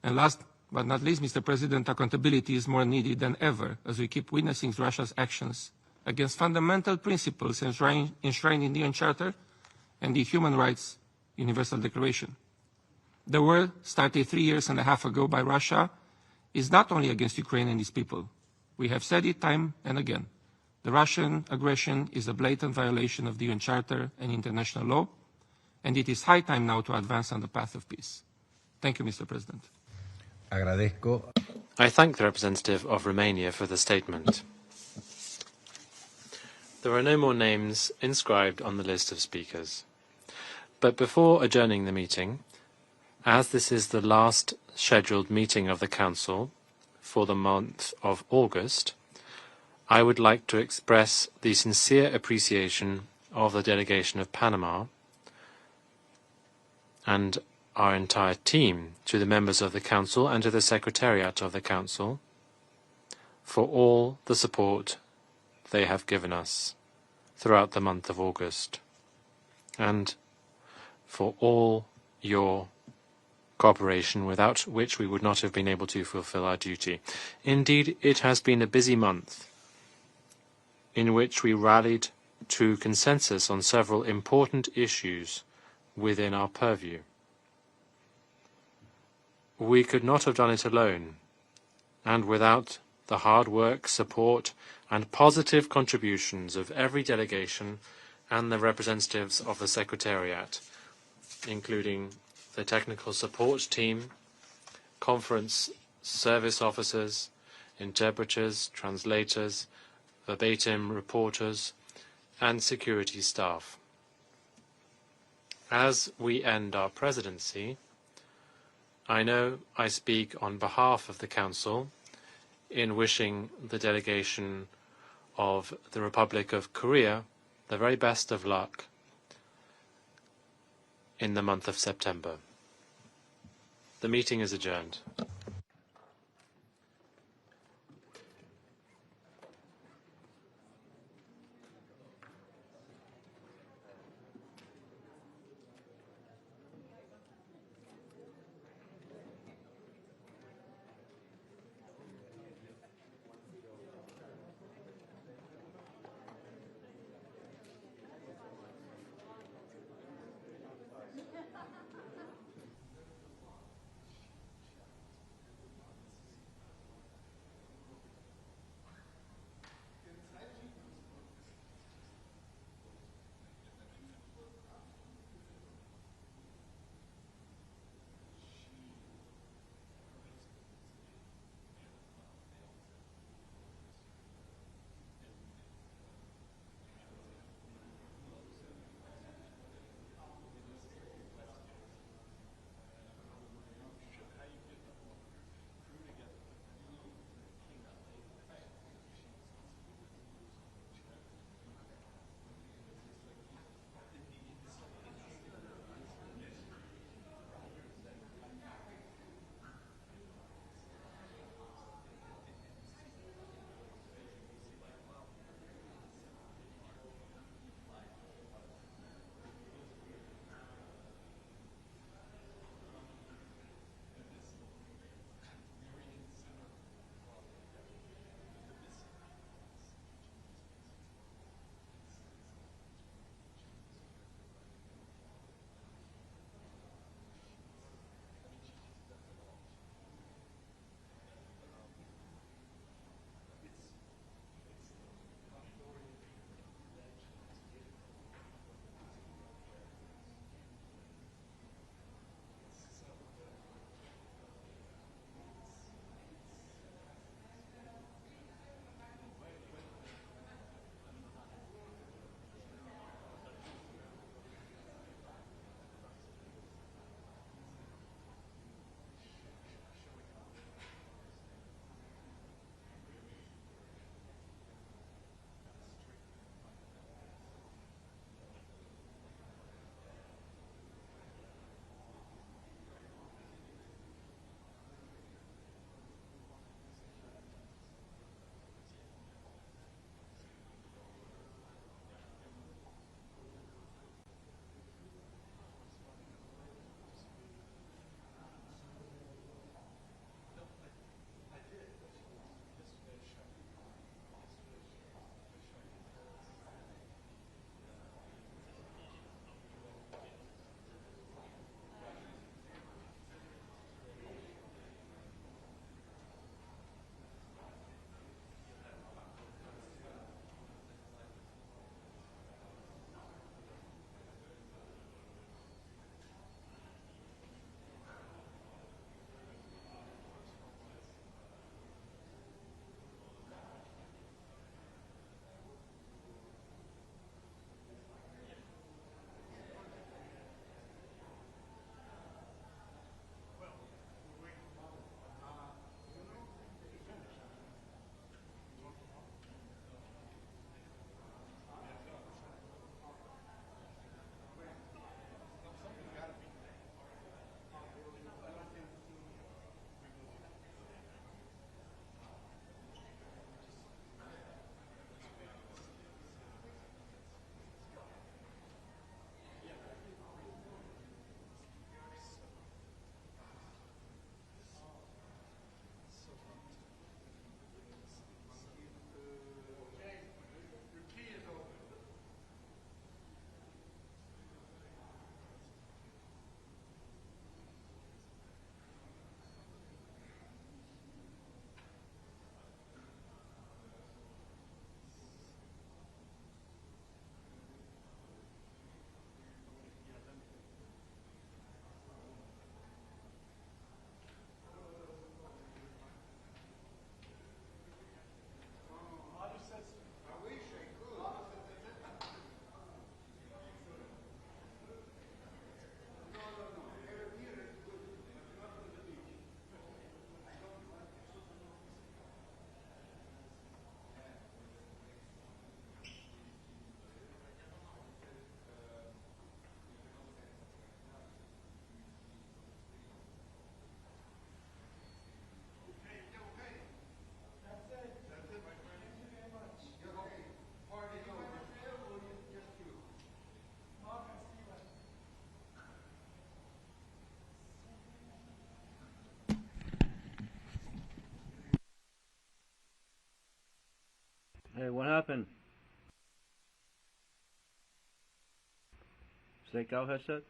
Speaker 3: And last but not least, Mr. President, accountability is more needed than ever as we keep witnessing Russia's actions against fundamental principles enshrined in the UN Charter and the Human Rights Universal Declaration. The war started 3.5 years ago by Russia is not only against Ukraine and its people. We have said it time and again. The Russian aggression is a blatant violation of the UN Charter and international law, and it is high time now to advance on the path of peace. Thank you, Mr. President.
Speaker 15: Agradezco.
Speaker 16: I thank the representative of Romania for the statement. There are no more names inscribed on the list of speakers. But before adjourning the meeting, as this is the last scheduled meeting of the Council for the month of August, I would like to express the sincere appreciation of the delegation of Panama and our entire team to the members of the Council and to the Secretariat of the Council for all the support they have given us throughout the month of August, and for all your cooperation, without which we would not have been able to fulfill our duty. Indeed, it has been a busy month in which we rallied to consensus on several important issues within our purview. We could not have done it alone, and without the hard work, support, and positive contributions of every delegation and the representatives of the Secretariat, including the technical support team, conference service officers, interpreters, translators, verbatim reporters, and security staff. As we end our presidency, I know I speak on behalf of the Council in wishing the delegation of the Republic of Korea the very best of luck in the month of September. The meeting is adjourned.
Speaker 5: happen? Stakeout headset?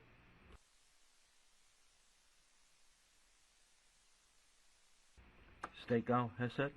Speaker 5: Stakeout headset?